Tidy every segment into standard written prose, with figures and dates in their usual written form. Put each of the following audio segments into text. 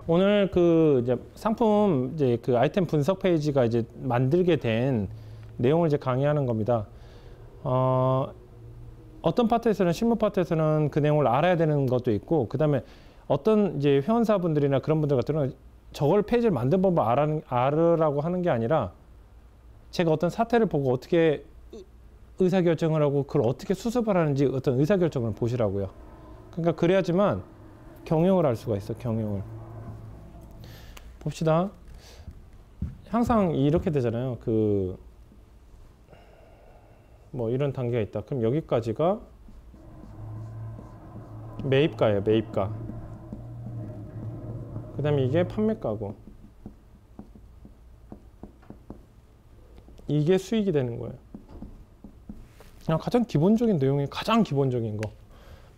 오늘 그 이제 상품 이제 그 아이템 분석 페이지가 이제 만들게 된 내용을 이제 강의하는 겁니다. 어떤 파트에서는 실무 파트에서는 그 내용을 알아야 되는 것도 있고, 그 다음에 어떤 이제 회원사분들이나 그런 분들 같은 경우는 저걸 페이지를 만든 법을 알으라고 하는 게 아니라 제가 어떤 사태를 보고 어떻게 의사결정을 하고 그걸 어떻게 수습을 하는지 어떤 의사결정을 보시라고요. 그러니까 그래야지만 경영을 할 수가 있어, 경영을. 봅시다. 항상 이렇게 되잖아요. 뭐 이런 단계가 있다. 그럼 여기까지가 매입가예요, 매입가. 그 다음에 이게 판매가고, 이게 수익이 되는 거예요. 그냥 가장 기본적인 내용이 가장 기본적인 거.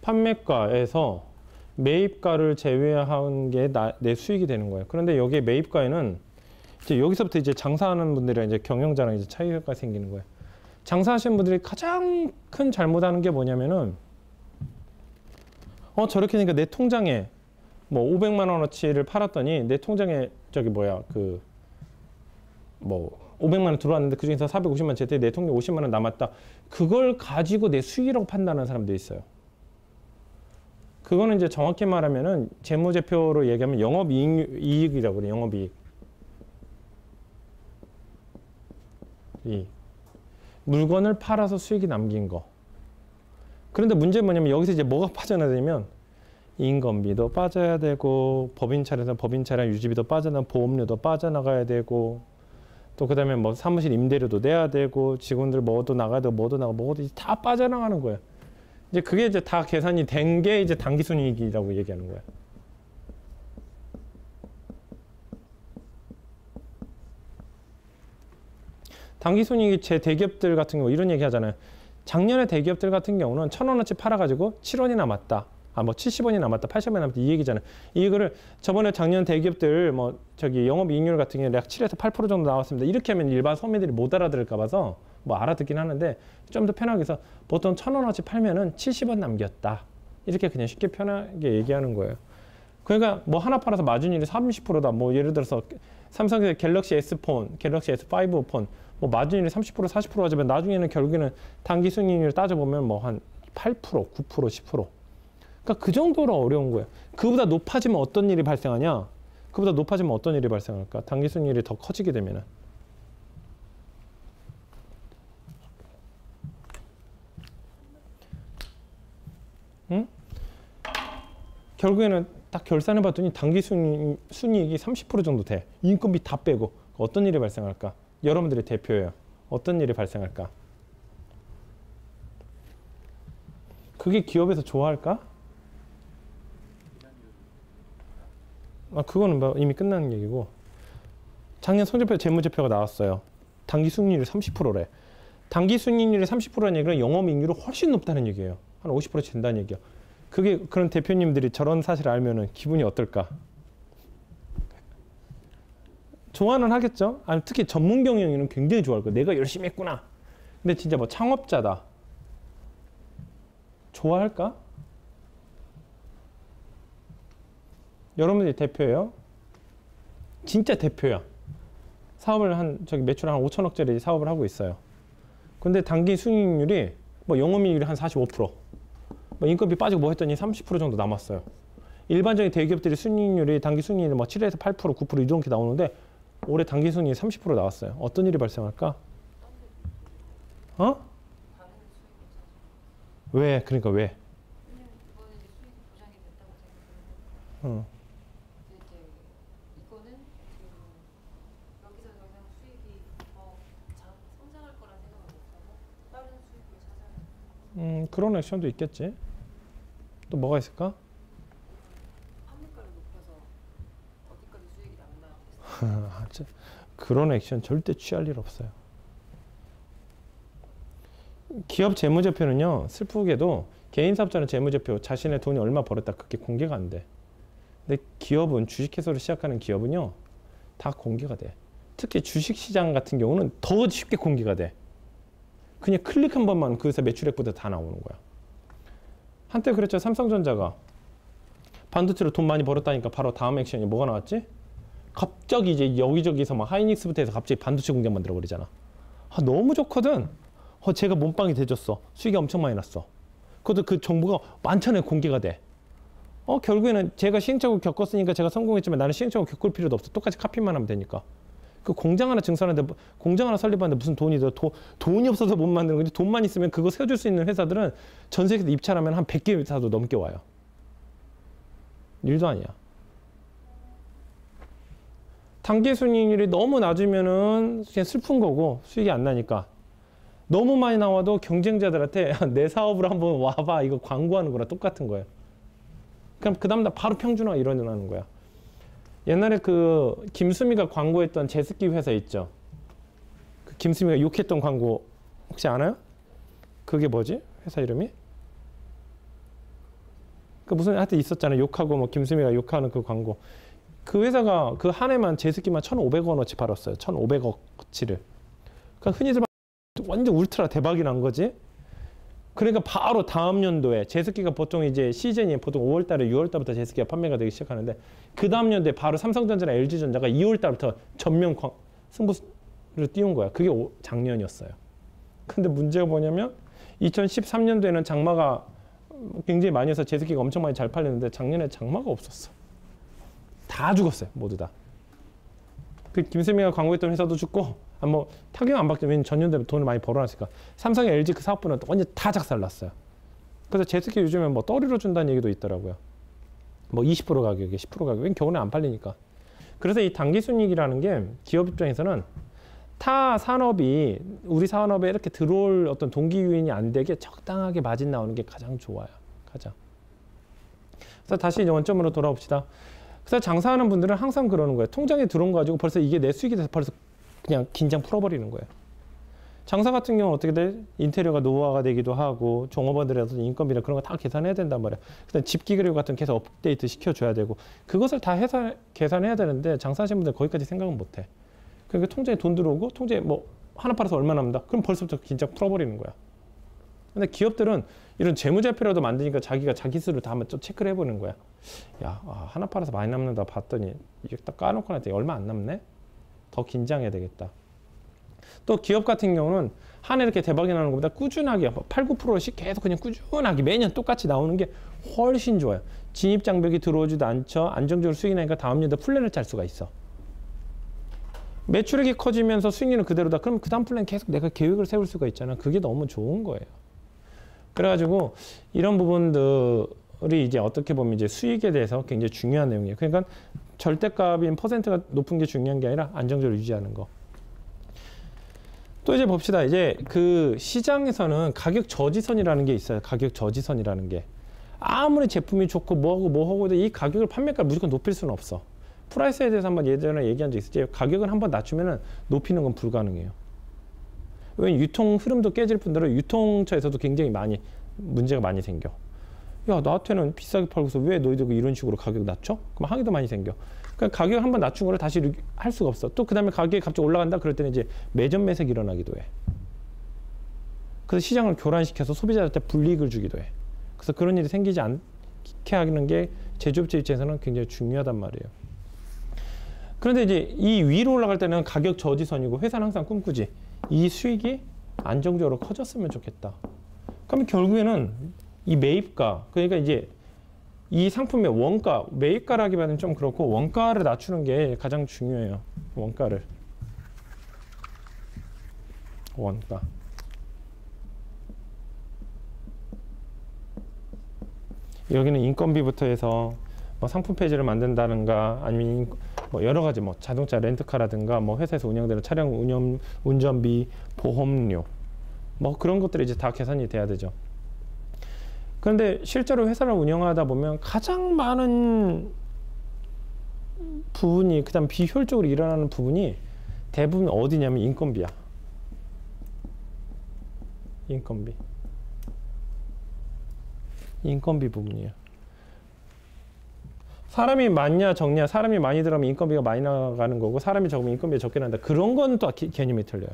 판매가에서 매입가를 제외한 게 내 수익이 되는 거예요. 그런데 여기에 매입가에는 이제 여기서부터 이제 장사하는 분들이랑 이제 경영자랑 이제 차이가 생기는 거예요. 장사하시는 분들이 가장 큰 잘못하는 게 뭐냐면은 저렇게 되니까 내 통장에 뭐 500만 원어치를 팔았더니 내 통장에 저기 뭐야 뭐 500만 원 들어왔는데 그중에서 450만 원 제때 내 통장에 50만 원 남았다. 그걸 가지고 내 수익이라고 판단하는 사람도 있어요. 그거는 이제 정확히 말하면은 재무제표로 얘기하면 영업이익이라고 그래요. 영업이익. 물건을 팔아서 수익이 남긴 거. 그런데 문제는 뭐냐면 여기서 이제 뭐가 빠져나가냐면 인건비도 빠져야 되고, 법인 차량에서 법인 차량 유지비도 빠져나가고, 보험료도 빠져나가야 되고, 또 그 다음에 뭐 사무실 임대료도 내야 되고, 직원들 뭐도 나가야 되고, 뭐도 다 빠져나가는 거예요. 이제 그게 이제 다 계산이 된 게 이제 당기순이익이라고 얘기하는 거예요. 당기순이익이 제 대기업들 같은 경우 이런 얘기 하잖아요. 작년에 대기업들 같은 경우는 1,000원어치 팔아가지고 7원이 남았다. 뭐 70원이 남았다, 80원이 남았다, 이 얘기잖아요. 이거를 저번에 작년 대기업들 뭐 저기 영업이익률 같은 경우에 약 7에서 8% 정도 나왔습니다. 이렇게 하면 일반 서민들이 못 알아들을까 봐서 뭐 알아듣긴 하는데, 좀 더 편하게 해서 보통 1,000원어치 팔면은 70원 남겼다. 이렇게 그냥 쉽게 편하게 얘기하는 거예요. 그러니까 뭐 하나 팔아서 마진율이 30%다. 뭐 예를 들어서 삼성의 갤럭시 S 폰, 갤럭시 S5 폰, 뭐 마진율이 30%, 40% 하지만 나중에는 결국에는 당기순이익률 따져보면 뭐 한 8%, 9%, 10%. 그러니까 그 정도로 어려운 거예요. 그보다 높아지면 어떤 일이 발생하냐? 그보다 높아지면 어떤 일이 발생할까? 당기순이익이 더 커지게 되면은. 응? 결국에는 딱 결산해 봤더니 당기순이익이 30% 정도 돼. 인건비 다 빼고. 어떤 일이 발생할까? 여러분들의 대표예요. 어떤 일이 발생할까? 그게 기업에서 좋아할까? 그거는 뭐 이미 끝나는 얘기고, 작년 성적표 재무제표가 나왔어요. 당기순이익률이 30%래. 당기순이익률이 30%라는 얘기는 영업이익률이 훨씬 높다는 얘기예요. 한 50% 된다는 얘기야. 그런 대표님들이 저런 사실을 알면은 기분이 어떨까? 좋아는 하겠죠? 아니, 특히 전문 경영인은 굉장히 좋아할 거야. 내가 열심히 했구나. 근데 진짜 뭐 창업자다. 좋아할까? 여러분들이 대표예요. 진짜 대표야. 사업을 매출 한 5천억짜리 사업을 하고 있어요. 근데 당기 순이익률이 뭐 영업이익률이 한 45%. 뭐 인건비 빠지고 뭐 했더니 30% 정도 남았어요. 일반적인 대기업들이 순이익률이 당기 순이익률이 뭐 7에서 8%, 9% 이렇게 나오는데 올해 당기 순이익이 30% 나왔어요. 어떤 일이 발생할까? 왜? 그러니까 왜? 그런 액션도 있겠지. 또 뭐가 있을까? 판매가를 높여서 어디까지 수익이 남나. 그런 액션 절대 취할 일 없어요. 기업 재무제표는요, 슬프게도 개인 사업자는 재무제표, 자신의 돈이 얼마 벌었다, 그게 공개가 안 돼. 근데 기업은, 주식회사로 시작하는 기업은요, 다 공개가 돼. 특히 주식시장 같은 경우는 더 쉽게 공개가 돼. 그냥 클릭 한 번만 그 회사 매출액보다 다 나오는 거야. 한때 그랬죠. 삼성전자가 반도체로 돈 많이 벌었다니까 바로 다음 액션이 뭐가 나왔지? 갑자기 이제 여기저기서 막 하이닉스부터 해서 갑자기 반도체 공장 만들어 버리잖아. 너무 좋거든. 제가 몸빵이 돼줬어. 수익이 엄청 많이 났어. 그것도 그 정보가 많잖아요. 공개가 돼. 결국에는 제가 시행착오 겪었으니까 제가 성공했지만 나는 시행착오 겪을 필요도 없어. 똑같이 카피만 하면 되니까. 그 공장 하나 증설하는데 공장 하나 설립하는데 무슨 돈이 더 돈이 없어서 못 만드는 거지. 돈만 있으면 그거 세워줄 수 있는 회사들은 전 세계에서 입찰하면 한 100개 회사도 넘게 와요. 일도 아니야. 단기 순이익률이 너무 낮으면은 그냥 슬픈 거고 수익이 안 나니까. 너무 많이 나와도 경쟁자들한테 내 사업으로 한번 와봐 이거 광고하는 거랑 똑같은 거예요. 그럼 그 다음날 바로 평준화 일어나는 거야. 옛날에 그 김수미가 광고했던 제습기 회사 있죠. 그 김수미가 욕했던 광고 혹시 아나요? 그게 뭐지? 회사 이름이? 그 무슨 하여튼 있었잖아요. 욕하고 뭐 김수미가 욕하는 그 광고. 그 회사가 그 한 해만 제습기만 1,500원어치 팔았어요. 1,500억치를. 그러니까 흔히들 완전 울트라 대박이 난 거지. 그러니까 바로 다음 연도에 제습기가 보통 이제 시즌이 보통 5월 달에 6월 달부터 제습기가 판매가 되기 시작하는데 그 다음 연도에 바로 삼성전자나 LG전자가 2월 달부터 전면 승부를 띄운 거야. 그게 작년이었어요. 근데 문제가 뭐냐면 2013년도에는 장마가 굉장히 많이 해서 제습기가 엄청 많이 잘 팔렸는데 작년에 장마가 없었어. 다 죽었어요. 모두 다. 그 김세미가 광고했던 회사도 죽고 뭐 타격 안 받게 왜냐면 전년도에 돈을 많이 벌어놨으니까 삼성, LG 그 사업부는 완전 다 작살났어요. 그래서 제습기 요즘에 뭐 떠리로 준다는 얘기도 있더라고요. 뭐 20% 가격에 10% 가격에 왜냐면 겨울에 안 팔리니까. 그래서 이 단기순이익이라는 게 기업 입장에서는 타 산업이 우리 산업에 이렇게 들어올 어떤 동기 유인이 안 되게 적당하게 마진 나오는 게 가장 좋아요. 가장. 그래서 다시 이제 원점으로 돌아옵시다. 그래서 장사하는 분들은 항상 그러는 거예요. 통장에 들어온 거 가지고 벌써 이게 내 수익이 돼서 벌써 그냥 긴장 풀어버리는 거예요. 장사 같은 경우는 어떻게 돼? 인테리어가 노후화가 되기도 하고 종업원들에서 인건비나 그런 거 다 계산해야 된단 말이야. 그다음 집기계류 같은 거 계속 업데이트 시켜줘야 되고 그것을 다 계산해야 되는데 장사하시는 분들 거기까지 생각은 못해. 그러니까 통장에 돈 들어오고 통장에 뭐 하나 팔아서 얼마 남는다? 그럼 벌써부터 긴장 풀어버리는 거야. 근데 기업들은 이런 재무제표라도 만드니까 자기가 자기 수를 다 한번 좀 체크를 해보는 거야. 야, 하나 팔아서 많이 남는다 봤더니 이게 딱 까놓고 나니까 얼마 안 남네? 더 긴장해야 되겠다. 또 기업 같은 경우는 한 해 이렇게 대박이 나는 것보다 꾸준하게 8, 9%씩 계속 그냥 꾸준하게 매년 똑같이 나오는 게 훨씬 좋아요. 진입 장벽이 들어오지도 않죠. 안정적으로 수익이 나니까 다음 년도 플랜을 짤 수가 있어. 매출액이 커지면서 수익률은 그대로다. 그럼 그 다음 플랜 계속 내가 계획을 세울 수가 있잖아. 그게 너무 좋은 거예요. 그래가지고 이런 부분들이 이제 어떻게 보면 이제 수익에 대해서 굉장히 중요한 내용이에요. 그러니까 절대값인 퍼센트가 높은 게 중요한 게 아니라 안정적으로 유지하는 거. 또 이제 봅시다. 이제 그 시장에서는 가격 저지선이라는 게 있어요. 가격 저지선이라는 게. 아무리 제품이 좋고 뭐하고 이 가격을 판매가를 무조건 높일 수는 없어. 프라이스에 대해서 한번 예전에 얘기한 적 있었지. 가격을 한번 낮추면은 높이는 건 불가능해요. 왜냐면 유통 흐름도 깨질 뿐더러 유통처에서도 굉장히 문제가 많이 생겨. 야, 나한테는 비싸게 팔고서 왜 너희들 이런 식으로 가격 낮춰? 그럼 항의도 많이 생겨. 그러니까 가격을 한번 낮춘 거를 다시 할 수가 없어. 또 그 다음에 가격이 갑자기 올라간다? 그럴 때는 이제 매점 매색이 일어나기도 해. 그래서 시장을 교란시켜서 소비자한테 불이익을 주기도 해. 그래서 그런 일이 생기지 않게 하는 게 제조업체 입장에서는 굉장히 중요하단 말이에요. 그런데 이제 이 위로 올라갈 때는 가격 저지선이고 회사는 항상 꿈꾸지. 이 수익이 안정적으로 커졌으면 좋겠다. 그러면 결국에는 이 매입가, 그러니까 이제 이 상품의 원가, 매입가라기보다는 좀 그렇고 원가를 낮추는 게 가장 중요해요. 원가를. 원가. 여기는 인건비부터 해서 뭐 상품 페이지를 만든다든가 아니면 뭐 여러 가지 뭐 자동차 렌트카라든가 뭐 회사에서 운영되는 차량 운전비, 보험료 뭐 그런 것들이 이제 다 계산이 돼야 되죠. 그런데 실제로 회사를 운영하다 보면 가장 많은 부분이 그다음 비효율적으로 일어나는 부분이 대부분 어디냐면 인건비야. 인건비 부분이에요. 사람이 많냐 적냐, 사람이 많이 들어가면 인건비가 많이 나가는 거고 사람이 적으면 인건비가 적게 난다. 그런 건 또 개념이 틀려요.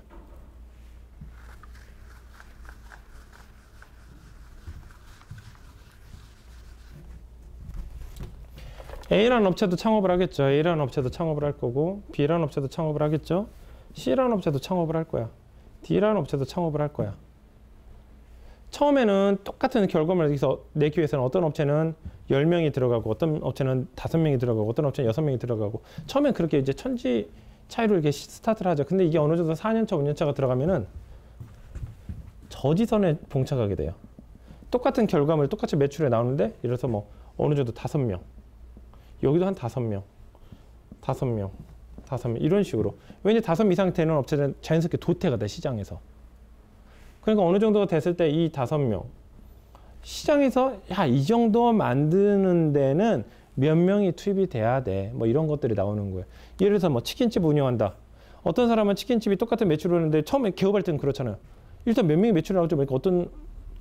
A라는 업체도 창업을 하겠죠. A라는 업체도 창업을 할 거고 B라는 업체도 창업을 하겠죠. C라는 업체도 창업을 할 거야. D라는 업체도 창업을 할 거야. 처음에는 똑같은 결과물을 내기 위해서는 어떤 업체는 10명이 들어가고 어떤 업체는 5명이 들어가고 어떤 업체는 6명이 들어가고 처음엔 그렇게 이제 천지 차이로 이렇게 스타트를 하죠. 근데 이게 어느 정도 4년차, 5년차가 들어가면은 저지선에 봉착하게 돼요. 똑같은 결과물, 똑같이 매출에 나오는데 예를 들어서 뭐 어느 정도 5명, 여기도 한 5명, 5명, 5명 이런 식으로. 왜냐면 5명 이상 되는 업체는 자연스럽게 도태가 돼, 시장에서. 그러니까 어느 정도가 됐을 때 이 5명 시장에서 야, 이 정도 만드는 데는 몇 명이 투입이 돼야 돼. 뭐 이런 것들이 나오는 거예요. 예를 들어서 뭐 치킨집 운영한다. 어떤 사람은 치킨집이 똑같은 매출을 하는데 처음에 개업할 때는 그렇잖아요. 일단 몇 명이 매출을 나오죠. 그러니까 어떤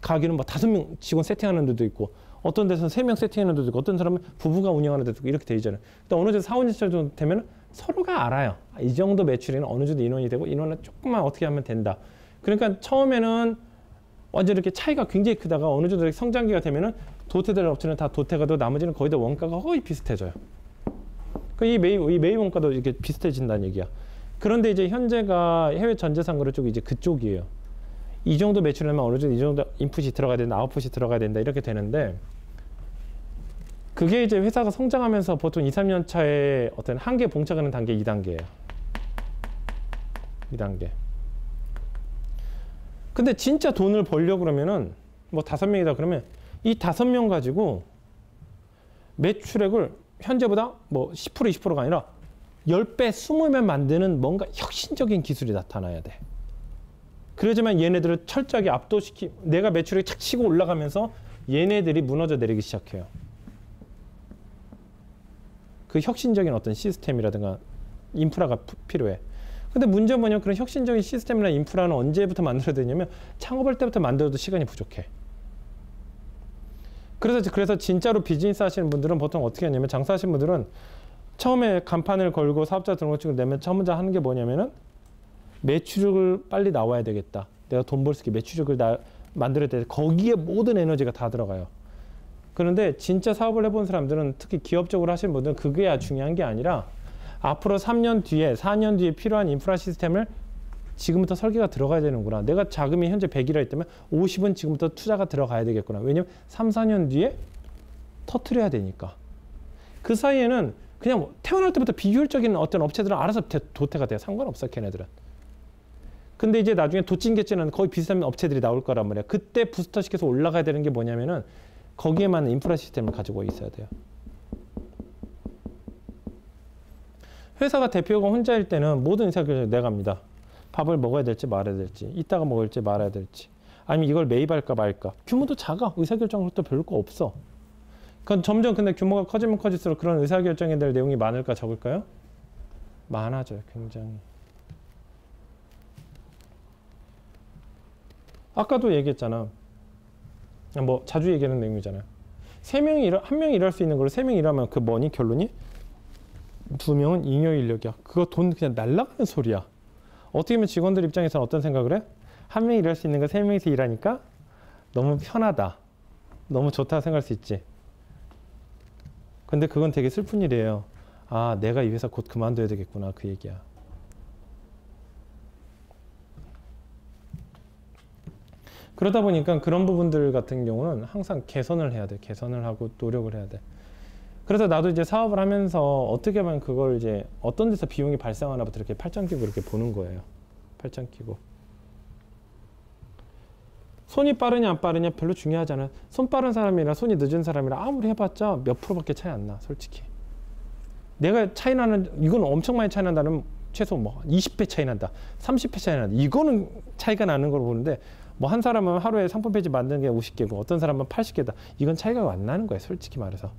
가게는 뭐 5명 직원 세팅하는 데도 있고 어떤 데서는 3명 세팅하는 데도 있고 어떤 사람은 부부가 운영하는 데도 있고 이렇게 돼 있잖아요. 근데 어느 정도 4, 5년 정도 되면 서로가 알아요. 이 정도 매출에는 어느 정도 인원이 되고 인원은 조금만 어떻게 하면 된다. 그러니까 처음에는 완전 이렇게 차이가 굉장히 크다가 어느 정도 성장기가 되면은 도태될 업체는 다 도태가 되고 나머지는 거의 다 원가가 거의 비슷해져요. 이 매입 원가도 이렇게 비슷해진다는 얘기야. 그런데 이제 현재가 해외 전재산거래 쪽이 이제 그쪽이에요. 이 정도 매출하면 어느 정도 이 정도 인풋이 들어가야 된다, 아웃풋이 들어가야 된다 이렇게 되는데 그게 이제 회사가 성장하면서 보통 2, 3년 차에 어떤 한계 봉착하는 단계 2단계예요. 2단계. 근데 진짜 돈을 벌려고 그러면은 뭐 5명이다 그러면 이 5명 가지고 매출액을 현재보다 뭐 10% 20%가 아니라 10배 20배 만드는 뭔가 혁신적인 기술이 나타나야 돼. 그러지만 얘네들을 철저하게 압도시키 내가 매출액이 착 치고 올라가면서 얘네들이 무너져 내리기 시작해요. 그 혁신적인 어떤 시스템이라든가 인프라가 필요해. 근데 문제는 뭐냐면 그런 혁신적인 시스템이나 인프라는 언제부터 만들어야 되냐면 창업할 때부터 만들어도 시간이 부족해. 그래서 진짜로 비즈니스 하시는 분들은 보통 어떻게 하냐면 장사하시는 분들은 처음에 간판을 걸고 사업자 등록증을 내면 처음 먼저 하는 게 뭐냐면은 매출을 빨리 나와야 되겠다. 내가 돈 벌 수 있게 매출을 만들어야 돼. 거기에 모든 에너지가 다 들어가요. 그런데 진짜 사업을 해본 사람들은 특히 기업적으로 하시는 분들은 그게 중요한 게 아니라 앞으로 3년 뒤에 4년 뒤에 필요한 인프라 시스템을 지금부터 설계가 들어가야 되는구나. 내가 자금이 현재 100이라 했다면 50은 지금부터 투자가 들어가야 되겠구나. 왜냐면 3, 4년 뒤에 터트려야 되니까. 그 사이에는 그냥 뭐 태어날 때부터 비효율적인 어떤 업체들은 알아서 도태가 돼요. 상관없어 걔네들은. 근데 이제 나중에 도찐개찐은 거의 비슷한 업체들이 나올 거란 말이야. 그때 부스터 시켜서 올라가야 되는 게 뭐냐면은 거기에 맞는 인프라 시스템을 가지고 있어야 돼요. 회사가 대표가 혼자일 때는 모든 의사결정을 내가 합니다. 밥을 먹어야 될지 말아야 될지, 이따가 먹을지 말아야 될지, 아니면 이걸 매입할까 말까. 규모도 작아. 의사결정할 때 별거 없어. 그건 점점 근데 규모가 커지면 커질수록 그런 의사결정에 대한 내용이 많을까 적을까요? 많아져요. 굉장히. 아까도 얘기했잖아. 뭐 자주 얘기하는 내용이잖아요. 한 명이 일할 수 있는 걸 3명이 일하면 그 뭐니 결론이? 2명은 잉여 인력이야. 그거 돈 그냥 날라가는 소리야. 어떻게 보면 직원들 입장에서는 어떤 생각을 해? 한 명이 일할 수 있는 거 3명이서 일하니까 너무 편하다. 너무 좋다 생각할 수 있지. 근데 그건 되게 슬픈 일이에요. 아, 내가 이 회사 곧 그만둬야 되겠구나. 그 얘기야. 그러다 보니까 그런 부분들 같은 경우는 항상 개선을 해야 돼. 개선을 하고 노력을 해야 돼. 그래서 나도 이제 사업을 하면서 어떻게 하면 그걸 이제 어떤 데서 비용이 발생하나부터 이렇게 팔짱 끼고 이렇게 보는 거예요. 팔짱 끼고. 손이 빠르냐 안 빠르냐 별로 중요하지 않아요. 손 빠른 사람이랑 손이 늦은 사람이랑 아무리 해봤자 몇 프로밖에 차이 안 나. 솔직히. 내가 차이 나는 이건 엄청 많이 차이 난다면 최소 뭐 20배 차이 난다. 30배 차이 난다. 이거는 차이가 나는 걸 보는데 뭐 한 사람은 하루에 상품 페이지 만드는 게 50개고 어떤 사람은 80개다. 이건 차이가 안 나는 거야. 솔직히 말해서.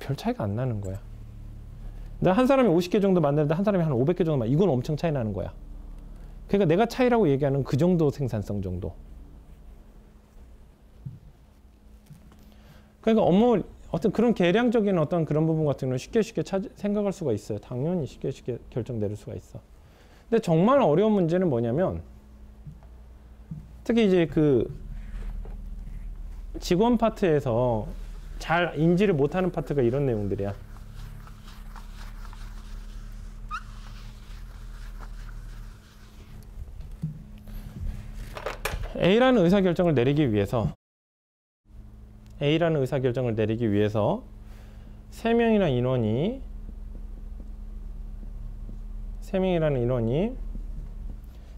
별 차이가 안 나는 거야. 내가 한 사람이 50개 정도 만드는데 한 사람이 한 500개 정도 만드는데 이건 엄청 차이 나는 거야. 그러니까 내가 차이라고 얘기하는 그 정도 생산성 정도. 그러니까 업무 어떤 그런 계량적인 어떤 그런 부분 같은 경우는 쉽게 생각할 수가 있어요. 당연히 쉽게 결정 내릴 수가 있어. 근데 정말 어려운 문제는 뭐냐면 특히 이제 그 직원 파트에서 잘 인지를 못하는 파트가 이런 내용들이야. A라는 의사결정을 내리기 위해서 3명이라는 인원이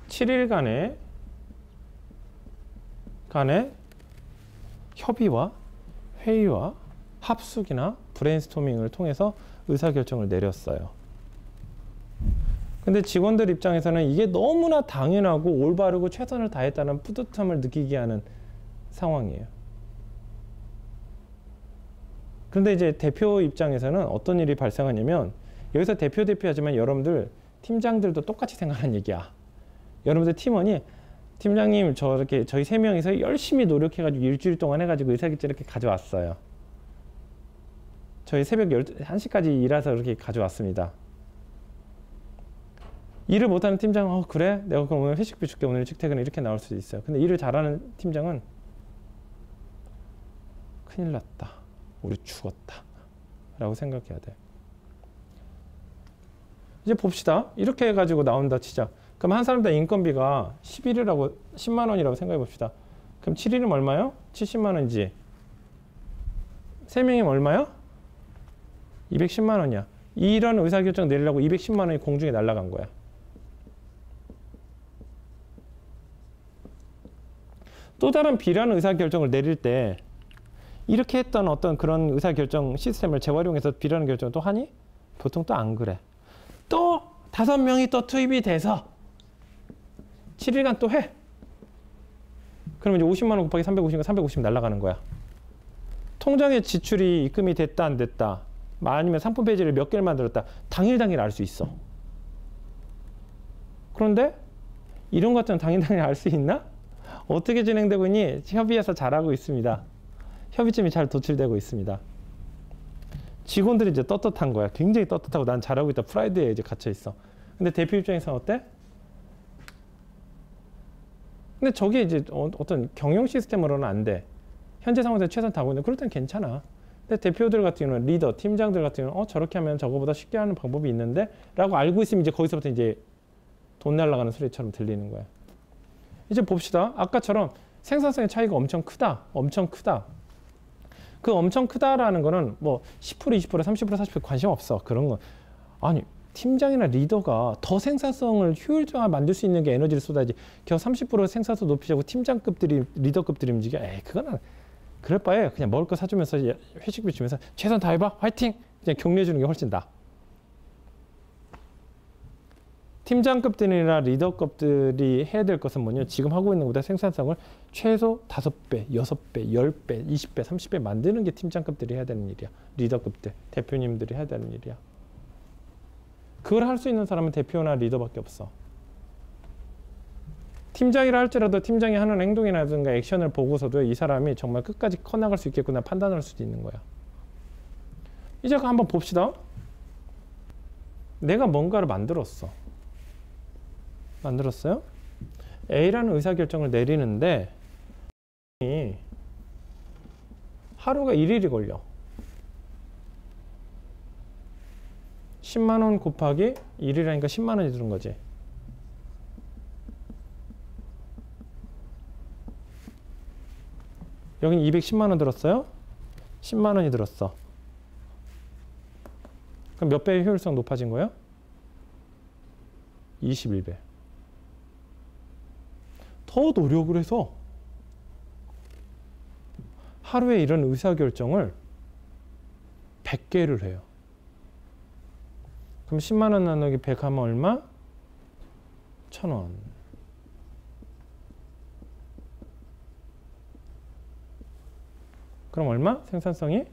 7일간의 협의와 회의와 합숙이나 브레인스토밍을 통해서 의사결정을 내렸어요. 근데 직원들 입장에서는 이게 너무나 당연하고 올바르고 최선을 다했다는 뿌듯함을 느끼게 하는 상황이에요. 그런데 이제 대표 입장에서는 어떤 일이 발생하냐면, 여기서 대표하지만 여러분들 팀장들도 똑같이 생각하는 얘기야. 여러분들 팀원이 팀장님 저렇게 저희 3명이서 열심히 노력해가지고 일주일 동안 해가지고 의사결정 이렇게 가져왔어요. 저희 새벽 1시까지 일해서 이렇게 가져왔습니다. 일을 못하는 팀장은 그래? 내가 그럼 오늘 회식비 줄게. 오늘 일찍 퇴근해. 이렇게 나올 수도 있어요. 근데 일을 잘하는 팀장은 큰일 났다. 우리 죽었다. 라고 생각해야 돼. 이제 봅시다. 이렇게 해가지고 나온다 치자. 그럼 한 사람당 인건비가 10만 원이라고 생각해 봅시다. 그럼 7일이면 얼마요? 70만 원이지. 3명이면 얼마요? 210만 원이야. 이런 의사결정 내리려고 210만 원이 공중에 날아간 거야. 또 다른 B라는 의사결정을 내릴 때 이렇게 했던 어떤 그런 의사결정 시스템을 재활용해서 B라는 결정을 또 하니? 보통 또 안 그래. 또 5명이 또 투입이 돼서 7일간 또 해. 그러면 이제 50만 원 곱하기 350은 350 날아가는 거야. 통장의 지출이 입금이 됐다 안 됐다, 아니면 상품 페이지를 몇 개를 만들었다, 당일 알 수 있어. 그런데 이런 것들은 당일 알 수 있나? 어떻게 진행되고 있니? 협의해서 잘하고 있습니다. 협의점이 잘 도출되고 있습니다. 직원들이 이제 떳떳한 거야. 굉장히 떳떳하고 난 잘하고 있다. 프라이드에 이제 갇혀 있어. 근데 대표 입장에서는 어때? 근데 저게 이제 어떤 경영 시스템으로는 안 돼. 현재 상황에서 최선 다하고 있는데 그럴 땐 괜찮아. 근데 대표들 같은 경우는, 리더, 팀장들 같은 경우는 저렇게 하면 저거보다 쉽게 하는 방법이 있는데 라고 알고 있으면 이제 거기서부터 이제 돈 날아가는 소리처럼 들리는 거야. 이제 봅시다. 아까처럼 생산성의 차이가 엄청 크다. 그 엄청 크다라는 거는 뭐 10%, 20%, 30%, 40% 관심 없어. 그런 거. 아니, 팀장이나 리더가 더 생산성을 효율적으로 만들 수 있는 게 에너지를 쏟아야지. 겨우 30% 생산성 높이자고 팀장급들이, 리더급들이 움직여. 그거는 그럴 바에 그냥 먹을 거 사주면서 회식비 주면서 최선 다해봐. 화이팅! 그냥 격려해 주는 게 훨씬 나아. 팀장급들이나 리더급들이 해야 될 것은 뭐냐? 지금 하고 있는 것보다 생산성을 최소 5배, 6배, 10배, 20배, 30배 만드는 게 팀장급들이 해야 되는 일이야. 리더급들, 대표님들이 해야 되는 일이야. 그걸 할 수 있는 사람은 대표나 리더밖에 없어. 팀장이라 할지라도 팀장이 하는 행동이라든가 액션을 보고서도 이 사람이 정말 끝까지 커나갈 수 있겠구나 판단할 수도 있는 거야. 이제 한번 봅시다. 내가 뭔가를 만들었어요? A라는 의사결정을 내리는데 하루가 1일이 걸려. 10만 원 곱하기 1이라니까 10만 원이 드는 거지. 여긴 210만 원 들었어요? 10만 원이 들었어. 그럼 몇 배의 효율성 높아진 거예요? 21배. 더 노력을 해서 하루에 이런 의사결정을 100개를 해요. 그럼 10만 원 나누기 100 하면 얼마? 1,000원. 그럼 얼마? 생산성이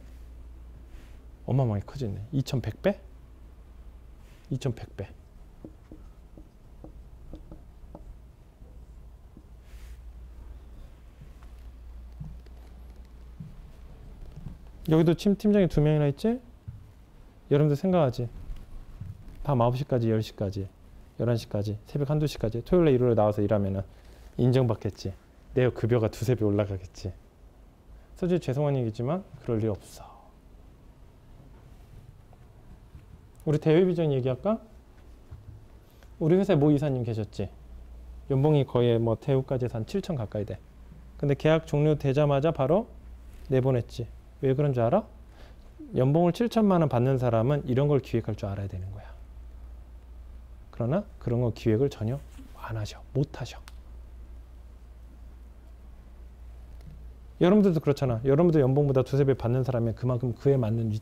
어마어마하게 커지네. 2100배? 2100배. 여기도 팀장이 2명이나 있지? 여러분들 생각하지? 밤 9시까지, 10시까지, 11시까지, 새벽 1, 2시까지, 토요일에 일요일에 나와서 일하면은 인정받겠지. 내 급여가 2~3배 올라가겠지. 그래서 솔직히 죄송한 얘기지만 그럴 리 없어. 우리 대외비전 얘기할까? 우리 회사에 모 이사님 계셨지? 연봉이 거의 뭐 대우까지 해서 한 7천 가까이 돼. 근데 계약 종료되자마자 바로 내보냈지. 왜 그런 줄 알아? 연봉을 7천만 원 받는 사람은 이런 걸 기획할 줄 알아야 되는 거야. 그러나 그런 거 기획을 전혀 안 하셔. 못 하셔. 여러분들도 그렇잖아. 여러분들 연봉보다 두세 배 받는 사람이 그만큼 그에 맞는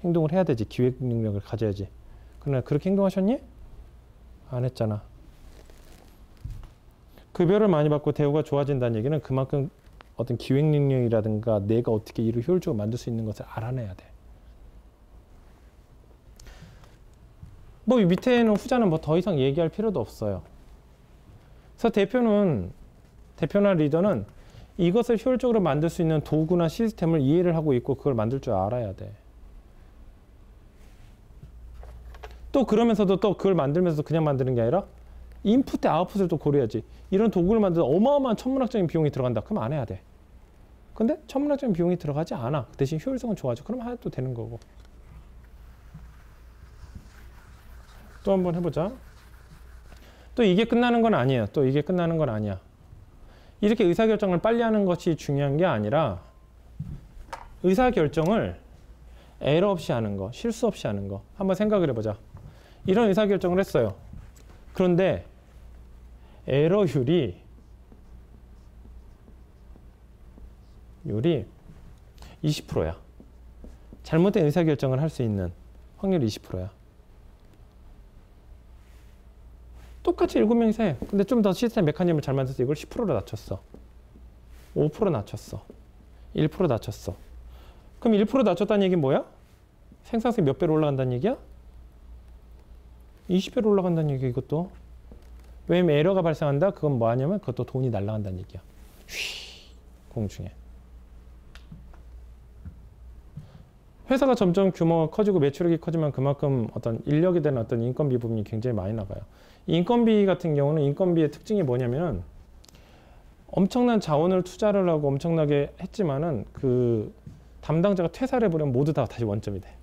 행동을 해야 되지. 기획 능력을 가져야지. 그러나 그렇게 행동하셨니? 안 했잖아. 급여를 많이 받고 대우가 좋아진다는 얘기는 그만큼 어떤 기획 능력이라든가 내가 어떻게 일을 효율적으로 만들 수 있는 것을 알아내야 돼. 뭐 밑에는 후자는 뭐 더 이상 얘기할 필요도 없어요. 그래서 대표나 리더는 이것을 효율적으로 만들 수 있는 도구나 시스템을 이해를 하고 있고 그걸 만들 줄 알아야 돼. 또 그러면서도 또 그걸 만들면서 그냥 만드는 게 아니라 인풋 아웃풋을 또 고려해야지. 이런 도구를 만들어 어마어마한 천문학적인 비용이 들어간다. 그럼 안 해야 돼. 근데 천문학적인 비용이 들어가지 않아. 그 대신 효율성은 좋아져. 그럼 해도 되는 거고. 또 한번 해보자. 또 이게 끝나는 건 아니에요. 또 이게 끝나는 건 아니야. 이렇게 의사결정을 빨리 하는 것이 중요한 게 아니라 의사결정을 에러 없이 하는 거, 실수 없이 하는 거. 한번 생각을 해보자. 이런 의사결정을 했어요. 그런데 에러율이 20%야. 잘못된 의사결정을 할 수 있는 확률이 20%야. 똑같이 7명이서 해. 근데 좀 더 시스템 메커니즘을 잘 만들어서 이걸 10%로 낮췄어. 5% 낮췄어. 1% 낮췄어. 그럼 1% 낮췄다는 얘기는 뭐야? 생산성이 몇 배로 올라간다는 얘기야? 20배로 올라간다는 얘기야, 이것도. 왜냐면 에러가 발생한다? 그건 뭐 하냐면 그것도 돈이 날아간다는 얘기야. 공중에. 회사가 점점 규모가 커지고 매출액이 커지면 그만큼 어떤 인력에 대한 어떤 인건비 부분이 굉장히 많이 나가요. 인건비 같은 경우는 인건비의 특징이 뭐냐면 엄청난 자원을 투자를 하고 엄청나게 했지만은 그 담당자가 퇴사를 해버리면 모두 다 다시 원점이 돼.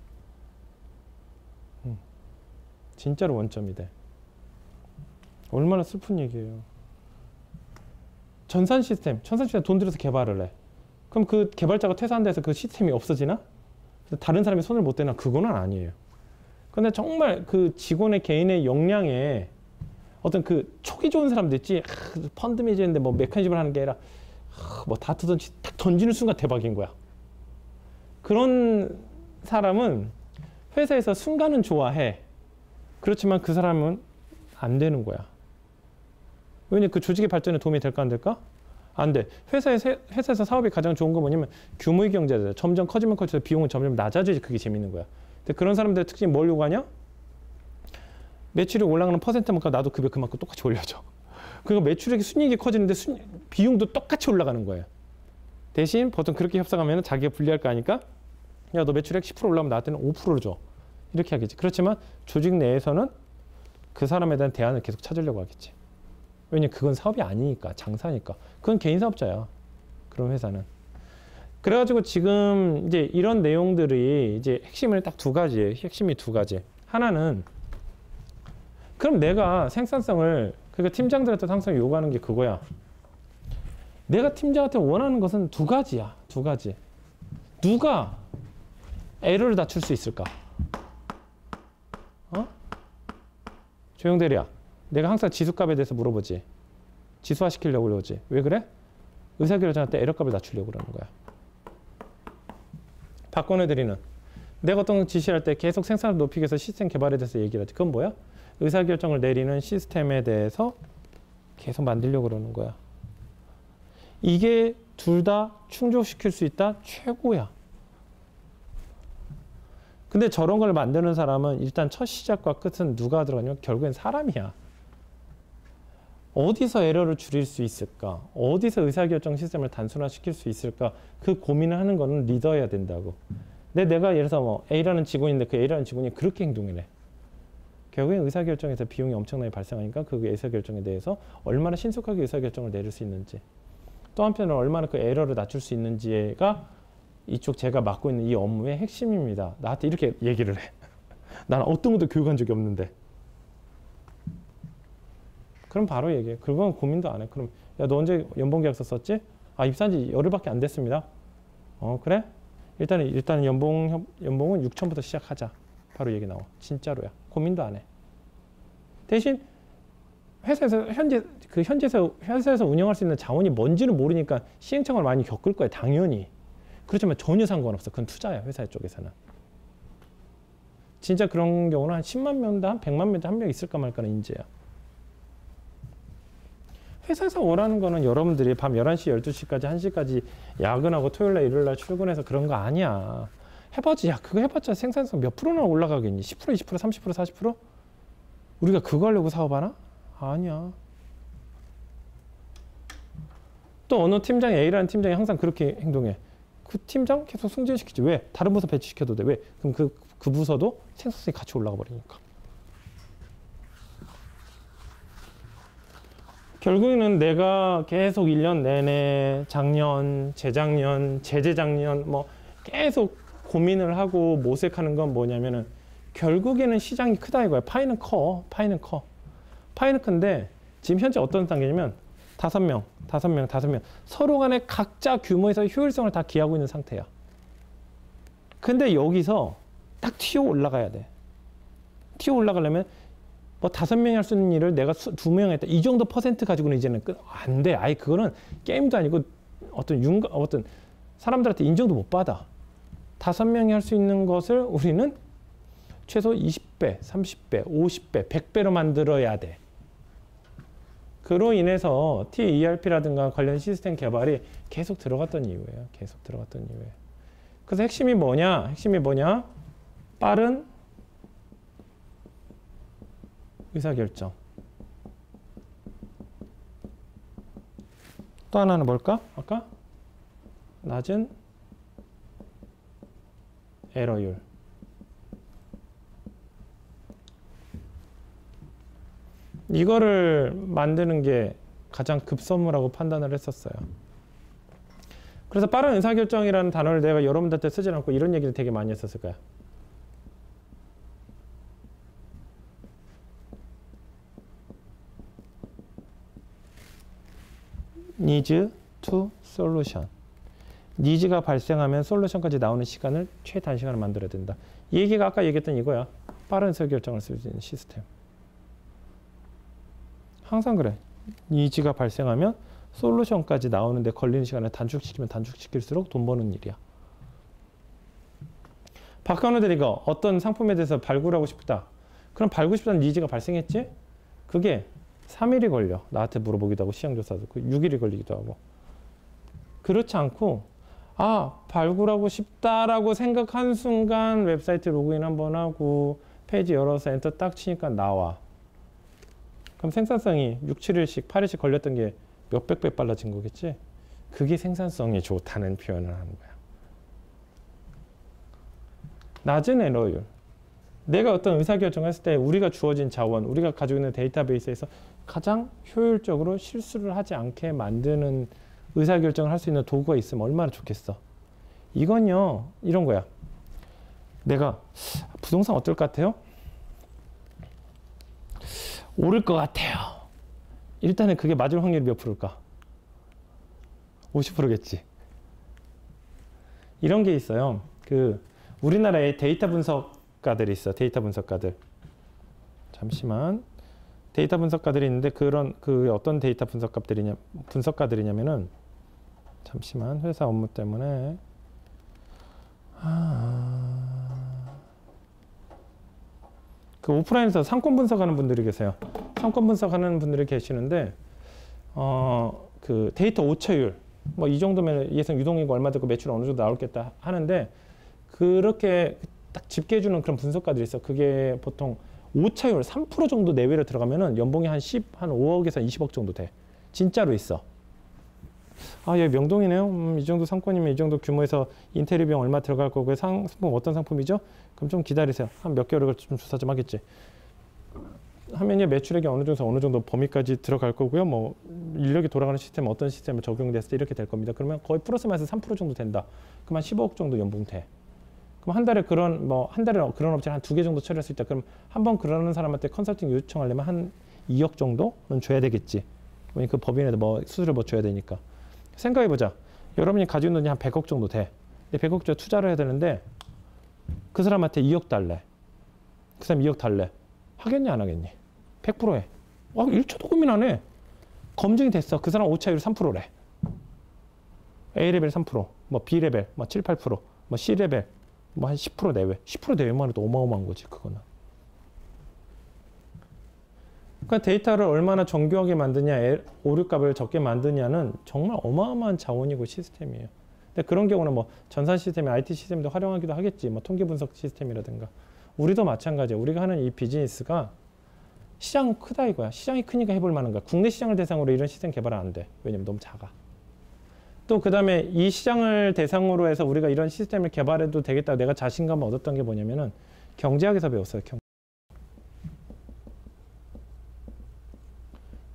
진짜로 원점이 돼. 얼마나 슬픈 얘기예요. 전산 시스템 돈 들여서 개발을 해. 그럼 그 개발자가 퇴사한다 해서 그 시스템이 없어지나? 다른 사람이 손을 못 대나? 그거는 아니에요. 근데 정말 그 직원의 개인의 역량에 어떤 그 촉이 좋은 사람들 있지. 펀드 매니저인데 뭐 메커니즘을 하는 게 아니라 뭐 다트던지 딱 던지는 순간 대박인 거야. 그런 사람은 회사에서 순간은 좋아해. 그렇지만 그 사람은 안 되는 거야. 왜냐면 그 조직의 발전에 도움이 될까 안 될까? 안 돼. 회사에서 사업이 가장 좋은 거 뭐냐면 규모의 경제다. 점점 커지면 커질수록 비용은 점점 낮아져야지 그게 재밌는 거야. 근데 그런 사람들의 특징이 뭘 요구하냐? 매출이 올라가는 퍼센트만큼 나도 급여 그만큼 똑같이 올려줘. 그리고 매출액이 순이익이 커지는데 비용도 똑같이 올라가는 거예요. 대신 보통 그렇게 협상하면 자기가 불리할 거 아니까 야, 너 매출액 10% 올라오면 나한테는 5%를 줘. 이렇게 하겠지. 그렇지만 조직 내에서는 그 사람에 대한 대안을 계속 찾으려고 하겠지. 왜냐면 그건 사업이 아니니까, 장사니까. 그건 개인 사업자야. 그런 회사는. 그래가지고 지금 이제 이런 내용들이 이제 핵심을 딱 두 가지예요. 핵심이 두 가지. 하나는 그럼 내가 생산성을 그러니까 팀장들한테 항상 요구하는 게 그거야. 내가 팀장한테 원하는 것은 두 가지야. 두 가지. 누가 에러를 낮출 수 있을까? 조용대리야. 내가 항상 지수값에 대해서 물어보지. 지수화 시키려고 그러지. 왜 그래? 의사결정할 때 에러값을 낮추려고 그러는 거야. 박건혜대리는 내가 어떤 지시할 때 계속 생산을 높이기 위해서 시스템 개발에 대해서 얘기를 하지. 그건 뭐야? 의사결정을 내리는 시스템에 대해서 계속 만들려고 그러는 거야. 이게 둘 다 충족시킬 수 있다? 최고야. 근데 저런 걸 만드는 사람은 일단 첫 시작과 끝은 누가 들어가냐면 결국엔 사람이야. 어디서 에러를 줄일 수 있을까? 어디서 의사결정 시스템을 단순화시킬 수 있을까? 그 고민을 하는 거는 리더여야 된다고. 내가 예를 들어서 뭐 A라는 직원인데 그 A라는 직원이 그렇게 행동을 해. 결국엔 의사결정에서 비용이 엄청나게 발생하니까 그 의사결정에 대해서 얼마나 신속하게 의사결정을 내릴 수 있는지 또 한편으로 얼마나 그 에러를 낮출 수 있는지가 이쪽 제가 맡고 있는 이 업무의 핵심입니다. 나한테 이렇게 얘기를 해. 나는 어떤 것도 교육한 적이 없는데. 그럼 바로 얘기해. 그건 고민도 안 해. 그럼 야, 너 언제 연봉계약서 썼지? 아, 입사한 지 열흘밖에 안 됐습니다. 그래? 일단은 연봉은 6천부터 시작하자. 바로 얘기 나와. 진짜로야. 고민도 안 해. 대신 회사에서 운영할 수 있는 자원이 뭔지는 모르니까 시행착오를 많이 겪을 거야. 당연히. 그렇지만 전혀 상관없어. 그건 투자야. 회사 쪽에서는. 진짜 그런 경우는 한 10만 명당 한 100만 명당 한 명 있을까 말까는 인재야. 회사에서 원하는 거는 여러분들이 밤 11시, 12시까지, 1시까지 야근하고 토요일날, 일요일날 출근해서 그런 거 아니야. 해봤지. 야, 그거 해봤자 생산성 몇 프로나 올라가겠니? 10%, 20%, 30%, 40%? 우리가 그거 하려고 사업하나? 아니야. 또 어느 팀장이 A라는 팀장이 항상 그렇게 행동해. 그 팀장 계속 승진시키지. 왜? 다른 부서 배치시켜도 돼. 왜? 그럼 그 부서도 생산성이 같이 올라가 버리니까. 결국에는 내가 계속 1년 내내 작년, 재작년, 재재작년 뭐 계속 고민을 하고 모색하는 건 뭐냐면은 결국에는 시장이 크다 이거야. 파이는 커. 파이는 큰데 지금 현재 어떤 단계냐면 5명. 서로 간에 각자 규모에서 효율성을 다 기하고 있는 상태야. 근데 여기서 딱 튀어 올라가야 돼. 튀어 올라가려면 뭐 5명이 할 수 있는 일을 내가 2명이 했다. 이 정도 퍼센트 가지고는 이제는 안 돼. 아예 그거는 게임도 아니고 어떤 사람들한테 인정도 못 받아. 5명이 할 수 있는 것을 우리는 최소 20배, 30배, 50배, 100배로 만들어야 돼. 그로 인해서 TERP라든가 관련 시스템 개발이 계속 들어갔던 이유예요. 그래서 핵심이 뭐냐? 빠른 의사결정. 또 하나는 뭘까? 아까 낮은 에러율. 이거를 만드는 게 가장 급선무라고 판단을 했었어요. 그래서 빠른 의사결정이라는 단어를 내가 여러분들한테 쓰지 않고 이런 얘기를 되게 많이 했었을 거야. needs to solution. 니즈가 발생하면 솔루션까지 나오는 시간을 최단시간을 만들어야 된다. 이 얘기가 아까 얘기했던 이거야. 빠른 의사결정을 쓸 수 있는 시스템. 항상 그래. 니즈가 발생하면 솔루션까지 나오는데 걸리는 시간을 단축시키면 단축시킬수록 돈 버는 일이야. 박현우 대리가 어떤 상품에 대해서 발굴하고 싶다. 그럼 발굴 싶다는 니즈가 발생했지? 그게 3일이 걸려. 나한테 물어보기도 하고 시장조사도 6일이 걸리기도 하고. 그렇지 않고 발굴하고 싶다라고 생각한 순간 웹사이트 로그인 한번 하고 페이지 열어서 엔터 딱 치니까 나와. 그럼 생산성이 6, 7일씩, 8일씩 걸렸던 게 몇백 배 빨라진 거겠지? 그게 생산성이 좋다는 표현을 하는 거야. 낮은 에러율. 내가 어떤 의사결정을 했을 때 우리가 주어진 자원, 우리가 가지고 있는 데이터베이스에서 가장 효율적으로 실수를 하지 않게 만드는 의사결정을 할 수 있는 도구가 있으면 얼마나 좋겠어. 이건요, 이런 거야. 내가 부동산 어떨 것 같아요? 오를 것 같아요. 일단은 그게 맞을 확률이 몇 프로일까? 50%겠지. 이런 게 있어요. 우리나라에 데이터 분석가들이 있어. 데이터 분석가들. 잠시만. 데이터 분석가들이 있는데 어떤 데이터 분석가들이냐면은 잠시만. 회사 업무 때문에 오프라인에서 상권 분석하는 분들이 계세요. 상권 분석하는 분들이 계시는데 데이터 오차율 뭐 이 정도면 예상 유동인구 얼마 되고 매출 어느 정도 나올겠다 하는데 그렇게 딱 집계해주는 그런 분석가들이 있어. 그게 보통 오차율 3% 정도 내외로 들어가면은 연봉이 한 5억에서 20억 정도 돼. 진짜로 있어. 얘 명동이네요. 이 정도 상권이면 이 정도 규모에서 인테리어 비용 얼마 들어갈 거고 상품 어떤 상품이죠? 그럼 좀 기다리세요. 한 몇 개월을 좀 조사 좀 하겠지. 하면요 매출액이 어느 정도 범위까지 들어갈 거고요. 뭐 인력이 돌아가는 시스템 어떤 시스템을 적용됐을 때 이렇게 될 겁니다. 그러면 거의 플러스 마이너스 3% 정도 된다. 그럼 한 15억 정도 연봉 돼. 그럼 한 달에 그런 그런 업체 한 2개 정도 처리할 수 있다. 그럼 한 번 그러는 사람한테 컨설팅 요청하려면 한 2억 정도는 줘야 되겠지. 그 법인에도 뭐 수수료 뭐 줘야 되니까. 생각해 보자. 여러분이 가지고 있는 돈이 한 100억 정도 돼. 근데 100억 정도 투자를 해야 되는데 그 사람한테 2억 달래. 그 사람 2억 달래. 하겠니 안 하겠니? 100% 해. 와, 1초도 고민 안 해. 검증이 됐어. 그 사람 오차율 3%래. A레벨 3%, 뭐 B레벨 뭐 7, 8%, 뭐 C레벨 뭐 한 10% 내외. 10% 내외만 해도 어마어마한 거지, 그거는. 그러니까 데이터를 얼마나 정교하게 만드냐, 오류값을 적게 만드냐는 정말 어마어마한 자원이고 시스템이에요. 근데 그런 경우는 뭐 전산 시스템이 IT 시스템도 활용하기도 하겠지. 뭐 통계 분석 시스템이라든가. 우리도 마찬가지야. 우리가 하는 이 비즈니스가 시장 크다 이거야. 시장이 크니까 해볼 만한 거야. 국내 시장을 대상으로 이런 시스템 개발은 안 돼. 왜냐면 너무 작아. 또 그 다음에 이 시장을 대상으로 해서 우리가 이런 시스템을 개발해도 되겠다. 내가 자신감을 얻었던 게 뭐냐면은 경제학에서 배웠어요.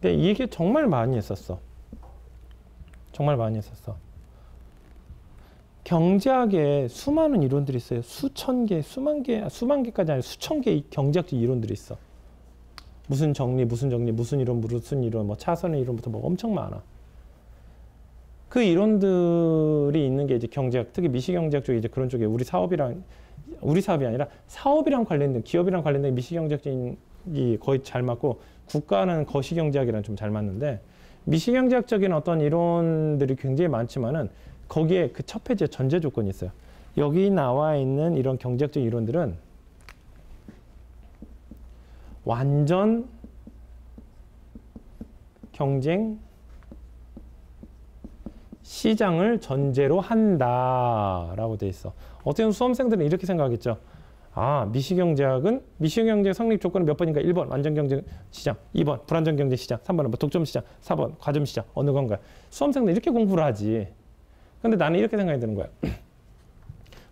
근데 이게 정말 많이 했었어. 정말 많이 했었어. 경제학에 수많은 이론들이 있어요. 수천 개, 수만 개까지 아니라 수천 개의 경제학적 이론들이 있어. 무슨 정리, 무슨 이론, 뭐 차선의 이론부터 뭐 엄청 많아. 그 이론들이 있는 게 이제 경제학, 특히 미시경제학 쪽에 이제 그런 쪽에 우리 사업이 아니라 사업이랑 관련된, 기업이랑 관련된 미시경제학이 거의 잘 맞고 국가는 거시경제학이랑 좀 잘 맞는데 미시경제학적인 어떤 이론들이 굉장히 많지만은 거기에 그 첫 페이지에 전제 조건이 있어요. 여기 나와 있는 이런 경제학적 이론들은 완전 경쟁 시장을 전제로 한다라고 돼 있어. 어떻게 보면 수험생들은 이렇게 생각하겠죠. 아, 미시경제학 성립 조건은 몇 번인가? 1번 완전 경쟁 시장, 2번 불완전 경쟁 시장, 3번은 뭐 독점 시장, 4번 과점 시장 어느 건가요? 수험생들은 이렇게 공부를 하지. 근데 나는 이렇게 생각이 드는 거야.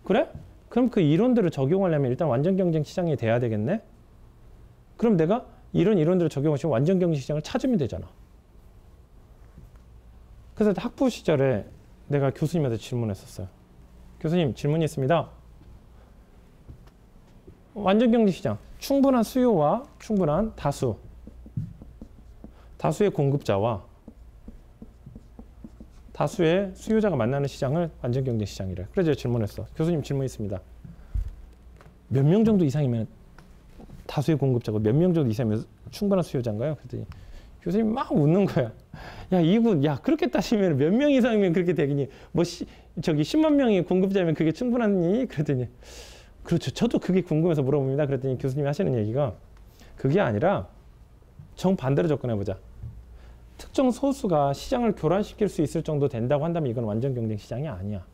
그래? 그럼 그 이론들을 적용하려면 일단 완전 경쟁 시장이 돼야 되겠네? 그럼 내가 이런 이론들을 적용하시면 완전 경쟁 시장을 찾으면 되잖아. 그래서 학부 시절에 내가 교수님한테 질문했었어요. 교수님, 질문이 있습니다. 완전 경쟁 시장, 충분한 수요와 충분한 다수의 공급자와 다수의 수요자가 만나는 시장을 완전 경쟁 시장이래. 그래서 제가 질문했어. 교수님, 질문 있습니다. 몇 명 정도 이상이면 다수의 공급자고 몇 명 정도 이상이면 충분한 수요자인가요? 그랬더니 교수님 막 웃는 거야. 야, 그렇게 따지면 몇 명 이상이면 그렇게 되겠니? 뭐, 10만 명이 공급자면 그게 충분하니? 그랬더니, 그렇죠. 저도 그게 궁금해서 물어봅니다. 그랬더니 교수님이 하시는 얘기가 그게 아니라 정반대로 접근해보자. 특정 소수가 시장을 교란시킬 수 있을 정도 된다고 한다면 이건 완전 경쟁 시장이 아니야.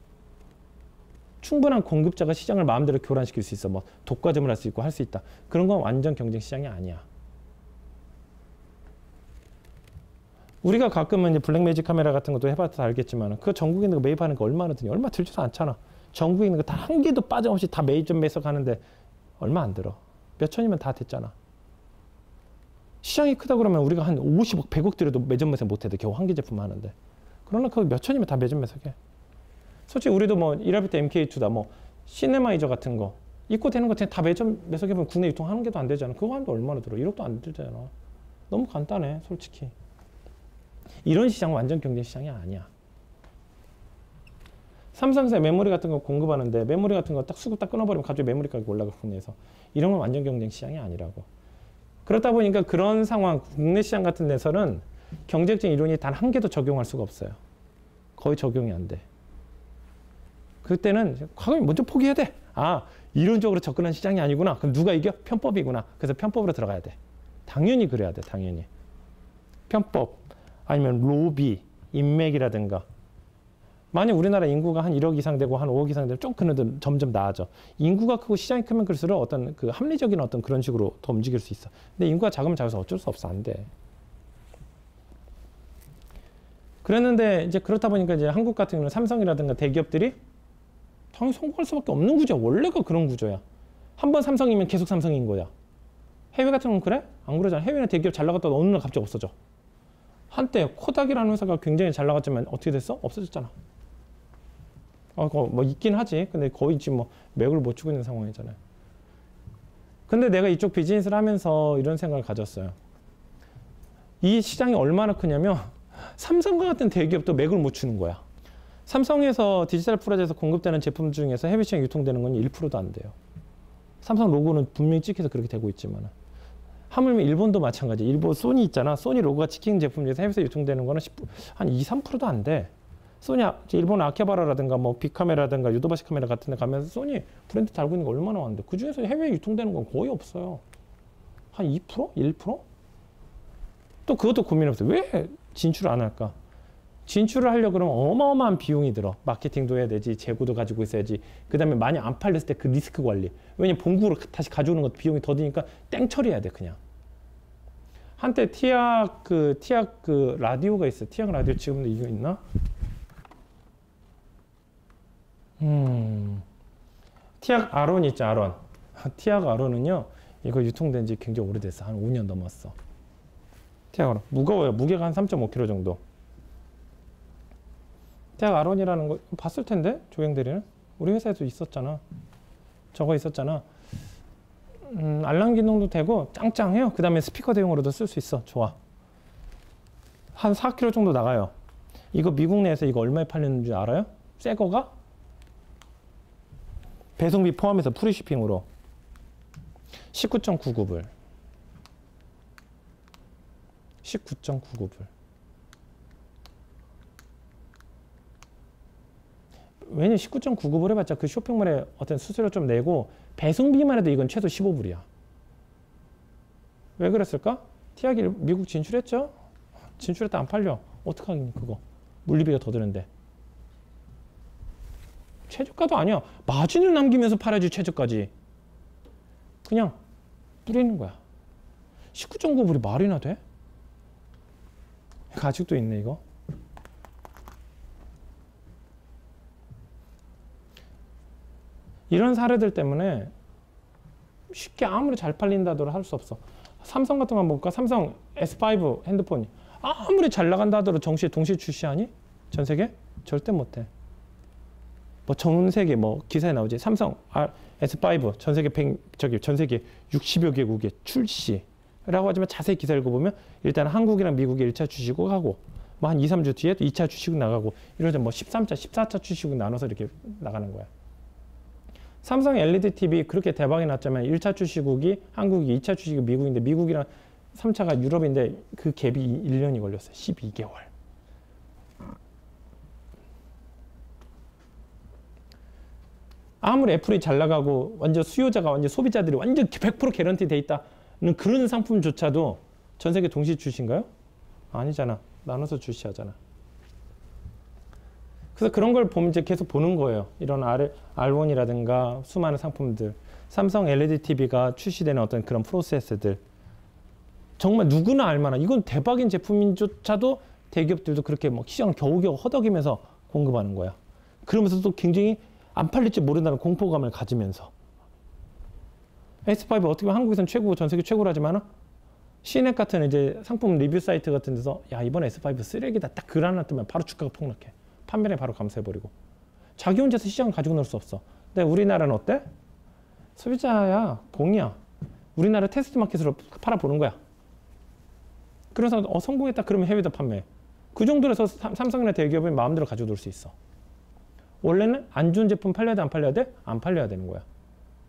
충분한 공급자가 시장을 마음대로 교란시킬 수 있어. 뭐, 독과점을 할 수 있고 할 수 있다. 그런 건 완전 경쟁 시장이 아니야. 우리가 가끔은 이제 블랙매직 카메라 같은 것도 해봐서 알겠지만 그거 전국에 있는 거 매입하는 거 얼마나 드니? 얼마 들지도 않잖아. 전국에 있는 거 다 한 개도 빠짐없이 다 매입하는데 얼마 안 들어. 몇 천이면 다 됐잖아. 시장이 크다 그러면 우리가 한 50억, 100억 들여도 매점 매석 못해도 겨우 한 개 제품 하는데. 그러나 그거 몇 천이면 다 매점 매석해. 솔직히 우리도 뭐 이라비트 MK2다 뭐 시네마이저 같은 거 입고 되는 거 다 매점 매석해보면 국내 유통하는 게도 안 되잖아. 그거 하는데 얼마나 들어? 1억도 안 들잖아. 너무 간단해 솔직히. 이런 시장은 완전 경쟁 시장이 아니야. 삼성에서 메모리 같은 거 공급하는데 메모리 같은 거 딱 수급 딱 끊어버리면 갑자기 메모리 가격이 올라가 국내에서. 이런 건 완전 경쟁 시장이 아니라고. 그렇다 보니까 그런 상황 국내 시장 같은 데서는 경쟁적 이론이 단 한 개도 적용할 수가 없어요. 거의 적용이 안 돼. 그때는 과감히 먼저 포기해야 돼. 아, 이론적으로 접근한 시장이 아니구나. 그럼 누가 이겨? 편법이구나. 그래서 편법으로 들어가야 돼. 당연히 그래야 돼. 당연히. 편법 아니면 로비, 인맥이라든가. 만약 우리나라 인구가 한 1억 이상 되고 한 5억 이상 되면 좀 그래도 점점 나아져. 인구가 크고 시장이 크면 클수록 어떤 그 합리적인 어떤 그런 식으로 더 움직일 수 있어. 근데 인구가 작으면 작아서 어쩔 수 없어. 안 돼. 그랬는데 이제 그렇다 보니까 이제 한국 같은 경우는 삼성이라든가 대기업들이 당연히 성공할 수밖에 없는 구조야. 원래가 그런 구조야. 한 번 삼성이면 계속 삼성인 거야. 해외 같은 건 그래? 안 그러잖아. 해외는 대기업 잘 나갔다가 어느 날 갑자기 없어져. 한때 코닥이라는 회사가 굉장히 잘 나갔지만 어떻게 됐어? 없어졌잖아. 뭐 있긴 하지. 근데 거의 지금 뭐 맥을 못 추고 있는 상황이잖아요. 근데 내가 이쪽 비즈니스를 하면서 이런 생각을 가졌어요. 이 시장이 얼마나 크냐면 삼성과 같은 대기업도 맥을 못 추는 거야. 삼성에서 디지털 프로젝트에서 공급되는 제품 중에서 해외 시장에 유통되는 건 1%도 안 돼요. 삼성 로고는 분명히 찍혀서 그렇게 되고 있지만 하물며 일본도 마찬가지. 일본 소니 있잖아. 소니 로고가 찍힌 제품 중에서 해외에서 유통되는 거는 한 2, 3%도 안 돼. 소니, 일본 아케바라라든가 뭐 빅카메라라든가 유도바시 카메라 같은 데 가면서 소니 브랜드 달고 있는 거 얼마나 많은데 그 중에서 해외에 유통되는 건 거의 없어요. 한 2%? 1%? 또 그것도 고민해봤어요. 왜 진출을 안 할까? 진출을 하려고 그러면 어마어마한 비용이 들어. 마케팅도 해야 되지, 재고도 가지고 있어야지. 그 다음에 많이 안 팔렸을 때 그 리스크 관리. 왜냐면 본국으로 다시 가져오는 것도 비용이 더 드니까 땡 처리해야 돼, 그냥. 한때 티악 라디오가 있어. 티악 라디오 지금도 이거 있나? 티악 아론 있죠, 아론. 티악 아론은요, 이거 유통된 지 굉장히 오래됐어. 한 5년 넘었어. 티악 아론. 무거워요. 무게가 한 3.5kg 정도. 티악 아론이라는 거 봤을 텐데, 조경대리는? 우리 회사에도 있었잖아. 저거 있었잖아. 알람 기능도 되고, 짱짱해요. 그 다음에 스피커 대용으로도 쓸 수 있어. 좋아. 한 4kg 정도 나가요. 이거 미국 내에서 이거 얼마에 팔리는 줄 알아요? 새 거가? 배송비 포함해서 프리시핑으로 19.99불. 19.99불. 왜냐면 19.99불 해봤자 그 쇼핑몰에 어떤 수수료 좀 내고 배송비만 해도 이건 최소 15불이야. 왜 그랬을까? 티악이 미국 진출했죠? 진출했다 안 팔려. 어떡하긴 그거. 물류비가 더 드는데. 최저가도 아니야. 마진을 남기면서 팔아야지 최저까지. 그냥 뿌리는 거야. 19.9불이 말이나 돼? 아직도 있네 이거. 이런 사례들 때문에 쉽게 아무리 잘 팔린다 하더라도 할 수 없어. 삼성 같은 거 한번 볼까? 삼성 S5 핸드폰이 아무리 잘 나간다 하더라도 동시에 출시하니? 전 세계? 절대 못해. 뭐 전 세계 뭐 기사에 나오지. 삼성 S5 전 세계 전 세계 60여 개국에 출시라고 하지만 자세히 기사 읽어보면 일단 한국이랑 미국에 1차 출시국 하고 뭐 한 2, 3주 뒤에 또 2차 출시국 나가고 이러자 뭐 13차, 14차 출시국 나눠서 이렇게 나가는 거야. 삼성 LED TV 그렇게 대박이 났지만 1차 출시국이 한국이 2차 출시국이 미국인데 미국이랑 3차가 유럽인데 그 갭이 1년이 걸렸어요. 12개월. 아무리 애플이 잘 나가고 완전 수요자가 완전 소비자들이 완전 100% 개런티 돼 있다는 그런 상품조차도 전 세계 동시 출시인가요? 아니잖아. 나눠서 출시하잖아. 그래서 그런 걸 보면 이제 계속 보는 거예요. 이런 R1이라든가 수많은 상품들. 삼성 LED TV가 출시되는 어떤 그런 프로세스들. 정말 누구나 알만한 이건 대박인 제품인조차도 대기업들도 그렇게 막 시장을 겨우겨우 허덕이면서 공급하는 거야. 그러면서 또 굉장히 안 팔릴지 모른다는 공포감을 가지면서. S5 어떻게 보면 한국에서는 최고고 전 세계 최고라지만 시넥 같은 이제 상품 리뷰 사이트 같은 데서 야 이번 S5 쓰레기다 딱 글 하나 뜨면 바로 주가가 폭락해. 판매량이 바로 감소해버리고. 자기 혼자서 시장을 가지고 놀 수 없어. 근데 우리나라는 어때? 소비자야 공이야. 우리나라 테스트 마켓으로 팔아보는 거야. 그래서 성공했다 그러면 해외에다 판매해. 그 정도로 해서 삼성이나 대기업이 마음대로 가지고 놀 수 있어. 원래는 안 좋은 제품 팔려야 돼 안 팔려야 돼? 안 팔려야 되는 거야.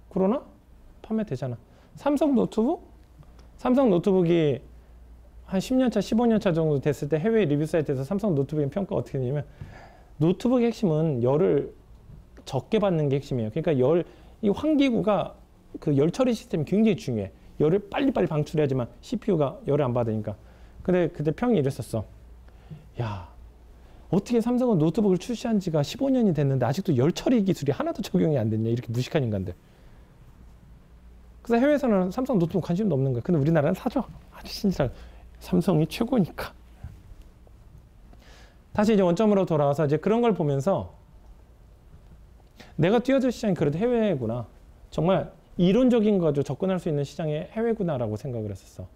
그러나 판매되잖아. 삼성 노트북이 한 10년차 15년차 정도 됐을 때 해외 리뷰 사이트에서 삼성 노트북의 평가가 어떻게 되냐면 노트북의 핵심은 열을 적게 받는 게 핵심이에요. 그러니까 이 환기구가 그 열 처리 시스템이 굉장히 중요해. 열을 빨리빨리 방출해야지만 CPU가 열을 안 받으니까. 근데 그때 평이 이랬었어. 야, 어떻게 삼성은 노트북을 출시한 지가 15년이 됐는데 아직도 열 처리 기술이 하나도 적용이 안 됐냐. 이렇게 무식한 인간들. 그래서 해외에서는 삼성 노트북 관심도 없는 거야. 근데 우리나라는 사죠. 아주 신기하게. 삼성이 최고니까. 다시 이제 원점으로 돌아와서 이제 그런 걸 보면서 내가 뛰어들 시장이 그래도 해외구나. 정말 이론적인 거 가지고 접근할 수 있는 시장이 해외구나라고 생각을 했었어.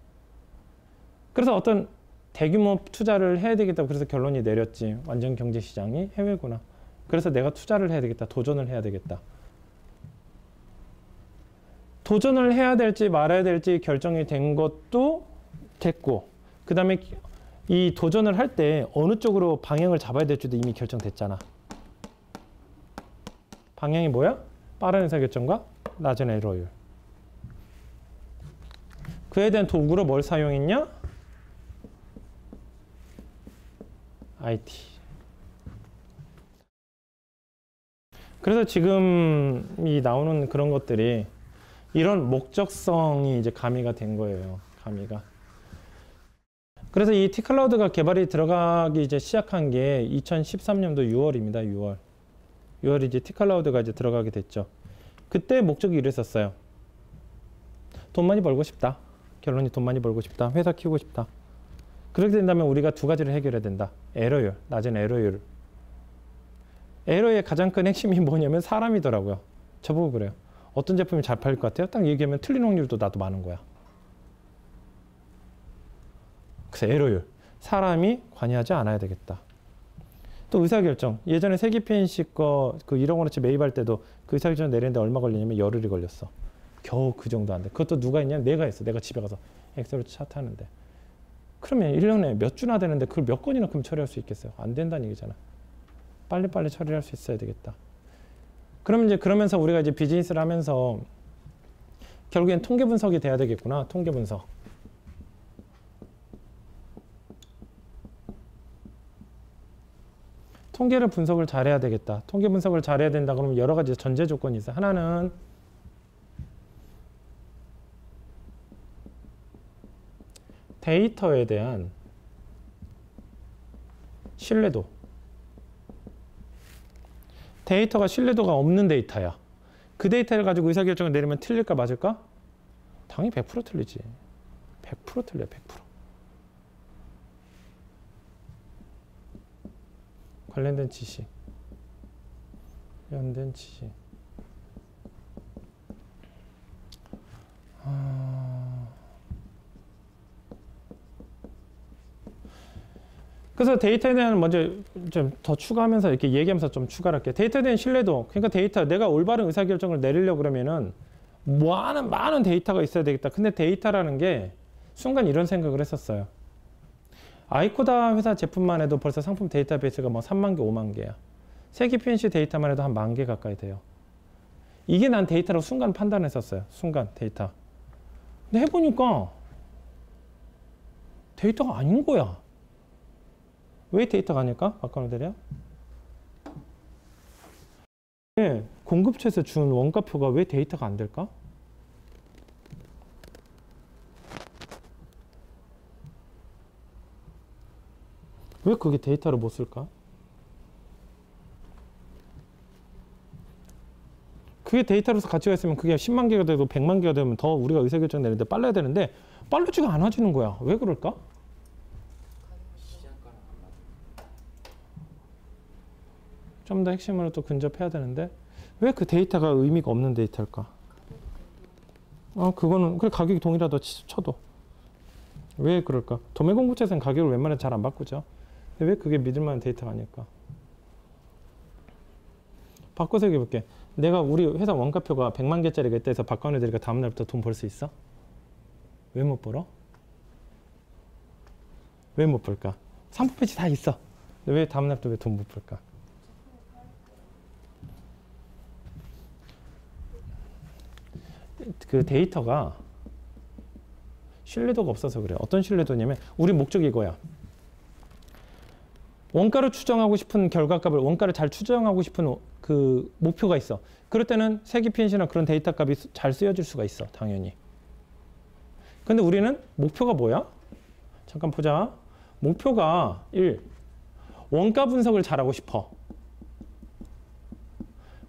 그래서 어떤 대규모 투자를 해야 되겠다고 그래서 결론이 내렸지. 완전 경제 시장이 해외구나. 그래서 내가 투자를 해야 되겠다. 도전을 해야 되겠다. 도전을 해야 될지 말아야 될지 결정이 된 것도 됐고, 그 다음에 이 도전을 할 때 어느 쪽으로 방향을 잡아야 될지도 이미 결정됐잖아. 방향이 뭐야? 빠른 의사결정과 낮은 에러율. 그에 대한 도구로 뭘 사용했냐? IT. 그래서 지금 이 나오는 그런 것들이 이런 목적성이 이제 가미가 된 거예요. 가미가. 그래서 이 T클라우드가 개발이 들어가기 이제 시작한 게 2013년도 6월입니다. 6월 이제 T클라우드가 이제 들어가게 됐죠. 그때 목적이 이랬었어요. 돈 많이 벌고 싶다. 결론이 돈 많이 벌고 싶다. 회사 키우고 싶다. 그렇게 된다면 우리가 두 가지를 해결해야 된다. 에러율, 낮은 에러율. 에러의 가장 큰 핵심이 뭐냐면 사람이더라고요. 저보고 그래요. 어떤 제품이 잘 팔릴 것 같아요? 딱 얘기하면 틀린 확률도 나도 많은 거야. 그래서 에러율. 사람이 관여하지 않아야 되겠다. 또 의사결정. 예전에 세기 PNC 거 그 1억 원어치 매입할 때도 그 의사결정 내리는데 얼마 걸리냐면 열흘이 걸렸어. 겨우 그 정도 안 돼. 그것도 누가 했냐면 내가 했어. 내가 집에 가서 엑셀로 차트하는데. 그러면 1년에 몇 주나 되는데 그걸 몇 건이나 그럼 처리할 수 있겠어요? 안 된다는 얘기잖아. 빨리빨리 처리를 할 수 있어야 되겠다. 그러면 이제 그러면서 우리가 이제 비즈니스를 하면서 결국엔 통계 분석이 돼야 되겠구나. 통계 분석. 통계를 분석을 잘해야 되겠다. 통계 분석을 잘해야 된다. 그러면 여러 가지 전제 조건이 있어요. 하나는 데이터에 대한 신뢰도. 데이터가 신뢰도가 없는 데이터야. 그 데이터를 가지고 의사결정을 내리면 틀릴까 맞을까? 당연히 100% 틀리지. 100% 틀려. 100%. 관련된 지식. 관련된 지식. 그래서 데이터에 대한 먼저 좀 더 추가하면서 이렇게 얘기하면서 좀 추가를 할게요. 데이터에 대한 신뢰도. 그러니까 데이터, 내가 올바른 의사결정을 내리려고 그러면은 많은 데이터가 있어야 되겠다. 근데 데이터라는 게 순간 이런 생각을 했었어요. 아이코다 회사 제품만 해도 벌써 상품 데이터베이스가 뭐 3만 개, 5만 개야. 세기 PNC 데이터만 해도 한 10,000개 가까이 돼요. 이게 난 데이터라고 순간 판단했었어요. 순간 데이터. 근데 해보니까 데이터가 아닌 거야. 왜 데이터가 아닐까? 박관호 대리야? 왜 공급처에서 준 원가표가 왜 데이터가 안 될까? 왜 그게 데이터를 못 쓸까? 그게 데이터로서 가치가 있으면 그게 10만 개가 되고 100만 개가 되면 더 우리가 의사결정 내는데 빨라야 되는데 빠르지가 않아지는 거야. 왜 그럴까? 좀 더 핵심으로 또 근접해야 되는데 왜 그 데이터가 의미가 없는 데이터일까? 그거는 그래 가격이 동일하다 쳐도 왜 그럴까? 도매 공급처에서는 가격을 웬만해서 잘 안 바꾸죠. 근데 왜 그게 믿을 만한 데이터가 아닐까? 바꿔서 얘기해 볼게. 내가 우리 회사 원가표가 100만 개짜리가 있다 해서 박관호 대리가 다음 날부터 돈 벌 수 있어? 왜 못 벌어? 왜 못 벌까? 상품 배치 다 있어. 근데 왜 다음 날부터 왜 돈 못 벌까? 그 데이터가 신뢰도가 없어서 그래요. 어떤 신뢰도냐면 우리 목적이 이거야. 원가를 추정하고 싶은 결과값을 원가를 잘 추정하고 싶은 그 목표가 있어. 그럴 때는 세기 PNC나 그런 데이터 값이 잘 쓰여질 수가 있어. 당연히. 근데 우리는 목표가 뭐야? 잠깐 보자. 목표가 1. 원가 분석을 잘하고 싶어.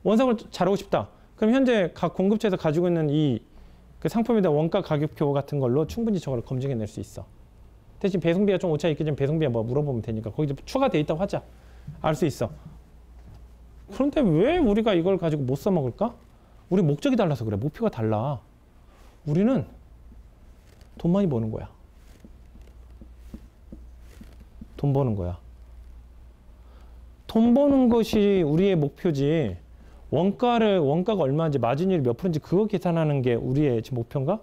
원석을 잘하고 싶다. 그럼 현재 각 공급처에서 가지고 있는 이 그 상품에 대한 원가 가격표 같은 걸로 충분히 저걸 검증해낼 수 있어. 대신 배송비가 좀 오차 있겠지만 배송비야 뭐 물어보면 되니까 거기 추가 데이터 하자. 알 수 있어. 그런데 왜 우리가 이걸 가지고 못 써먹을까? 우리 목적이 달라서 그래. 목표가 달라. 우리는 돈 많이 버는 거야. 돈 버는 거야. 돈 버는 것이 우리의 목표지. 원가가 얼마인지 마진율이 몇 프로인지 그거 계산하는 게 우리의 지금 목표인가?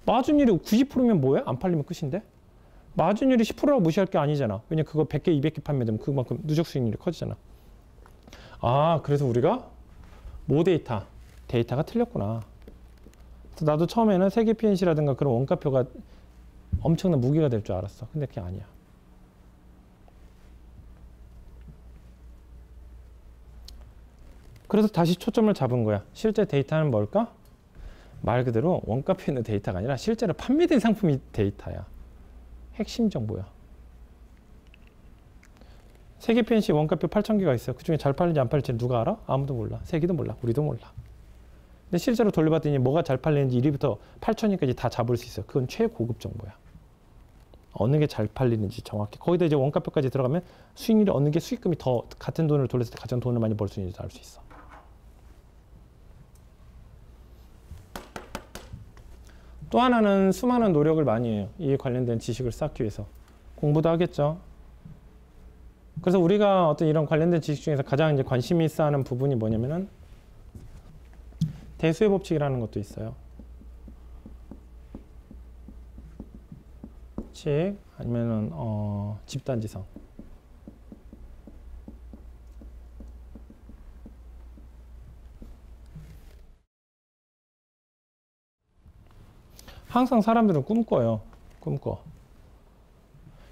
마진율이 90%면 뭐야? 안 팔리면 끝인데? 마진율이 10%라고 무시할 게 아니잖아. 왜냐면 그거 100개, 200개 판매되면 그만큼 누적 수익률이 커지잖아. 아, 그래서 우리가 데이터가 틀렸구나. 그래서 나도 처음에는 세계 PNC라든가 그런 원가표가 엄청난 무기가 될 줄 알았어. 근데 그게 아니야. 그래서 다시 초점을 잡은 거야. 실제 데이터는 뭘까? 말 그대로 원가표에 있는 데이터가 아니라 실제로 판매된 상품이 데이터야. 핵심 정보야. 세계 PNC 원가표 8,000개가 있어요. 그중에 잘 팔리는지 안 팔릴지 누가 알아? 아무도 몰라. 세계도 몰라. 우리도 몰라. 근데 실제로 돌려봤더니 뭐가 잘 팔리는지 1위부터 8,000위까지 다 잡을 수 있어. 그건 최고급 정보야. 어느 게 잘 팔리는지 정확히. 거기다 이제 원가표까지 들어가면 수익률이 어느 게 수익금이 더 같은 돈을 돌렸을 때 가장 돈을 많이 벌 수 있는지 알 수 있어. 또 하나는 수많은 노력을 많이 해요. 이에 관련된 지식을 쌓기 위해서. 공부도 하겠죠. 그래서 우리가 어떤 이런 관련된 지식 중에서 가장 이제 관심이 있어 하는 부분이 뭐냐면은 대수의 법칙이라는 것도 있어요. 즉 아니면은 집단지성. 항상 사람들은 꿈꿔요. 꿈꿔.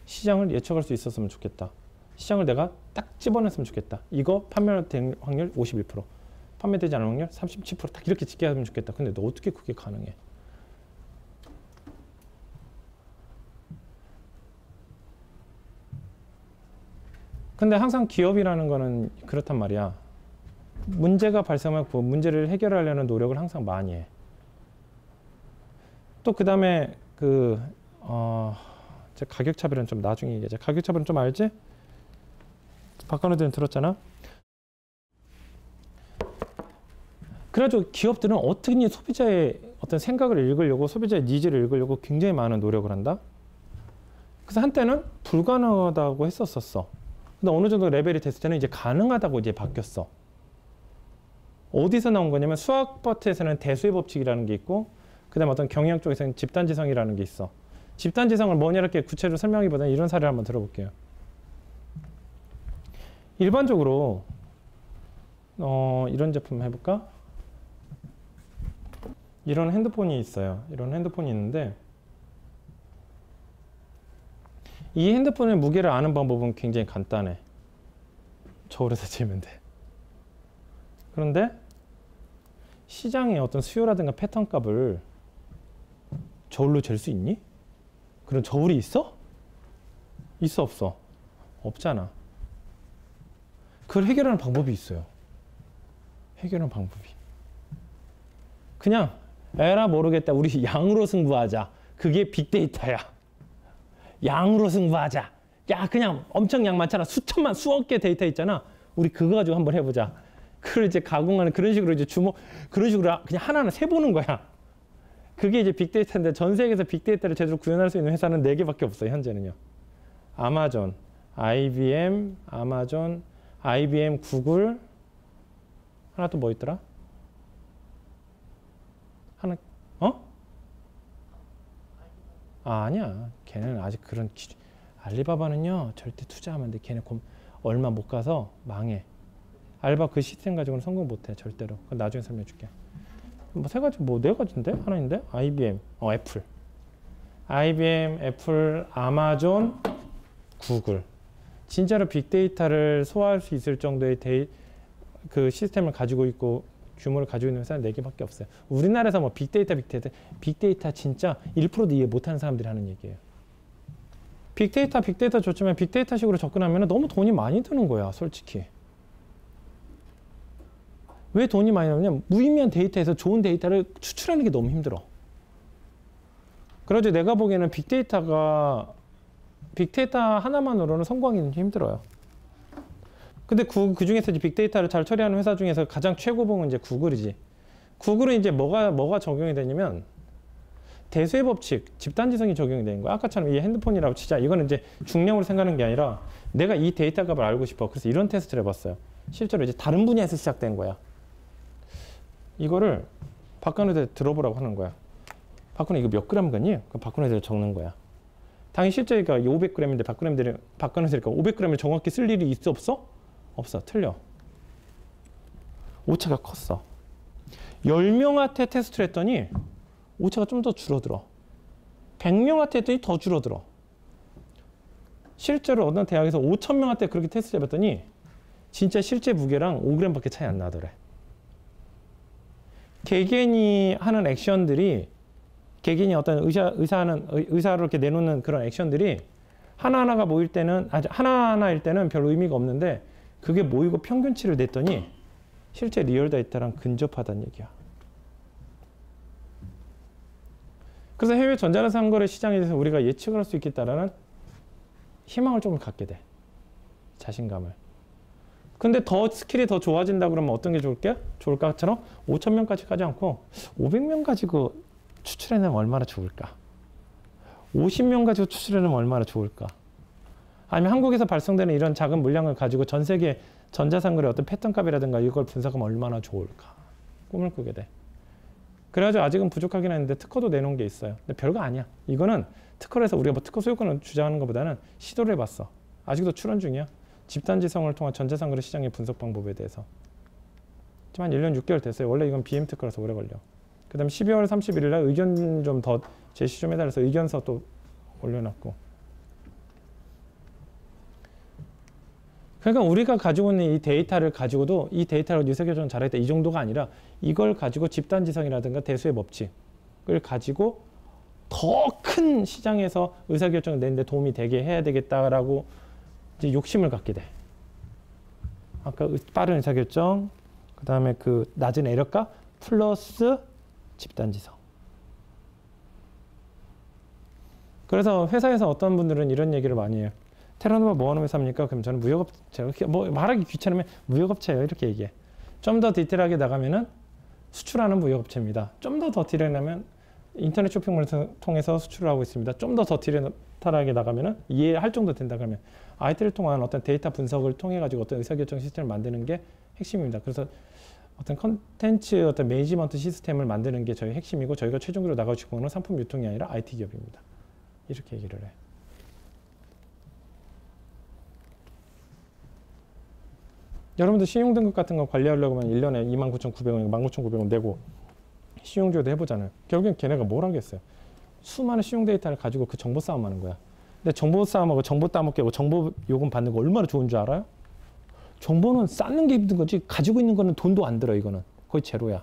시장을 예측할 수 있었으면 좋겠다. 시장을 내가 딱 집어냈으면 좋겠다. 이거 판매될 확률 51%, 판매되지 않을 확률 37%, 딱 이렇게 짓게 하면 좋겠다. 근데 너 어떻게 그게 가능해? 근데 항상 기업이라는 거는 그렇단 말이야. 문제가 발생하면 그 문제를 해결하려는 노력을 항상 많이 해. 또 그 다음에 가격 차별은 좀 나중에 얘기하자. 가격 차별은 좀 알지? 박간호들은 들었잖아. 그래가지고 기업들은 어떻게 소비자의 어떤 생각을 읽으려고, 소비자의 니즈를 읽으려고 굉장히 많은 노력을 한다. 그래서 한때는 불가능하다고 했었어. 근데 어느 정도 레벨이 됐을 때는 이제 가능하다고 이제 바뀌었어. 어디서 나온 거냐면 수학 파트에서는 대수의 법칙이라는 게 있고, 그 다음에 어떤 경영 쪽에서는 집단지성이라는 게 있어. 집단지성을 뭐냐 이렇게 구체적으로 설명하기보다는 이런 사례를 한번 들어볼게요. 일반적으로 이런 제품 해볼까? 이런 핸드폰이 있어요. 이런 핸드폰이 있는데 이 핸드폰의 무게를 아는 방법은 굉장히 간단해. 저울에서 재면 돼. 그런데 시장의 어떤 수요라든가 패턴 값을 저울로 잴 수 있니? 그런 저울이 있어? 있어 없어? 없잖아. 그걸 해결하는 방법이 있어요. 해결하는 방법이. 그냥 에라 모르겠다. 우리 양으로 승부하자. 그게 빅데이터야. 양으로 승부하자. 야 그냥 엄청 양 많잖아. 수천만 수억 개 데이터 있잖아. 우리 그거 가지고 한번 해보자. 그걸 이제 가공하는 그런 식으로 이제 그런 식으로 그냥 하나하나 세보는 거야. 그게 이제 빅데이터인데 전 세계에서 빅데이터를 제대로 구현할 수 있는 회사는 4개밖에 없어요. 현재는요. 아마존, IBM, 구글, 하나 또 뭐 있더라? 하나, 아니야. 걔네는 아직 그런 기준. 알리바바는요, 절대 투자하면 돼. 걔네 얼마 못 가서 망해. 알바 그 시스템 가지고는 성공 못 해. 절대로. 그건 나중에 설명해 줄게. 뭐 세 가지, 네 가지인데? 하나 있는데? IBM, 애플. IBM, 애플, 아마존, 구글. 진짜로 빅데이터를 소화할 수 있을 정도의 그 시스템을 가지고 있고 규모를 가지고 있는 회사는 4개밖에 없어요. 우리나라에서 뭐 빅데이터 진짜 1%도 이해 못하는 사람들이 하는 얘기예요. 빅데이터 좋지만 빅데이터식으로 접근하면 너무 돈이 많이 드는 거야, 솔직히. 왜 돈이 많이 나오냐면 무의미한 데이터에서 좋은 데이터를 추출하는 게 너무 힘들어. 그래서 내가 보기에는 빅데이터 하나만으로는 성공하기는 힘들어요. 근데 그 중에서 이제 빅데이터를 잘 처리하는 회사 중에서 가장 최고봉은 이제 구글이지. 구글은 이제 뭐가 적용이 되냐면 대수의 법칙, 집단지성이 적용이 되는 거야. 아까처럼 이 핸드폰이라고 치자. 이거는 이제 중량으로 생각하는 게 아니라 내가 이 데이터 값을 알고 싶어. 그래서 이런 테스트를 해봤어요. 실제로 이제 다른 분야에서 시작된 거야. 이거를 박근혜한테 들어보라고 하는 거야. 박근혜 이거 몇 그램 거니? 그럼 박근혜한테 적는 거야. 당연히 실제가 500g인데 박근혜한테 500g을 정확히 쓸 일이 있어 없어? 없어. 틀려. 오차가 컸어. 10명한테 테스트를 했더니 오차가 좀 더 줄어들어. 100명한테 했더니 더 줄어들어. 실제로 어떤 대학에서 5,000명한테 그렇게 테스트 해봤더니 진짜 실제 무게랑 5g밖에 차이 안 나더래. 개개인이 하는 액션들이 개개인이 어떤 의사를 이렇게 내놓는 그런 액션들이 하나하나가 모일 때는 하나하나일 때는 별 의미가 없는데 그게 모이고 평균치를 냈더니 실제 리얼 데이터랑 근접하다는 얘기야. 그래서 해외 전자상거래 시장에 대해서 우리가 예측을 할 수 있겠다라는 희망을 조금 갖게 돼. 자신감을. 근데 더 스킬이 더 좋아진다 그러면 어떤 게 좋을까처럼 5,000명까지 가지 않고 500명 가지고 추출해내면 얼마나 좋을까? 50명 가지고 추출해내면 얼마나 좋을까? 아니면 한국에서 발송되는 이런 작은 물량을 가지고 전 세계 전자상거래 어떤 패턴값이라든가 이걸 분석하면 얼마나 좋을까? 꿈을 꾸게 돼. 그래가지고 아직은 부족하긴 했는데 특허도 내놓은 게 있어요. 근데 별거 아니야. 이거는 특허를 해서 우리가 뭐 특허 소유권을 주장하는 것보다는 시도를 해봤어. 아직도 출원 중이야. 집단지성을 통한 전자상거래 시장의 분석 방법에 대해서. 지금 한 1년 6개월 됐어요. 원래 이건 BM 특허라서 오래 걸려. 그 다음에 12월 31일 날 의견 좀 더 제시 좀 해달라서 의견서 또 올려놨고. 그러니까 우리가 가지고 있는 이 데이터를 가지고도 이 데이터를 의사결정 잘했다 이 정도가 아니라 이걸 가지고 집단지성이라든가 대수의 법칙을 가지고 더 큰 시장에서 의사결정을 내는데 도움이 되게 해야 되겠다라고 이제 욕심을 갖게 돼. 아까 빠른 의사결정, 그 다음에 그 낮은 에러값 플러스 집단지성. 그래서 회사에서 어떤 분들은 이런 얘기를 많이 해요. 테라노바 뭐하는 회사입니까? 그럼 저는 무역업체, 뭐 말하기 귀찮으면 무역업체예요. 이렇게 얘기해. 좀 더 디테일하게 나가면은 수출하는 무역업체입니다. 좀 더 디테일하면 인터넷 쇼핑몰을 통해서 수출을 하고 있습니다. 좀 더 디테일하게 나가면은 이해할 정도 된다 그러면 IT를 통한 어떤 데이터 분석을 통해 가지고 어떤 의사결정 시스템을 만드는 게 핵심입니다. 그래서 어떤 컨텐츠 어떤 매니지먼트 시스템을 만드는 게 저희 핵심이고 저희가 최종적으로 나가고 싶은 건 상품 유통이 아니라 IT 기업입니다. 이렇게 얘기를 해. 여러분들 신용등급 같은 거 관리하려고 하면 1년에 29,900원, 19,900원 내고 신용조회도 해보잖아요. 결국엔 걔네가 뭘 하겠어요. 수많은 신용 데이터를 가지고 그 정보 싸움하는 거야. 근데 정보 싸움하고 정보 따먹게 하고 정보 요금 받는 거 얼마나 좋은 줄 알아요? 정보는 쌓는 게 힘든 거지 가지고 있는 거는 돈도 안 들어. 이거는 거의 제로야.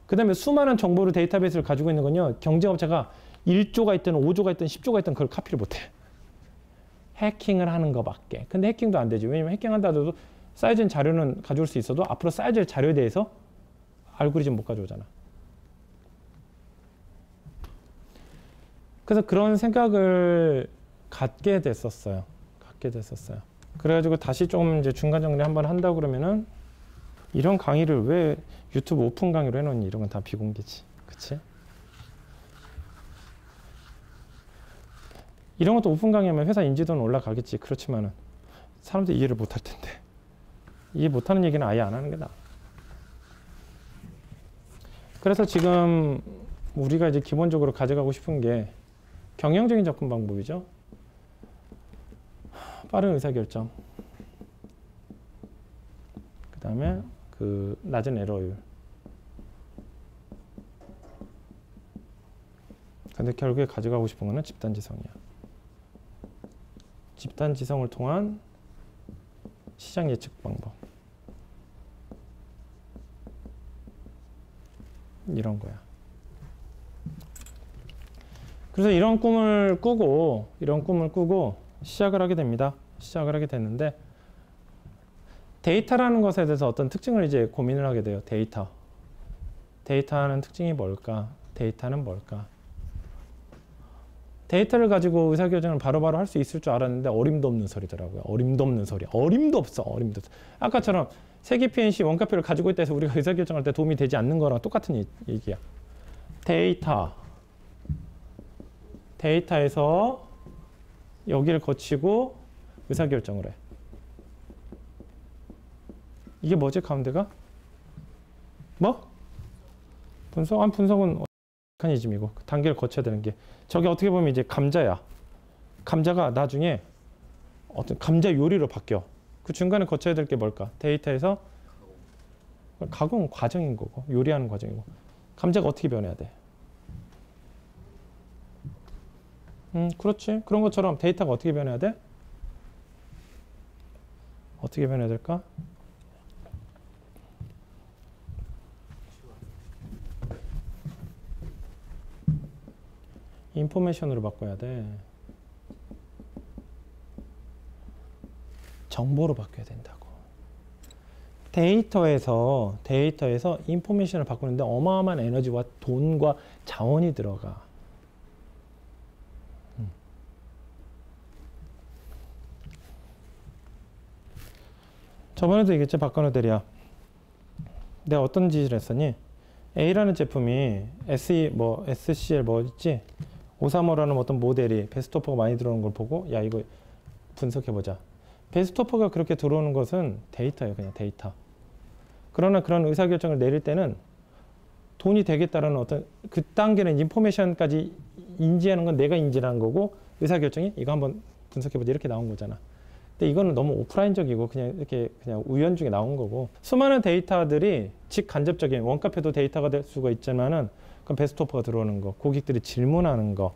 그 다음에 수많은 정보를 데이터베이스를 가지고 있는 건요. 경쟁업체가 1조가 있든 5조가 있든 10조가 있든 그걸 카피를 못해. 해킹을 하는 거밖에. 근데 해킹도 안 되지. 왜냐면 해킹한다 하더라도 쌓여진 자료는 가져올 수 있어도 앞으로 쌓여질 자료에 대해서 알고리즘 못 가져오잖아. 그래서 그런 생각을 갖게 됐었어요. 그래가지고 다시 좀 이제 중간 정리 한번 한다고 그러면은 이런 강의를 왜 유튜브 오픈 강의로 해놓니? 이런 건 다 비공개지. 그치? 이런 것도 오픈 강의하면 회사 인지도는 올라가겠지. 그렇지만은 사람들이 이해를 못할 텐데. 이해 못하는 얘기는 아예 안 하는 게 나아. 그래서 지금 우리가 이제 기본적으로 가져가고 싶은 게 경영적인 접근 방법이죠. 빠른 의사결정. 그 다음에 그 낮은 에러율. 근데 결국에 가져가고 싶은 거는 집단지성이야. 집단지성을 통한 시장 예측 방법. 이런 거야. 그래서 이런 꿈을 꾸고 시작을 하게 됩니다. 시작을 하게 됐는데 데이터라는 것에 대해서 어떤 특징을 이제 고민을 하게 돼요. 데이터하는 특징이 뭘까? 데이터는 뭘까? 데이터를 가지고 의사결정을 바로바로 할 수 있을 줄 알았는데 어림도 없는 소리더라고요. 어림도 없는 소리. 어림도 없어. 아까처럼 세기 PNC 원가표를 가지고 있다 해서 우리가 의사결정할 때 도움이 되지 않는 거랑 똑같은 얘기야. 데이터에서 여기를 거치고 의사결정을 해. 이게 뭐지 가운데가? 뭐? 분석? 분석은 메커니즘이고 단계를 거쳐야 되는 게 저게 어떻게 보면 이제 감자야. 감자가 나중에 어떤 감자 요리로 바뀌어. 그 중간에 거쳐야 될 게 뭘까? 데이터에서 가공 과정인 거고 요리하는 과정이고 감자가 어떻게 변해야 돼? 그렇지. 그런 것처럼 데이터가 어떻게 변해야 돼? 어떻게 변해야 될까? 인포메이션으로 바꿔야 돼. 정보로 바뀌어야 된다고. 데이터에서 인포메이션을 바꾸는데 어마어마한 에너지와 돈과 자원이 들어가. 저번에도 얘기했지, 박건우 대리야. 내가 어떤 짓을 했었니? A라는 제품이 SCL 뭐 있지? 535라는 어떤 모델이 베스토퍼가 많이 들어오는 걸 보고 야 이거 분석해보자. 베스토퍼가 그렇게 들어오는 것은 데이터예요. 그냥 데이터. 그러나 그런 의사결정을 내릴 때는 돈이 되겠다라는 어떤 그 단계는 인포메이션까지 인지하는 건 내가 인지하는 거고 의사결정이 이거 한번 분석해보자 이렇게 나온 거잖아. 근데 이거는 너무 오프라인적이고 그냥 이렇게 그냥 우연 중에 나온 거고 수많은 데이터들이 직간접적인 원가표도 데이터가 될 수가 있지만은 그럼 베스토퍼가 들어오는 거, 고객들이 질문하는 거,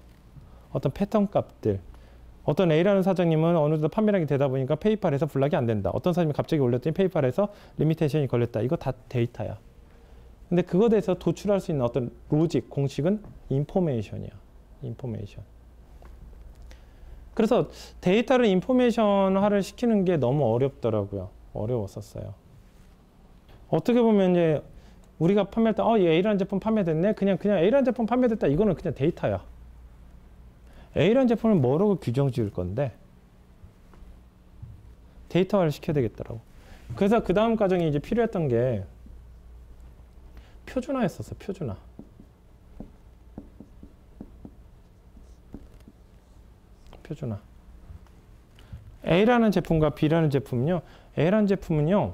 어떤 패턴 값들. 어떤 A라는 사장님은 어느 정도 판매량이 되다 보니까 페이팔에서 블락이 안 된다. 어떤 사람이 갑자기 올렸더니 페이팔에서 리미테이션이 걸렸다. 이거 다 데이터야. 근데 그거에 대해서 도출할 수 있는 어떤 로직, 공식은 인포메이션이야. 인포메이션. 그래서 데이터를 인포메이션화를 시키는 게 너무 어렵더라고요. 어려웠었어요. 어떻게 보면 이제 우리가 판매할 때 얘 A라는 제품 판매됐네. 그냥 A라는 제품 판매됐다. 이거는 그냥 데이터야. A라는 제품을 뭐라고 규정 지을 건데 데이터화를 시켜야 되겠더라고. 그래서 그 다음 과정이 이제 필요했던 게 표준화였었어. 표준화. 표준화. A라는 제품과 B라는 제품은요. A라는 제품은요.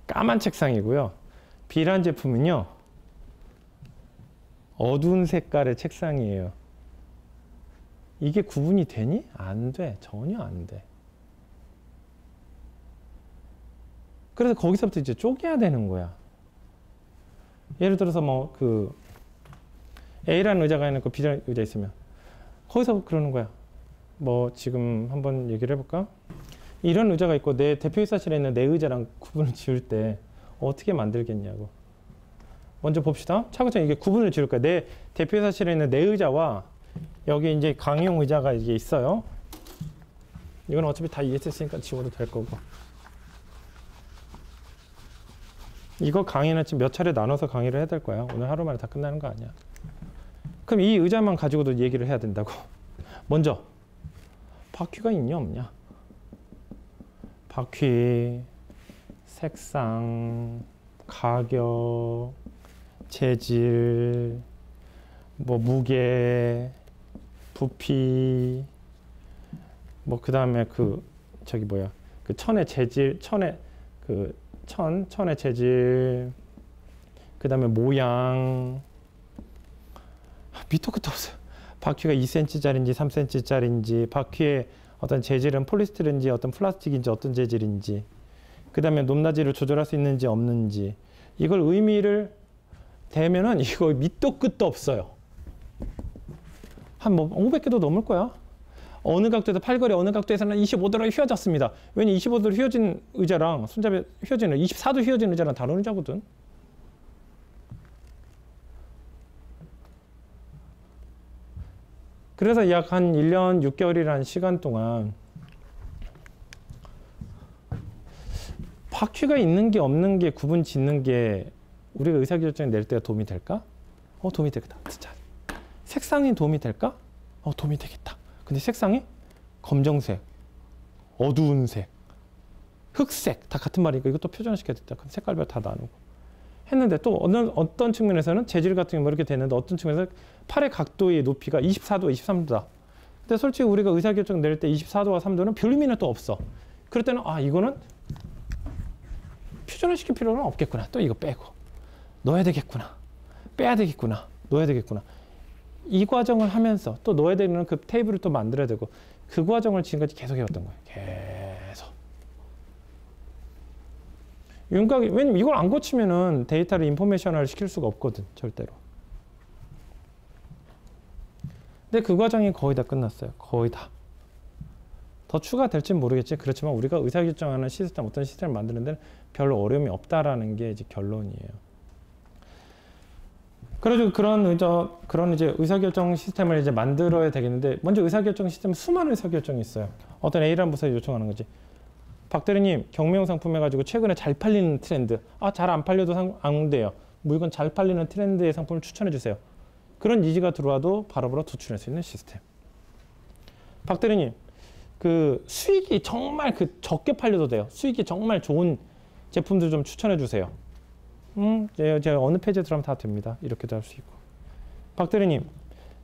까만 책상이고요. B라는 제품은요. 어두운 색깔의 책상이에요. 이게 구분이 되니? 안 돼. 전혀 안 돼. 그래서 거기서부터 이제 쪼개야 되는 거야. 예를 들어서 뭐 그 A라는 의자가 있는 거 B라는 의자 있으면 거기서 그러는 거야. 뭐 지금 한번 얘기를 해볼까? 이런 의자가 있고 내 대표이사실에 있는 내 의자랑 구분을 지을 때 어떻게 만들겠냐고. 먼저 봅시다. 차근차근 이게 구분을 지을 거야. 내 대표이사실에 있는 내 의자와 여기 이제 강의용 의자가 이게 있어요. 이건 어차피 다 이해했으니까 지워도 될 거고. 이거 강의는 지금 몇 차례 나눠서 강의를 해야 될 거야. 오늘 하루 만에 다 끝나는 거 아니야. 그럼 이 의자만 가지고도 얘기를 해야 된다고. 먼저 바퀴가 있냐 없냐. 바퀴, 색상, 가격, 재질, 뭐 무게, 부피, 뭐 그 다음에 그 저기 뭐야 그 천의 재질, 천의 재질, 그 다음에 모양. 밑도 끝도 없어요. 바퀴가 2cm짜리인지 3cm짜리인지, 바퀴의 어떤 재질은 폴리스티렌인지 어떤 플라스틱인지 어떤 재질인지, 그 다음에 높낮이를 조절할 수 있는지 없는지, 이걸 의미를 대면은 이거 밑도 끝도 없어요. 한 뭐 500개도 넘을 거야. 어느 각도에서 팔걸이, 어느 각도에서는 25도로 휘어졌습니다. 왜냐면 25도로 휘어진 의자랑 손잡이 휘어지는 24도 휘어진 의자랑 다른 의자거든. 그래서 약 한 1년 6개월이라는 시간 동안 바퀴가 있는 게 없는 게 구분 짓는 게 우리가 의사결정 낼 때가 도움이 될까? 도움이 되겠다. 진짜. 색상이 도움이 될까? 도움이 되겠다. 근데 색상이 검정색, 어두운 색, 흑색 다 같은 말이니까 이것도 표준화시켜야 됐다. 그럼 색깔별 다 나누고 했는데 또 어떤 측면에서는 재질 같은 경우 이렇게 되는데 어떤 측면에서 팔의 각도의 높이가 24도, 23도다. 근데 솔직히 우리가 의사결정 내릴 때 24도와 3도는 별 의미는 또 없어. 그럴 때는 아 이거는 표준화시킬 필요는 없겠구나. 또 이거 빼고 넣어야 되겠구나. 빼야 되겠구나. 넣어야 되겠구나. 이 과정을 하면서 또 넣어야 되는 그 테이블을 또 만들어야 되고 그 과정을 지금까지 계속 해왔던 거예요. 계속. 윤곽이 왜냐면 이걸 안 고치면은 데이터를 인포메이션화를 시킬 수가 없거든. 절대로. 근데 그 과정이 거의 다 끝났어요. 거의 다. 더 추가될지는 모르겠지. 그렇지만 우리가 의사결정하는 시스템, 어떤 시스템을 만드는 데는 별로 어려움이 없다라는 게 이제 결론이에요. 그래서 그런 이제 의사결정 시스템을 이제 만들어야 되겠는데, 먼저 의사결정 시스템은 수많은 의사결정이 있어요. 어떤 A라는 부서에 요청하는 거지. 박 대리님, 경매용 상품 해가지고 최근에 잘 팔리는 트렌드. 아, 잘 안 팔려도 안 돼요. 물건 잘 팔리는 트렌드의 상품을 추천해 주세요. 그런 니즈가 들어와도 바로바로 도출할 수 있는 시스템. 박 대리님, 그 수익이 정말 그 적게 팔려도 돼요. 수익이 정말 좋은 제품들 좀 추천해 주세요. 제가 어느 페이지에 들어가면 다 됩니다. 이렇게도 할 수 있고. 박 대리님,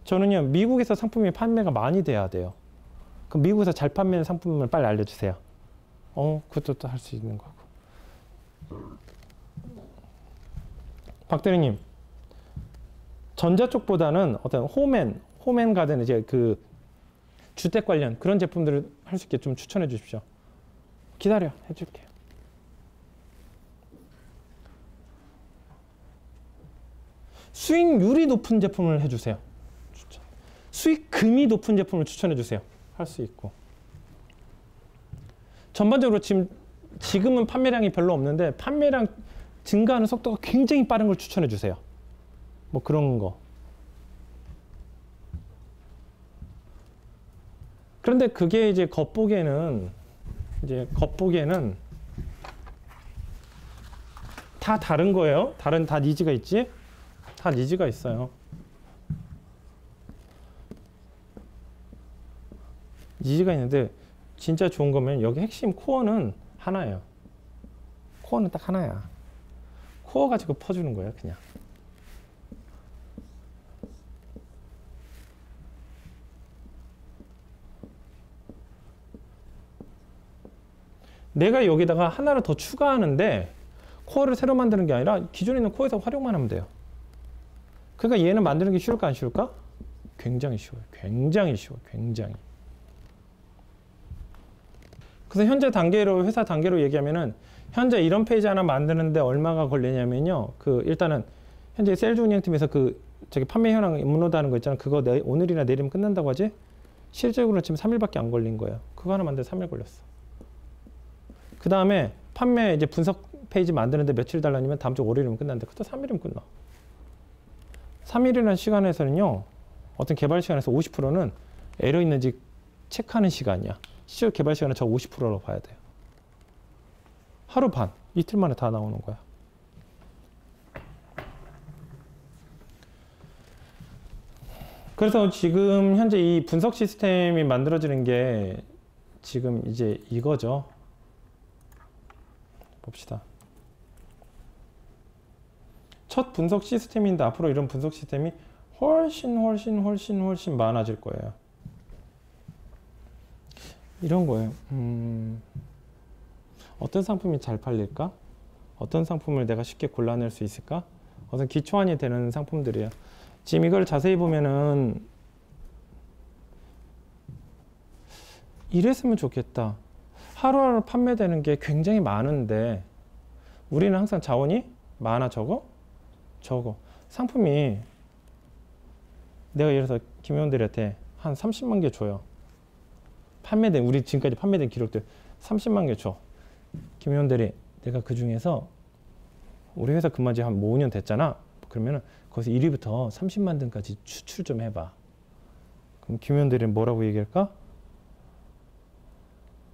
저는요 미국에서 상품이 판매가 많이 돼야 돼요. 그럼 미국에서 잘 판매하는 상품을 빨리 알려주세요. 그것도 또 할 수 있는 거고. 박 대리님, 전자 쪽보다는 어떤 홈앤 가든 이제 그 주택 관련 그런 제품들을 할 수 있게 좀 추천해 주십시오. 기다려, 해줄게요. 수익률이 높은 제품을 해주세요. 추천. 수익금이 높은 제품을 추천해 주세요. 할 수 있고. 전반적으로 지금은 판매량이 별로 없는데 판매량 증가하는 속도가 굉장히 빠른 걸 추천해 주세요. 뭐 그런 거. 그런데 그게 이제 겉보기에는 다 다른 거예요. 다 니즈가 있지. 다 니즈가 있어요. 니즈가 있는데 진짜 좋은 거면 여기 핵심 코어는 하나예요. 코어는 딱 하나야. 코어 가지고 퍼주는 거예요, 그냥. 내가 여기다가 하나를 더 추가하는데 코어를 새로 만드는 게 아니라 기존에 있는 코어에서 활용만 하면 돼요. 그러니까 얘는 만드는 게 쉬울까 안 쉬울까? 굉장히 쉬워요. 굉장히 쉬워요. 굉장히. 그래서 현재 단계로 회사 단계로 얘기하면은 현재 이런 페이지 하나 만드는데 얼마가 걸리냐면요. 일단은 현재 셀즈 운영팀에서 저기 판매 현황 업로드하는 거 있잖아. 그거 오늘이나 내일이면 끝난다고 하지? 실제로는 지금 3일밖에 안 걸린 거예요. 그거 하나 만드는데 3일 걸렸어. 그 다음에 판매 이제 분석 페이지 만드는데 며칠 달라니면 다음 주 월요일이면 끝났는데 그것도 3일이면 끝나. 3일이라는 시간에서는요. 어떤 개발 시간에서 50%는 에러 있는지 체크하는 시간이야. 실제 개발 시간은 저 50%로 봐야 돼요. 하루 반, 이틀 만에 다 나오는 거야. 그래서 지금 현재 이 분석 시스템이 만들어지는 게 지금 이제 이거죠. 봅시다. 첫 분석 시스템인데 앞으로 이런 분석 시스템이 훨씬 많아질 거예요. 이런 거예요. 어떤 상품이 잘 팔릴까? 어떤 상품을 내가 쉽게 골라낼 수 있을까? 어떤 기초안이 되는 상품들이에요. 지금 이걸 자세히 보면은 이랬으면 좋겠다. 하루하루 판매되는 게 굉장히 많은데 우리는 항상 자원이 많아 적어? 상품이 내가 예를 들어서 김회원들한테 한 30만 개 줘요. 우리 지금까지 판매된 기록들 30만 개 줘. 김회원들이 내가 그 중에서 우리 회사 근무한 지 한 5년 됐잖아. 그러면은 거기서 1위부터 30만 등까지 추출 좀 해봐. 그럼 김회원들이 뭐라고 얘기할까?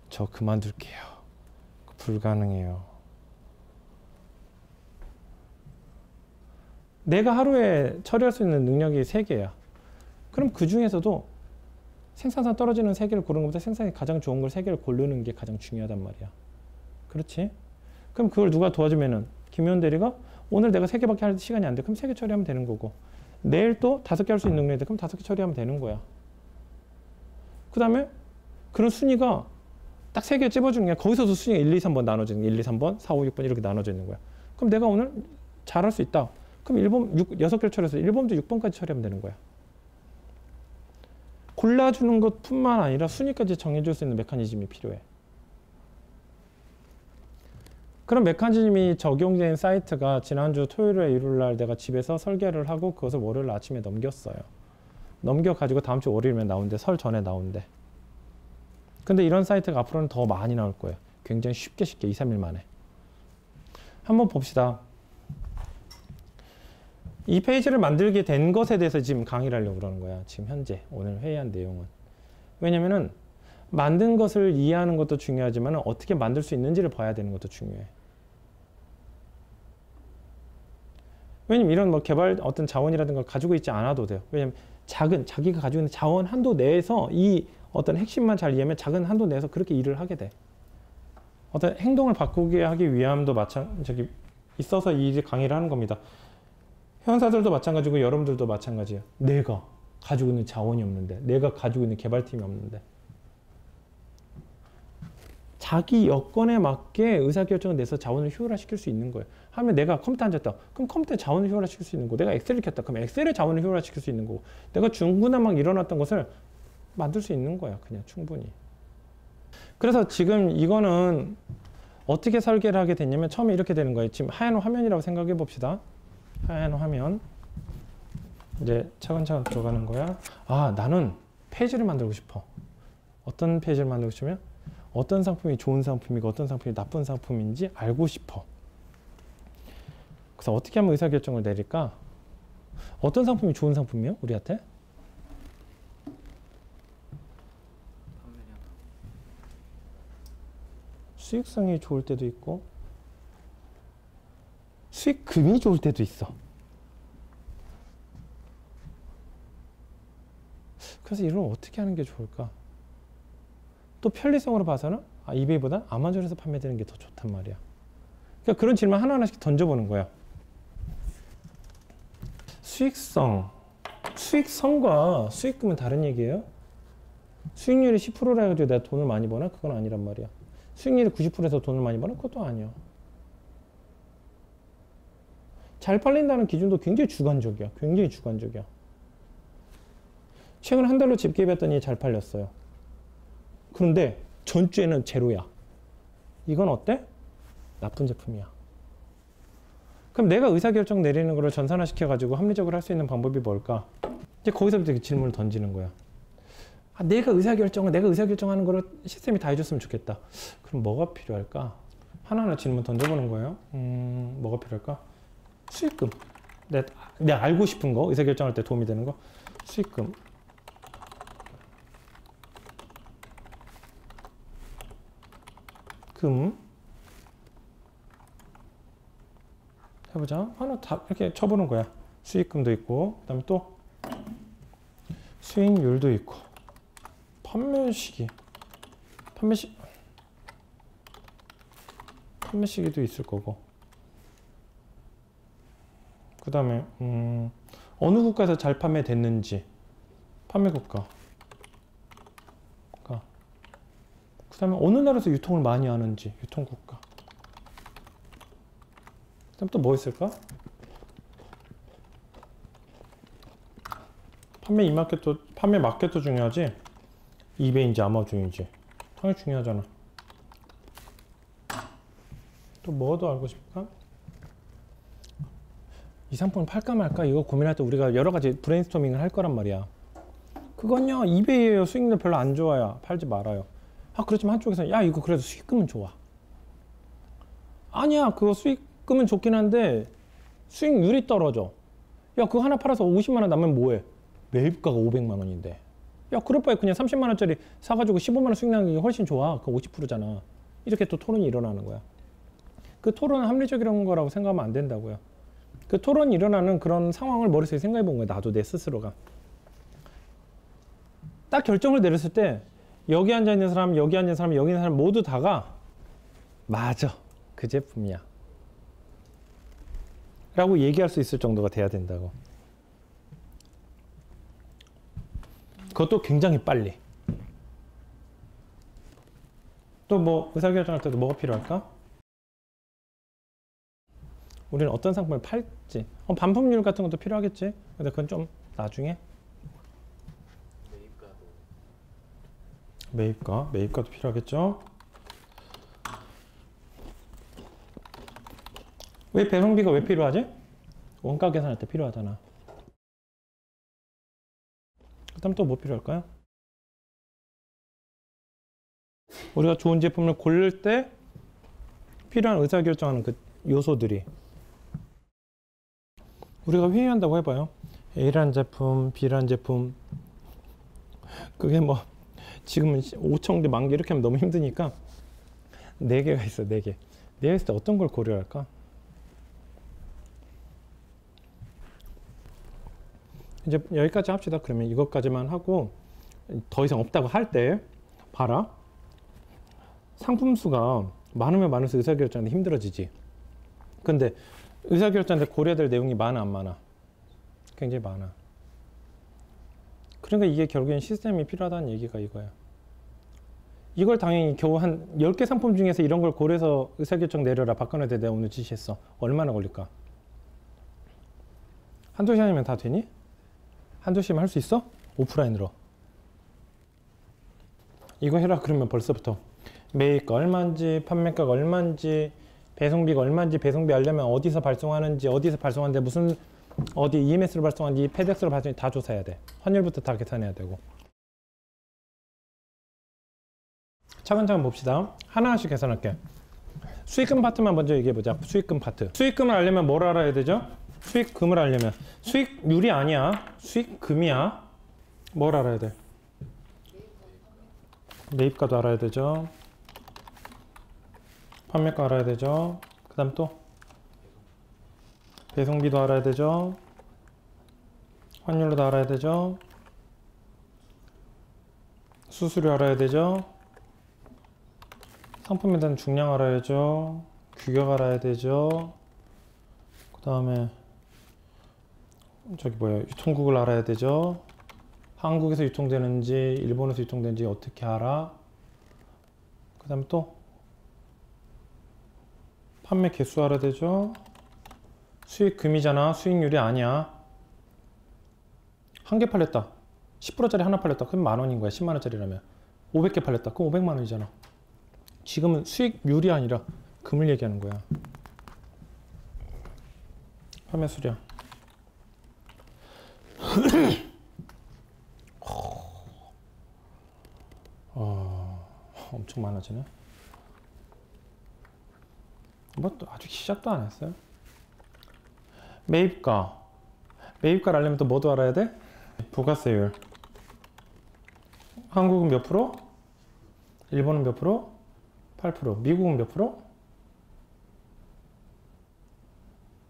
저 그만둘게요. 불가능해요. 내가 하루에 처리할 수 있는 능력이 3개야. 그럼 그 중에서도 생산성 떨어지는 3개를 고르는 것보다 생산이 가장 좋은 걸 3개를 고르는 게 가장 중요하단 말이야. 그렇지? 그럼 그걸 누가 도와주면은 김효원 대리가 오늘 내가 3개밖에 할 시간이 안 돼. 그럼 3개 처리하면 되는 거고. 내일 또 5개 할 수 있는 능력이 돼. 그럼 5개 처리하면 되는 거야. 그 다음에 그런 순위가 딱 3개 찝어주는 게 거기서도 순위가 1, 2, 3번 나눠지는 거야. 1, 2, 3번, 4, 5, 6번 이렇게 나눠져 있는 거야. 그럼 내가 오늘 잘할 수 있다. 그럼 6개를 처리해서 1번부터 6번까지 처리하면 되는 거야. 골라주는 것뿐만 아니라 순위까지 정해줄 수 있는 메커니즘이 필요해. 그런 메커니즘이 적용된 사이트가 지난주 토요일에 일요일날 내가 집에서 설계를 하고 그것을 월요일 아침에 넘겼어요. 넘겨가지고 다음 주 월요일면 나온대. 설 전에 나온대. 근데 이런 사이트가 앞으로는 더 많이 나올 거예요. 굉장히 쉽게 2, 3일 만에. 한번 봅시다. 이 페이지를 만들게 된 것에 대해서 지금 강의를 하려고 그러는 거야. 지금 현재 오늘 회의한 내용은. 왜냐면은 만든 것을 이해하는 것도 중요하지만 어떻게 만들 수 있는지를 봐야 되는 것도 중요해. 왜냐면 이런 뭐 개발 어떤 자원이라든가 걸 가지고 있지 않아도 돼요. 왜냐면 자기가 가지고 있는 자원 한도 내에서 이 어떤 핵심만 잘 이해하면 작은 한도 내에서 그렇게 일을 하게 돼. 어떤 행동을 바꾸게 하기 위함도 마찬가지 있어서 이 강의를 하는 겁니다. 회원사들도 마찬가지고 여러분들도 마찬가지예요. 내가 가지고 있는 자원이 없는데, 내가 가지고 있는 개발팀이 없는데 자기 여건에 맞게 의사결정을 내서 자원을 효율화시킬 수 있는 거예요. 하면 내가 컴퓨터 앉았다. 그럼 컴퓨터에 자원을 효율화시킬 수 있는 거고, 내가 엑셀을 켰다. 그럼 엑셀에 자원을 효율화시킬 수 있는 거고, 내가 중구난방 일어났던 것을 만들 수 있는 거야. 그냥 충분히. 그래서 지금 이거는 어떻게 설계를 하게 됐냐면 처음에 이렇게 되는 거예요. 지금 하얀 화면이라고 생각해 봅시다. 하얀 화면. 이제 차근차근 들어가는 거야. 아, 나는 페이지를 만들고 싶어. 어떤 페이지를 만들고 싶으면 어떤 상품이 좋은 상품이고 어떤 상품이 나쁜 상품인지 알고 싶어. 그래서 어떻게 하면 의사결정을 내릴까? 어떤 상품이 좋은 상품이요? 우리한테? 수익성이 좋을 때도 있고 수익금이 좋을 때도 있어. 그래서 이걸 어떻게 하는 게 좋을까? 또 편리성으로 봐서는 이베이보다 아마존에서 판매되는 게 더 좋단 말이야. 그러니까 그런 질문 하나하나씩 던져보는 거야. 수익성과 수익금은 다른 얘기예요. 수익률이 10%라 해가지고 내가 돈을 많이 버나? 그건 아니란 말이야. 수익률이 90%에서 돈을 많이 버나? 그것도 아니야. 잘 팔린다는 기준도 굉장히 주관적이야. 굉장히 주관적이야. 최근 한 달로 집계해봤더니 잘 팔렸어요. 그런데 전주에는 제로야. 이건 어때? 나쁜 제품이야. 그럼 내가 의사결정 내리는 거를 전산화시켜가지고 합리적으로 할 수 있는 방법이 뭘까? 이제 거기서부터 질문을 던지는 거야. 내가 의사결정하는 거를 시스템이 다 해줬으면 좋겠다. 그럼 뭐가 필요할까? 하나하나 질문 던져보는 거예요. 뭐가 필요할까? 수익금. 내가 알고 싶은 거, 의사결정할 때 도움이 되는 거. 수익금. 해보자. 하나 다 이렇게 쳐보는 거야. 수익금도 있고, 그 다음에 또 수익률도 있고, 판매 시기도 있을 거고, 그 다음에 어느 국가에서 잘 판매됐는지, 판매 국가, 그 다음에 어느 나라에서 유통을 많이 하는지, 유통 국가. 그 다음 또 뭐 있을까? 판매 마켓도 중요하지. 이베이인지 아마존인지 당연히 중요하잖아. 또 뭐 더 알고 싶을까? 이 상품을 팔까 말까 이거 고민할 때 우리가 여러 가지 브레인스토밍을 할 거란 말이야. 그건요 이베이에요. 수익률 별로 안 좋아요. 팔지 말아요. 그렇지만 한쪽에서 야 이거 그래도 수익금은 좋아. 아니야 그거 수익금은 좋긴 한데 수익률이 떨어져. 야 그거 하나 팔아서 50만 원 남으면 뭐해? 매입가가 500만 원인데. 야 그럴 바에 그냥 30만 원짜리 사가지고 15만 원 수익 나는 게 훨씬 좋아. 그거 50%잖아. 이렇게 또 토론이 일어나는 거야. 그 토론은 합리적이라는 거라고 생각하면 안 된다고요. 그 토론이 일어나는 그런 상황을 머릿속에 생각해 본 거야. 나도 내 스스로가. 딱 결정을 내렸을 때 여기 앉아있는 사람, 여기 앉아있는 사람, 여기 있는 사람 모두 다가 맞아. 그 제품이야. 라고 얘기할 수 있을 정도가 돼야 된다고. 그것도 굉장히 빨리. 또 뭐 의사결정할 때도 뭐가 필요할까? 우리는 어떤 상품을 팔지. 반품률 같은 것도 필요하겠지. 근데 그건 좀 나중에. 매입가도 필요하겠죠. 왜 배송비가 왜 필요하지? 원가 계산할 때 필요하잖아. 그다음 또 뭐 필요할까요? 우리가 좋은 제품을 고를 때 필요한 의사결정하는 그 요소들이, 우리가 회의한다고 해봐요. A라는 제품, B라는 제품, 그게 뭐 지금은 5,000개, 10,000개 이렇게 하면 너무 힘드니까 4개가 있어. 4개. 4개 있을 때 어떤 걸 고려할까? 이제 여기까지 합시다. 그러면 이것까지만 하고 더 이상 없다고 할 때 봐라. 상품 수가 많으면 많을수록 의사결정하는데 힘들어지지. 근데 의사결정하는데 고려해야 될 내용이 많아, 안 많아? 굉장히 많아. 그러니까 이게 결국엔 시스템이 필요하다는 얘기가 이거야. 이걸 당연히 겨우 한 10개 상품 중에서 이런 걸 고려해서 의사결정 내려라, 바꿔놔야 돼. 내가 오늘 지시했어. 얼마나 걸릴까? 한두 시간이면 다 되니? 한두 시간 할 수 있어? 오프라인으로. 이거 해라 그러면 벌써부터 매입가 얼마인지, 판매가가 얼마인지, 배송비가 얼마인지, 배송비 알려면 어디서 발송하는지, 어디서 발송하는데 무슨 어디 EMS로 발송하는지, 페덱스로 발송하는지 다 조사해야 돼. 환율부터 다 계산해야 되고. 차근차근 봅시다. 하나씩 계산할게. 수익금 파트만 먼저 얘기해보자. 수익금 파트. 수익금을 알려면 뭘 알아야 되죠? 수익금을 알려면 수익률이 아니야. 수익금이야. 뭘 알아야 돼? 매입가도 알아야 되죠. 판매가 알아야 되죠. 그 다음 또 배송비도 알아야 되죠. 환율도 알아야 되죠. 수수료 알아야 되죠. 상품에 대한 중량 알아야죠. 규격 알아야 되죠. 그 다음에 저기 뭐야, 유통국을 알아야 되죠. 한국에서 유통되는지 일본에서 유통되는지 어떻게 알아. 그 다음에 또 판매 개수 알아야 되죠. 수익금이잖아. 수익률이 아니야. 한 개 팔렸다. 10%짜리 하나 팔렸다. 그럼 10,000원인 거야. 100,000원짜리라면. 500개 팔렸다. 그럼 500만 원이잖아. 지금은 수익률이 아니라 금을 얘기하는 거야. 판매 수량. 엄청 많아지네. 뭐 또 아직 시작도 안 했어요. 매입가. 매입가를 알려면 또 뭐도 알아야 돼? 부가세율. 한국은 몇 프로? 일본은 몇 프로? 8%. 미국은 몇 프로?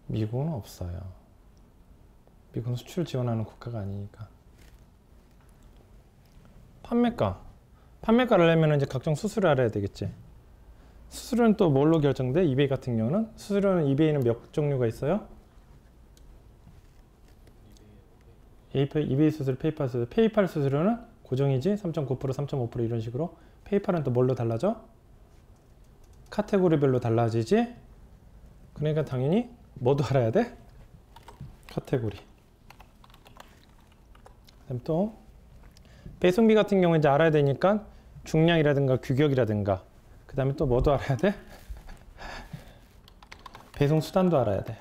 미국은 없어요. 미국은 수출 지원하는 국가가 아니니까. 판매가. 판매가를 알려면 이제 각종 수수료 알아야 되겠지. 수수료는 또 뭘로 결정돼? 이베이 같은 경우는? 수수료는 이베이는 몇 종류가 있어요? 이베이 수수료, 페이팔 수수료. 페이팔 수수료는 고정이지? 3.9%, 3.5% 이런 식으로. 페이팔은 또 뭘로 달라져? 카테고리별로 달라지지? 그러니까 당연히 뭐도 알아야 돼? 카테고리. 그다음 또 배송비 같은 경우는 이제 알아야 되니까 중량이라든가 규격이라든가, 그 다음에 또 뭐도 알아야 돼? 배송 수단도 알아야 돼.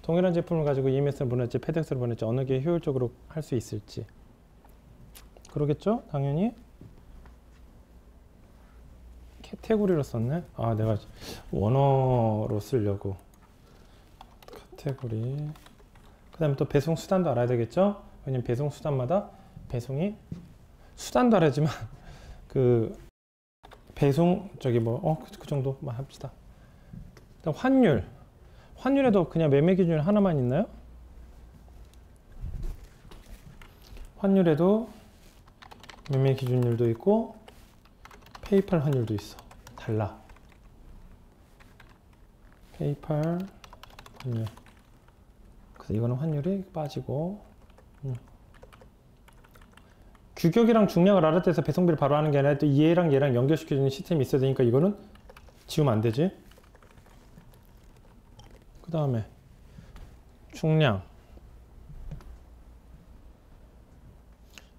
동일한 제품을 가지고 EMS를 보낼지 페덱스를 보낼지 어느 게 효율적으로 할 수 있을지. 그러겠죠? 당연히. 카테고리로 썼네? 아, 내가 원어로 쓰려고. 카테고리. 그 다음에 또 배송 수단도 알아야 되겠죠? 왜냐면 배송 수단마다 배송이, 수단도 알아야지만 그 배송 저기 뭐 그 정도만 합시다. 일단 환율. 환율에도 그냥 매매 기준 하나만 있나요? 환율에도 매매 기준율도 있고 페이팔 환율도 있어. 달라. K8 환율. 그래서 이거는 환율이 빠지고. 규격이랑 중량을 알을 때서 배송비를 바로 하는 게 아니라 또 얘랑 얘랑 연결시켜주는 시스템이 있어야 되니까 이거는 지우면 안 되지. 그 다음에 중량.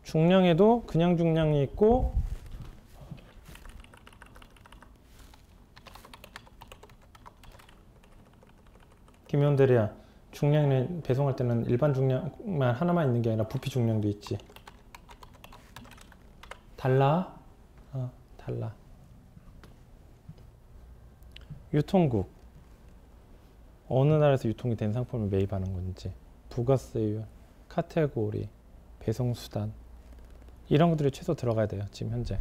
중량에도 그냥 중량이 있고 김현대리야, 중량은 배송할 때는 일반 중량만 하나만 있는 게 아니라 부피 중량도 있지. 달라? 달라. 유통국. 어느 나라에서 유통이 된 상품을 매입하는 건지, 부가세율, 카테고리, 배송수단, 이런 것들이 최소 들어가야 돼요. 지금 현재.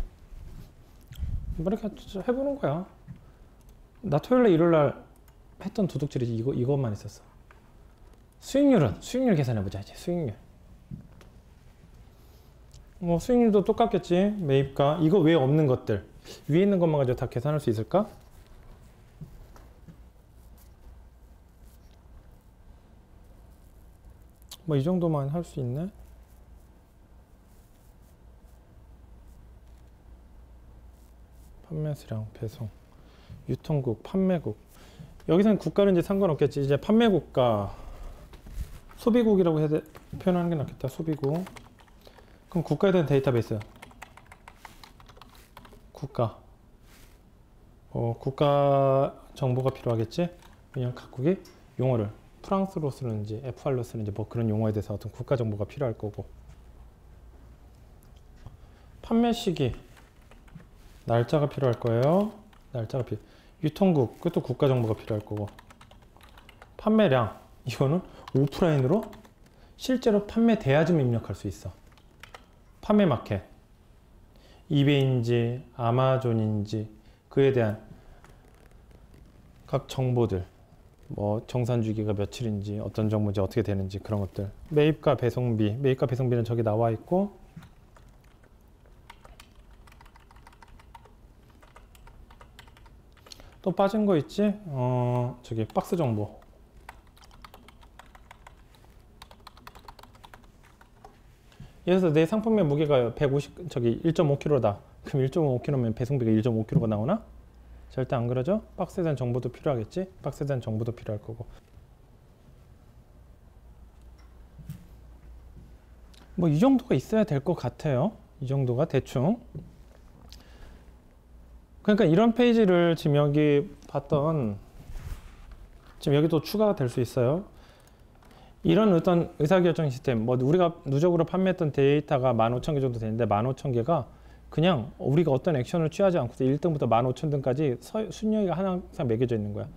뭐 이렇게 해보는 거야. 나 토요일날 일요일날 했던 도둑질이 이것만 있었어. 수익률 계산해보자. 이제 수익률. 뭐 수익률도 똑같겠지. 매입가. 이거 외에 없는 것들. 위에 있는 것만 가지고 다 계산할 수 있을까? 뭐 이 정도만 할 수 있네. 판매 수량, 배송, 유통국, 판매국. 여기서는 국가는 이제 상관없겠지. 이제 판매국가, 소비국이라고 표현하는 게 낫겠다. 소비국. 그럼 국가에 대한 데이터베이스. 국가. 국가 정보가 필요하겠지. 그냥 각국이 용어를 프랑스로 쓰는지 FR로 쓰는지 뭐 그런 용어에 대해서 어떤 국가 정보가 필요할 거고. 판매 시기. 날짜가 필요할 거예요. 유통국. 그것도 국가 정보가 필요할 거고. 판매량. 이거는 오프라인으로 실제로 판매돼야지만 입력할 수 있어. 판매 마켓. 이베이인지 아마존인지 그에 대한 각 정보들. 뭐 정산 주기가 며칠인지 어떤 정보인지 어떻게 되는지 그런 것들. 매입가 배송비. 매입가 배송비는 저기 나와 있고. 또 빠진 거 있지? 저기 박스 정보. 예를 들어서 내 상품의 무게가 1.5kg다. 그럼 1.5kg면 배송비가 1.5kg가 나오나? 절대 안 그러죠? 박스에 대한 정보도 필요하겠지? 박스에 대한 정보도 필요할 거고. 뭐 이 정도가 있어야 될 것 같아요. 이 정도가 대충. 그러니까 이런 페이지를 지금 여기 봤던, 지금 여기도 추가가 될 수 있어요. 이런 어떤 의사결정 시스템, 뭐 우리가 누적으로 판매했던 데이터가 15,000개 정도 되는데 15,000개가 그냥 우리가 어떤 액션을 취하지 않고서 1등부터 15,000등까지 순위가 항상 매겨져 있는 거야.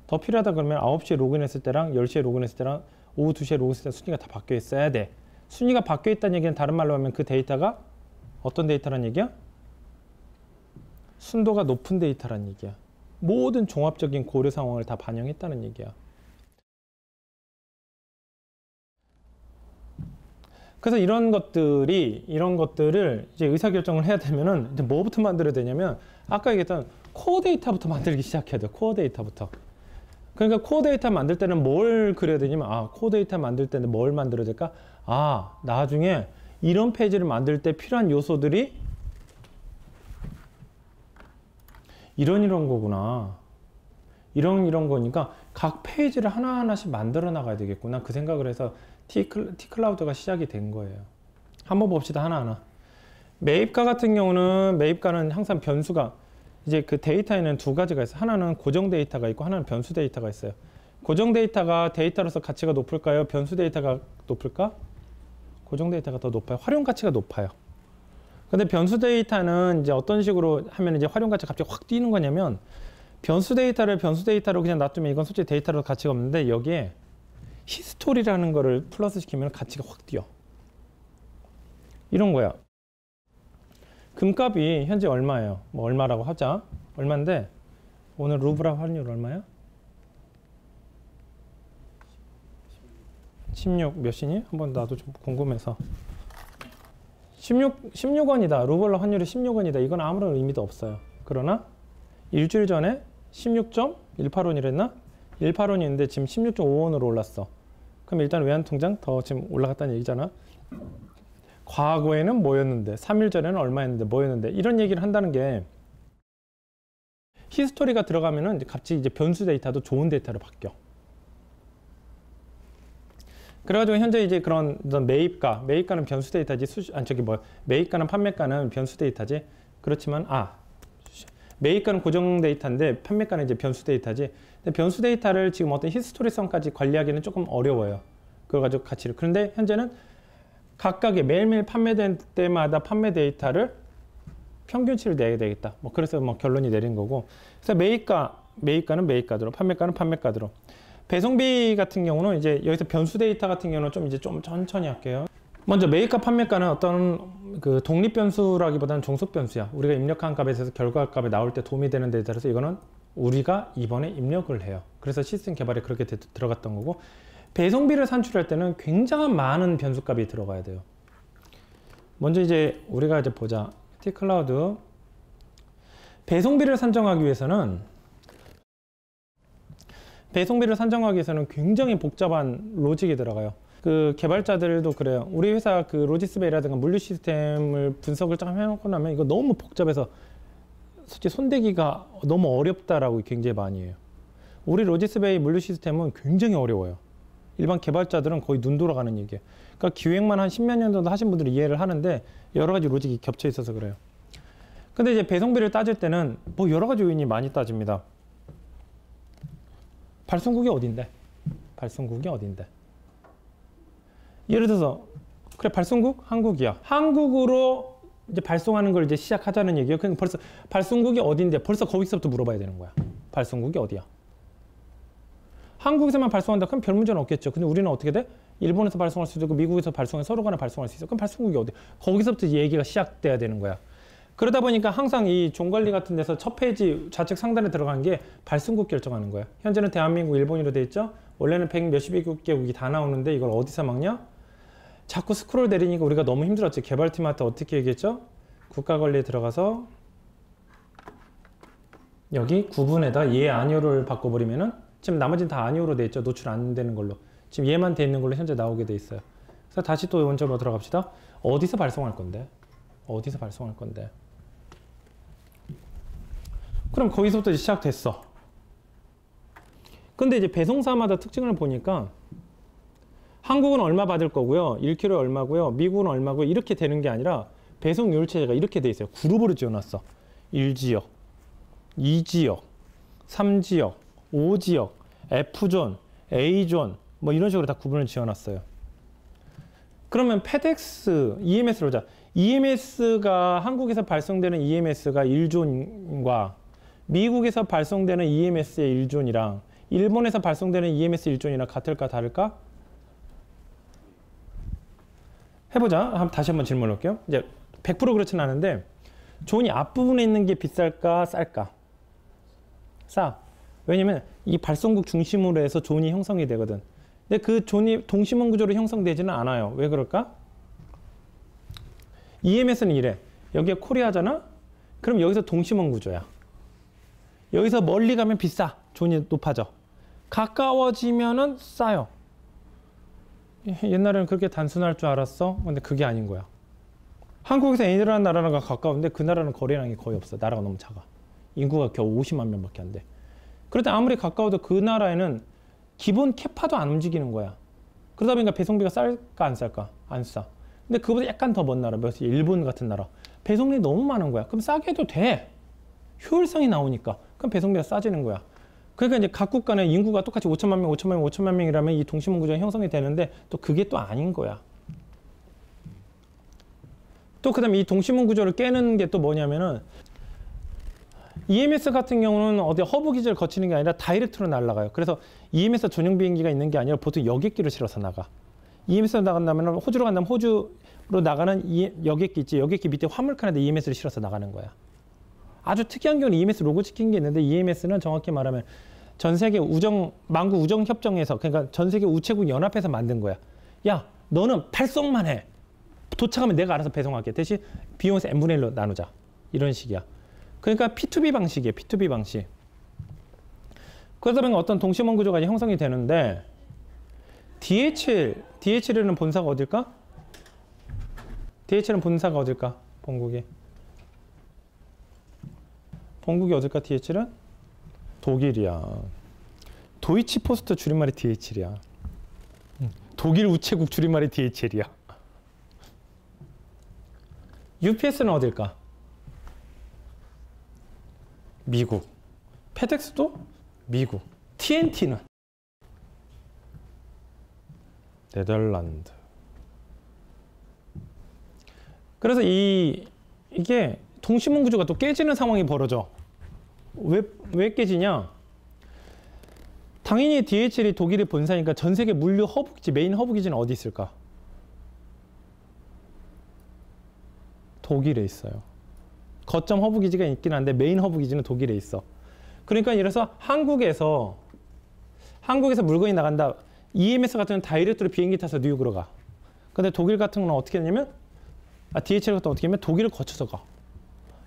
더 필요하다 그러면 9시에 로그인했을 때랑 10시에 로그인했을 때랑 오후 2시에 로그인했을 때 순위가 다 바뀌어 있어야 돼. 순위가 바뀌어 있다는 얘기는 다른 말로 하면 그 데이터가 어떤 데이터란 얘기야? 순도가 높은 데이터란 얘기야. 모든 종합적인 고려 상황을 다 반영했다는 얘기야. 그래서 이런 것들을 이제 의사결정을 해야 되면은 이제 뭐부터 만들어야 되냐면 아까 얘기했던 코어 데이터부터 만들기 시작해야 돼요. 코어 데이터부터. 그러니까 코어 데이터 만들 때는 뭘 그려야 되냐면 코어 데이터 만들 때는 뭘 만들어야 될까? 나중에 이런 페이지를 만들 때 필요한 요소들이 이런 거구나. 이런 거니까 각 페이지를 하나하나씩 만들어 나가야 되겠구나. 그 생각을 해서 T클라우드가 시작이 된 거예요. 한번 봅시다. 하나하나. 매입가 같은 경우는 매입가는 항상 변수가 이제 그 데이터에는 두 가지가 있어요. 하나는 고정 데이터가 있고 하나는 변수 데이터가 있어요. 고정 데이터가 데이터로서 가치가 높을까요? 변수 데이터가 높을까? 고정 데이터가 더 높아요. 활용 가치가 높아요. 근데 변수 데이터는 이제 어떤 식으로 하면 이제 활용 가치가 갑자기 확 뛰는 거냐면 변수 데이터를 변수 데이터로 그냥 놔두면 이건 솔직히 데이터로 가치가 없는데 여기에 히스토리라는 거를 플러스 시키면 가치가 확 뛰어. 이런 거야. 금값이 현재 얼마예요? 뭐 얼마라고 하자. 얼마인데 오늘 루브라 환율 얼마야? 16 몇이니? 한번 나도 좀 궁금해서. 16원이다. 루블라 환율이 16원이다. 이건 아무런 의미도 없어요. 그러나 일주일 전에 16.185원이랬나? 1.8원이었는데 지금 16.5원으로 올랐어. 그럼 일단 외환통장 더 지금 올라갔다는 얘기잖아. 과거에는 뭐였는데, 3일 전에는 얼마였는데, 뭐였는데, 이런 얘기를 한다는 게 히스토리가 들어가면은 갑자기 이제 변수 데이터도 좋은 데이터로 바뀌어. 그래가지고 현재 이제 그런 매입가는 변수 데이터지, 매입가는 판매가는 변수 데이터지. 그렇지만, 매입가는 고정 데이터인데 판매가는 이제 변수 데이터지. 근데 변수 데이터를 지금 어떤 히스토리성까지 관리하기는 조금 어려워요. 그걸 가지고 가치를. 그런데 현재는 각각의 매일매일 판매된 때마다 판매 데이터를 평균치를 내야 되겠다. 뭐 그래서 뭐 결론이 내린 거고. 그래서 매입가는 매입가대로, 판매가는 판매가대로. 배송비 같은 경우는 이제 여기서 변수 데이터 같은 경우는 좀 천천히 할게요. 먼저 매입가 판매가는 어떤 그 독립 변수라기보다는 종속 변수야. 우리가 입력한 값에 있어서 결과값에 나올 때 도움이 되는 데이터라서 이거는 우리가 이번에 입력을 해요. 그래서 시스템 개발에 그렇게 들어갔던 거고, 배송비를 산출할 때는 굉장한 많은 변수값이 들어가야 돼요. 먼저 이제 우리가 이제 보자. T클라우드 배송비를 산정하기 위해서는 굉장히 복잡한 로직이 들어가요. 그 개발자들도 그래요. 우리 회사 그 로지스베이라든가 물류 시스템을 분석을 좀 해놓고 나면 이거 너무 복잡해서 솔직히 손대기가 너무 어렵다라고 굉장히 많이 해요. 우리 로지스베이 물류 시스템은 굉장히 어려워요. 일반 개발자들은 거의 눈 돌아가는 얘기예요. 그러니까 기획만 한 10몇 년 정도 하신 분들이 이해를 하는데 여러 가지 로직이 겹쳐 있어서 그래요. 근데 이제 배송비를 따질 때는 뭐 여러 가지 요인이 많이 따집니다. 발송국이 어딘데? 예를 들어서 그래 발송국 한국이야. 한국으로 이제 발송하는 걸 이제 시작하자는 얘기예요. 그럼 벌써 발송국이 어딘데? 벌써 거기서부터 물어봐야 되는 거야. 발송국이 어디야? 한국에서만 발송한다. 그럼 별 문제는 없겠죠. 근데 우리는 어떻게 돼? 일본에서 발송할 수도 있고 미국에서 발송해 서로 간에 발송할 수 있어. 그럼 발송국이 어디? 거기서부터 얘기가 시작돼야 되는 거야. 그러다 보니까 항상 이 종관리 같은 데서 첫 페이지 좌측 상단에 들어간 게 발송국 결정하는 거야. 현재는 대한민국, 일본으로 돼 있죠. 원래는 100 몇십 개국이 다 나오는데 이걸 어디서 막냐? 자꾸 스크롤 내리니까 우리가 너무 힘들었지. 개발팀한테 어떻게 얘기했죠? 국가관리에 들어가서 여기 구분에다 얘 아니오를 바꿔버리면은 지금 나머지는 다 아니오로 돼 있죠. 노출 안 되는 걸로. 지금 얘만 돼 있는 걸로 현재 나오게 돼 있어요. 그래서 다시 또 원점으로 들어갑시다. 어디서 발송할 건데? 그럼 거기서부터 시작됐어. 근데 이제 배송사마다 특징을 보니까 한국은 얼마 받을 거고요. 1kg에 얼마고요. 미국은 얼마고요. 이렇게 되는 게 아니라 배송률 체제가 이렇게 돼 있어요. 그룹으로 지어놨어. 1지역, 2지역, 3지역, 5지역, F존, A존 뭐 이런 식으로 다 구분을 지어놨어요. 그러면 페덱스, EMS로 보자. EMS가 한국에서 발송되는 EMS가 1존과 미국에서 발송되는 EMS의 1존이랑 일본에서 발송되는 EMS 1존이랑 같을까 다를까? 해보자. 다시 한번 질문을 할게요. 이제 100% 그렇지는 않은데 존이 앞부분에 있는 게 비쌀까 쌀까? 싸. 왜냐면 이 발송국 중심으로 해서 존이 형성이 되거든. 근데 그 존이 동심원 구조로 형성되지는 않아요. 왜 그럴까? EMS는 이래. 여기가 코리아잖아? 그럼 여기서 동심원 구조야. 여기서 멀리 가면 비싸. 존이 높아져. 가까워지면은 싸요. 옛날에는 그렇게 단순할 줄 알았어. 근데 그게 아닌 거야. 한국에서 A라는 나라랑 가까운데 그 나라는 거래량이 거의 없어. 나라가 너무 작아. 인구가 겨우 50만 명밖에 안 돼. 그럴 때 아무리 가까워도 그 나라에는 기본 캐파도 안 움직이는 거야. 그러다 보니까 배송비가 쌀까 안 쌀까? 안 싸. 근데 그보다 약간 더 먼 나라, 일본 같은 나라. 배송비 너무 많은 거야. 그럼 싸게 해도 돼. 효율성이 나오니까. 그럼 배송비가 싸지는 거야. 그러니까 이제 각국 간의 인구가 똑같이 5천만 명, 5천만 명, 5천만 명이라면 이 동심원 구조가 형성이 되는데 또 그게 또 아닌 거야. 또 그다음에 이 동심원 구조를 깨는 게 또 뭐냐면은 EMS 같은 경우는 어디 허브 기지를 거치는 게 아니라 다이렉트로 날아가요. 그래서 EMS 전용 비행기가 있는 게 아니라 보통 여객기를 실어서 나가. EMS로 나간다면 호주로 간다면 호주로 나가는 여객기 있지. 여객기 밑에 화물칸에다 EMS를 실어서 나가는 거야. 아주 특이한 경우는 EMS 로고 찍힌 게 있는데 EMS는 정확히 말하면 전 세계 만구 우정 협정에서 그러니까 전 세계 우체국 연합에서 만든 거야. 야, 너는 발송만 해. 도착하면 내가 알아서 배송할게. 대신 비용에서 n분의 1로 나누자. 이런 식이야. 그러니까 P2B 방식이에요. P2B 방식. 그러다 보니까 어떤 동심원 구조가 이제 형성이 되는데 DHL은 본사가 어딜까? DHL은 본사가 어딜까? 본국이 어딜까? DHL은? 독일이야. 도이치 포스트 줄임말이 DHL이야. 독일 우체국 줄임말이 DHL이야. UPS는 어딜까? 미국. 페덱스도 미국. TNT는 네덜란드. 그래서 이게 동심원 구조가 또 깨지는 상황이 벌어져. 왜 깨지냐? 당연히 DHL이 독일의 본사니까 전 세계 물류 허브기지, 메인 허브기지는 어디 있을까? 독일에 있어요. 거점 허브기지가 있긴 한데 메인 허브기지는 독일에 있어. 그러니까 이래서 한국에서 물건이 나간다. EMS 같은 경우는 다이렉트로 비행기 타서 뉴욕으로 가. 근데 독일 같은 경우는 어떻게 하냐면 DHL 같은 경우는 어떻게 하면 독일을 거쳐서 가.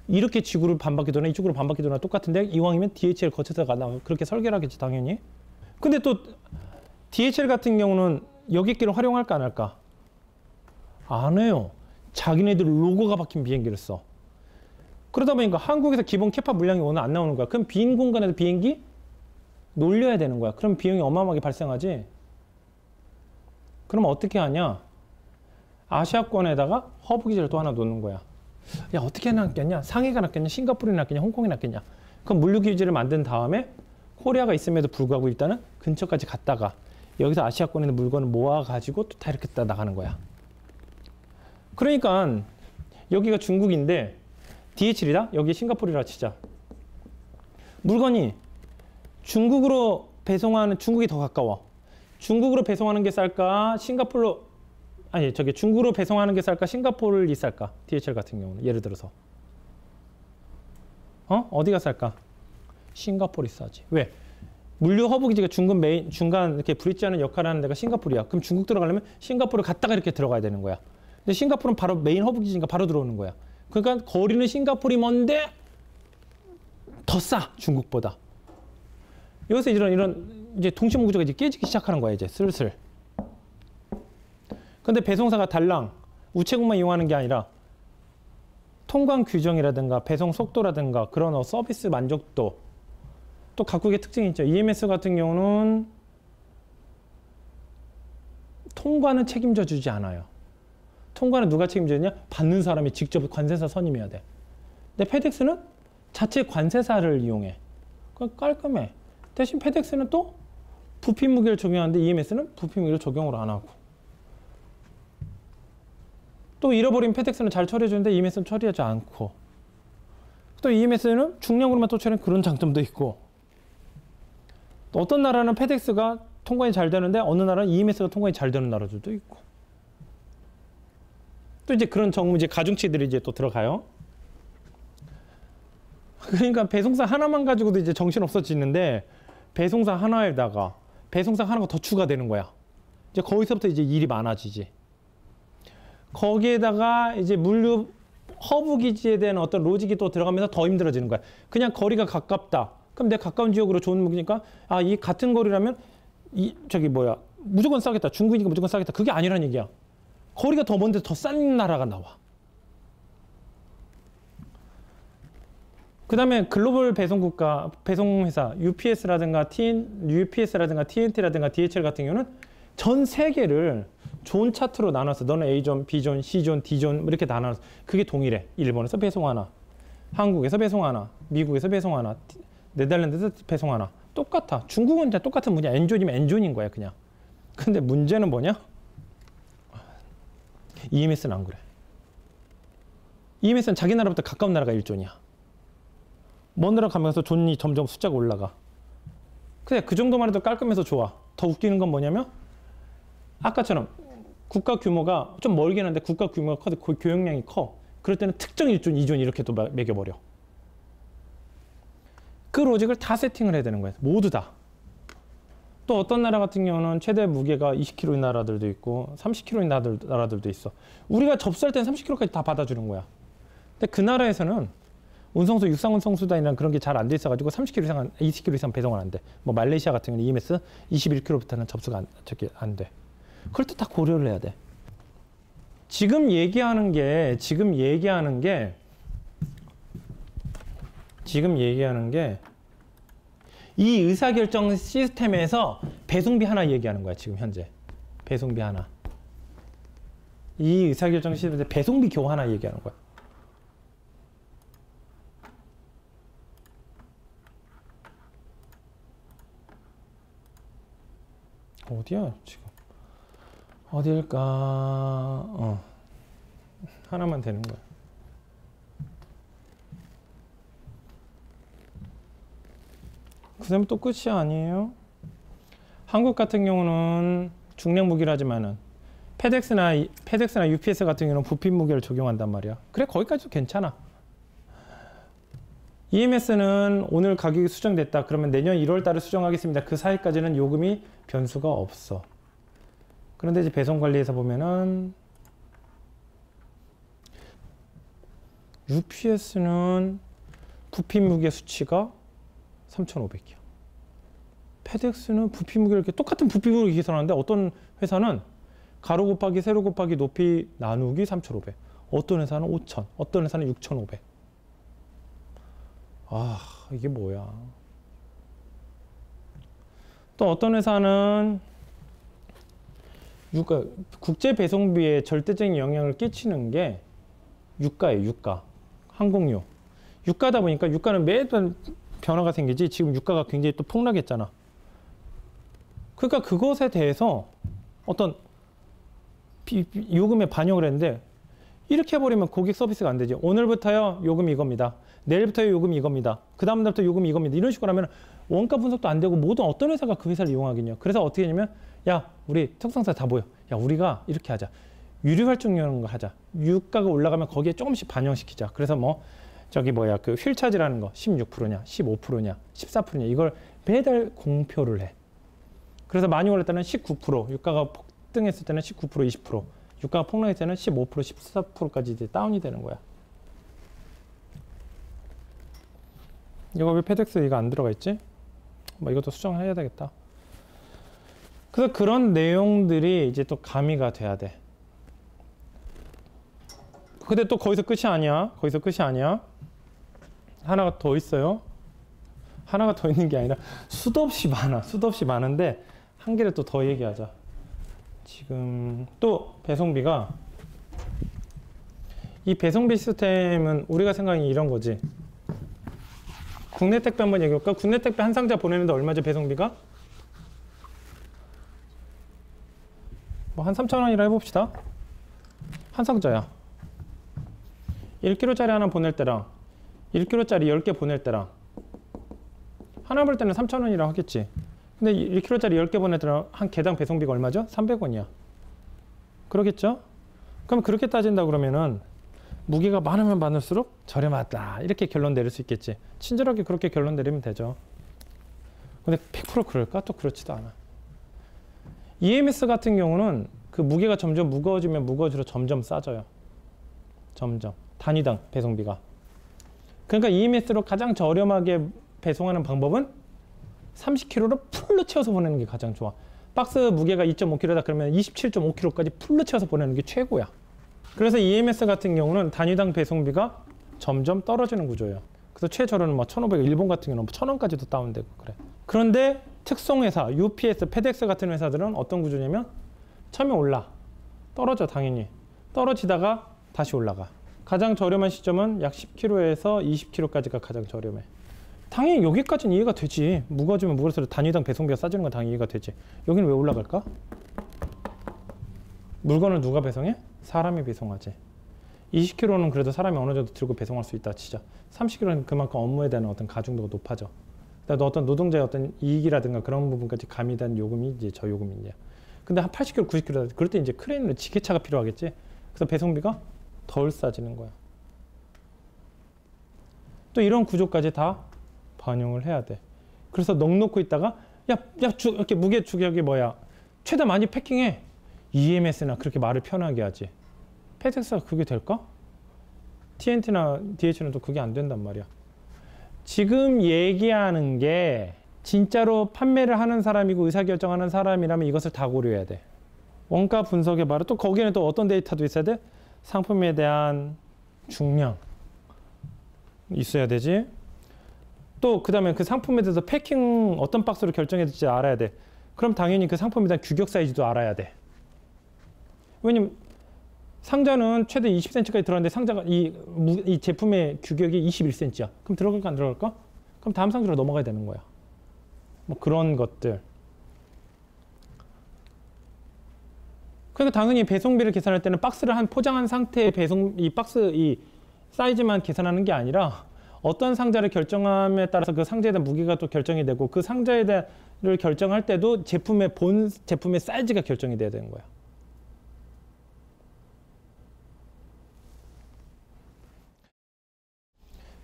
이렇게 지구를 반바퀴 도나 이쪽으로 반바퀴 도나 똑같은데 이왕이면 DHL 거쳐서 가나 그렇게 설계를 하겠지 당연히. 근데 또 DHL 같은 경우는 여객기를 활용할까 안 할까? 안 해요. 자기네들 로고가 박힌 비행기를 써. 그러다 보니까 한국에서 기본 캐파 물량이 오늘 안 나오는 거야. 그럼 빈 공간에서 비행기 놀려야 되는 거야. 그럼 비용이 어마어마하게 발생하지. 그럼 어떻게 하냐? 아시아권에다가 허브 기지를 또 하나 놓는 거야. 야, 어떻게 놨겠냐? 상해가 놨겠냐? 싱가포르에 놨겠냐? 홍콩에 놨겠냐? 그럼 물류 기지를 만든 다음에 코리아가 있음에도 불구하고 일단은 근처까지 갔다가 여기서 아시아권에 있는 물건을 모아가지고 또 다 이렇게 나가는 거야. 그러니까 여기가 중국인데 DHL이다? 여기 싱가포르라 치자. 물건이 중국으로 배송하는, 중국이 더 가까워. 중국으로 배송하는 게 쌀까? 중국으로 배송하는 게 쌀까? 싱가포르를 쌀까? DHL 같은 경우는 예를 들어서 어디가 쌀까? 싱가포르이 싸지. 왜? 물류 허브 기지가 중간 이렇게 브릿지하는 역할을 하는 데가 싱가포르야. 그럼 중국 들어가려면 싱가포르 갔다가 이렇게 들어가야 되는 거야. 근데 싱가포르는 바로 메인 허브 기지니까 바로 들어오는 거야. 그러니까 거리는 싱가포르이 먼데 더 싸, 중국보다. 여기서 이런 이제 동심원 구조가 이제 깨지기 시작하는 거야, 이제 슬슬. 근데 배송사가 달랑 우체국만 이용하는 게 아니라 통관 규정이라든가 배송 속도라든가 그런 서비스 만족도 또 각국의 특징이 있죠. EMS 같은 경우는 통관은 책임져 주지 않아요. 통관은 누가 책임져야 되냐? 받는 사람이 직접 관세사 선임해야 돼. 근데 페덱스는 자체 관세사를 이용해. 그러니까 깔끔해. 대신 페덱스는 또 부품 무게를 적용하는데 EMS는 부품 무게를 적용을 안 하고. 또 잃어버린 페덱스는 잘 처리해주는데 EMS는 처리하지 않고. 또 EMS는 중량으로만 또 처리하는 그런 장점도 있고. 또 어떤 나라는 페덱스가 통관이 잘 되는데 어느 나라는 EMS가 통관이 잘 되는 나라들도 있고. 또 이제 그런 이제 가중치들이 이제 또 들어가요. 그러니까 배송사 하나만 가지고도 이제 정신 없어지는데 배송사 하나에다가 배송사 하나가 더 추가되는 거야. 이제 거기서부터 이제 일이 많아지지. 거기에다가 이제 물류 허브 기지에 대한 어떤 로직이 또 들어가면서 더 힘들어지는 거야. 그냥 거리가 가깝다. 그럼 내가 가까운 지역으로 좋은 무기니까 이 같은 거리라면 무조건 싸겠다. 중국이니까 무조건 싸겠다. 그게 아니란 얘기야. 거리가 더 먼데 더 싼 나라가 나와. 그 다음에 글로벌 배송국가, 배송회사, UPS라든가 TNT라든가 DHL 같은 경우는 전 세계를 존 차트로 나눠서 너는 A존, B존, C존, D존 이렇게 다 나눠서 그게 동일해. 일본에서 배송 하나, 한국에서 배송 하나, 미국에서 배송 하나, 네덜란드에서 배송 하나. 똑같아. 중국은 진짜 똑같은 분야. N존이면 N존인 거야 그냥. 근데 문제는 뭐냐? EMS는 안 그래. EMS는 자기 나라부터 가까운 나라가 1존이야. 먼 나라 가면서 존이 점점 숫자가 올라가. 그래, 그 정도만 해도 깔끔해서 좋아. 더 웃기는 건 뭐냐면 아까처럼 국가 규모가 좀 멀긴 한데 국가 규모가 커도 교역량이 커. 그럴 때는 특정 1존, 2존 이렇게 또 매겨버려. 그 로직을 다 세팅을 해야 되는 거야. 모두 다. 또 어떤 나라 같은 경우는 최대 무게가 20kg인 나라들도 있고 30kg인 나라들도 있어. 우리가 접수할 때는 30kg까지 다 받아주는 거야. 근데 그 나라에서는 운송수, 육상운송수단이라는 그런 게 잘 안 돼 있어가지고 30km 이상, 20km 이상 배송은 안 돼. 뭐 말레이시아 같은 경우는 EMS 21km부터는 접수가 안 돼. 그럴 때 다 고려를 해야 돼. 지금 얘기하는 게 이 의사결정 시스템에서 배송비 하나 얘기하는 거야, 지금 현재. 배송비 하나. 이 의사결정 시스템에서 배송비 겨우 하나 얘기하는 거야. 어디야, 지금? 어딜까? 하나만 되는 거야. 그 다음에 또 끝이 아니에요. 한국 같은 경우는 중량 무기라지만은 페덱스나 UPS 같은 경우는 부품 무게를 적용한단 말이야. 그래, 거기까지도 괜찮아. EMS는 오늘 가격이 수정됐다. 그러면 내년 1월 달에 수정하겠습니다. 그 사이까지는 요금이 변수가 없어. 그런데 이제 배송관리에서 보면은 UPS는 부품 무게 수치가 3,500이야. 페덱스는 부피 무게를 이렇게 똑같은 부피 무게를 계산하는데 어떤 회사는 가로 곱하기 세로 곱하기 높이 나누기 3,500. 어떤 회사는 5,000, 어떤 회사는 6,500. 아, 이게 뭐야. 또 어떤 회사는 국제 배송비에 절대적인 영향을 끼치는 게 유가예요, 유가. 항공유. 유가다 보니까 유가는 매번 변화가 생기지. 지금 유가가 굉장히 또 폭락했잖아. 그러니까 그것에 대해서 어떤 요금에 반영을 했는데 이렇게 해버리면 고객 서비스가 안 되지. 오늘부터요 요금이 이겁니다. 내일부터요 요금이 이겁니다. 그 다음 날부터 요금이 이겁니다. 이런 식으로 하면 원가 분석도 안 되고 모든 어떤 회사가 그 회사를 이용하겠냐. 그래서 어떻게 하냐면 야 우리 특성사 다 모여. 야 우리가 이렇게 하자. 유류 활동이라는 거 하자. 유가가 올라가면 거기에 조금씩 반영시키자. 그래서 뭐 저기 뭐야 그 휠 차지라는 거 16%냐 15%냐 14%냐 이걸 매달 공표를 해. 그래서 많이 올랐을 때는 19%, 유가가 폭등했을 때는 19%, 20%, 유가가 폭락했을 때는 15%, 14%까지 이제 다운이 되는 거야. 이거 왜 페덱스 이거 안 들어가 있지? 뭐 이것도 수정해야 되겠다. 그래서 그런 내용들이 이제 또 가미가 돼야 돼. 근데 또 거기서 끝이 아니야. 거기서 끝이 아니야. 하나가 더 있어요. 하나가 더 있는 게 아니라 수도 없이 많아. 수도 없이 많은데 한 개를 또 더 얘기하자. 지금 또 배송비가 이 배송비 시스템은 우리가 생각하는 이런 거지. 국내 택배 한번 얘기해볼까? 국내 택배 한 상자 보내는데 얼마죠 배송비가? 뭐 한 3,000원이라 해봅시다. 한 상자야. 1kg짜리 하나 보낼 때랑 1kg짜리 10개 보낼 때랑 하나 볼 때는 3,000원이라고 하겠지. 근데 1kg짜리 10개 보낼 때랑 한 개당 배송비가 얼마죠? 300원이야. 그러겠죠? 그럼 그렇게 따진다 그러면은 무게가 많으면 많을수록 저렴하다. 이렇게 결론 내릴 수 있겠지. 친절하게 그렇게 결론 내리면 되죠. 근데 100% 그럴까? 또 그렇지도 않아. EMS 같은 경우는 그 무게가 점점 무거워지면 무거워질수록 점점 싸져요. 점점. 단위당 배송비가. 그러니까 EMS로 가장 저렴하게 배송하는 방법은 30kg를 풀로 채워서 보내는 게 가장 좋아. 박스 무게가 2.5kg다 그러면 27.5kg까지 풀로 채워서 보내는 게 최고야. 그래서 EMS 같은 경우는 단위당 배송비가 점점 떨어지는 구조예요. 그래서 최저로는 뭐 1,500, 일본 같은 경우는 1,000원까지도 다운되고 그래. 그런데 특송회사, UPS, 페덱스 같은 회사들은 어떤 구조냐면 처음에 올라. 떨어져 당연히. 떨어지다가 다시 올라가. 가장 저렴한 시점은 약 10kg에서 20kg까지가 가장 저렴해. 당연히 여기까지는 이해가 되지. 무거워지면 무거울수록 단위당 배송비가 싸지는 건 당연히 이해가 되지. 여기는 왜 올라갈까? 물건을 누가 배송해? 사람이 배송하지. 20kg는 그래도 사람이 어느 정도 들고 배송할 수 있다 치자. 30kg는 그만큼 업무에 대한 어떤 가중도가 높아져. 그러니까 어떤 노동자의 어떤 이익이라든가 그런 부분까지 가미된 요금이 이제 저 요금이냐. 근데 한 80kg, 90kg 그럴 때 이제 크레인으로 지게차가 필요하겠지. 그래서 배송비가 덜 싸지는 거야. 또 이런 구조까지 다 반영을 해야 돼. 그래서 넉 놓고 있다가 이렇게 무게 주격이 뭐야? 최대 많이 패킹해. EMS나 그렇게 말을 편하게 하지. 페덱스가 그게 될까? TNT나 DH는 또 그게 안 된단 말이야. 지금 얘기하는 게 진짜로 판매를 하는 사람이고 의사결정하는 사람이라면 이것을 다 고려해야 돼. 원가 분석에 바로 또 거기에는 또 어떤 데이터도 있어야 돼? 상품에 대한 중량 있어야 되지. 또 그다음에 그 상품에 대해서 패킹 어떤 박스로 결정해야 될지 알아야 돼. 그럼 당연히 그 상품에 대한 규격 사이즈도 알아야 돼. 왜냐면 상자는 최대 20cm까지 들어갔는데 상자가 이 제품의 규격이 21cm야. 그럼 들어갈까 안 들어갈까? 그럼 다음 상자로 넘어가야 되는 거야. 뭐 그런 것들. 그러니까 당연히 배송비를 계산할 때는 박스를 한 포장한 상태의 이 박스 이 사이즈만 계산하는 게 아니라 어떤 상자를 결정함에 따라서 그 상자에 대한 무게가 또 결정이 되고 그 상자에 대한을 결정할 때도 제품의 사이즈가 결정이 돼야 되는 거야.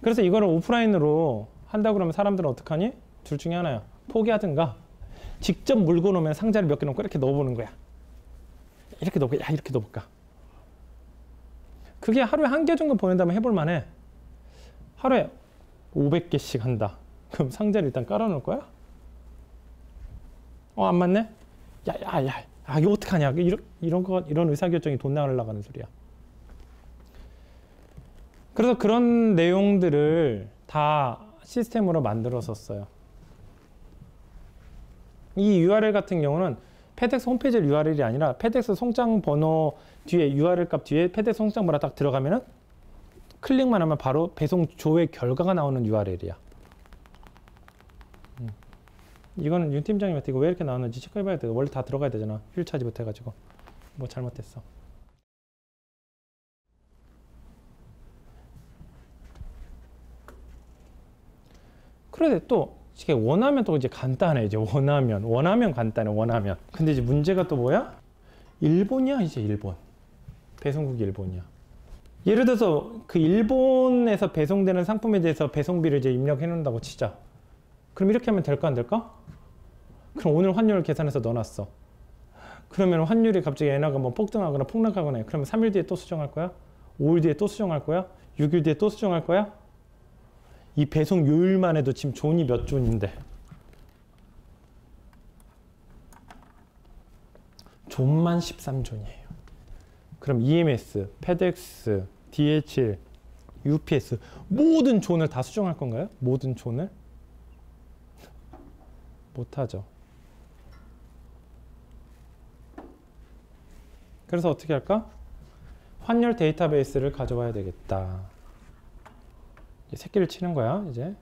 그래서 이거를 오프라인으로 한다고 그러면 사람들은 어떡하니? 둘 중에 하나야. 포기하든가 직접 물고 놓으면 상자를 몇 개 넣고 이렇게 넣어보는 거야. 이렇게 넣어볼까? 야, 이렇게 넣어볼까? 그게 하루에 한 개 정도 보낸다면 해볼 만해. 하루에 500개씩 한다. 그럼 상자를 일단 깔아놓을 거야? 안 맞네? 이거 어떡하냐? 이런 의사결정이 돈 나가려고 하는 소리야. 그래서 그런 내용들을 다 시스템으로 만들었었어요. 이 URL 같은 경우는 페덱스 홈페이지 URL이 아니라 페덱스 송장 번호 뒤에 URL 값 뒤에 페덱스 송장 번호 딱 들어가면은 클릭만 하면 바로 배송 조회 결과가 나오는 URL이야. 이거는 윤 팀장님한테 이거 왜 이렇게 나왔는지 체크해봐야 돼. 원래 다 들어가야 되잖아. 휠차지부터 해가지고. 뭐 잘못됐어. 그런데 또 이게 원하면 또 이제 간단해. 이제 원하면 간단해. 원하면. 근데 이제 문제가 또 뭐야? 일본이야. 이제 일본. 배송국이 일본이야. 예를 들어서 그 일본에서 배송되는 상품에 대해서 배송비를 이제 입력해 놓는다고 치자. 그럼 이렇게 하면 될까 안 될까? 그럼 오늘 환율 계산해서 넣어놨어. 그러면 환율이 갑자기 엔화가 뭐 폭등하거나 폭락하거나 해. 그러면 3일 뒤에 또 수정할 거야? 5일 뒤에 또 수정할 거야? 6일 뒤에 또 수정할 거야? 이 배송 요일만 해도 지금 존이 몇 존인데. 존만 13존이에요. 그럼 EMS, 페덱스, DHL, UPS 모든 존을 다 수정할 건가요? 모든 존을? 못하죠. 그래서 어떻게 할까? 환율 데이터베이스를 가져와야 되겠다. 새끼를 치는 거야, 이제.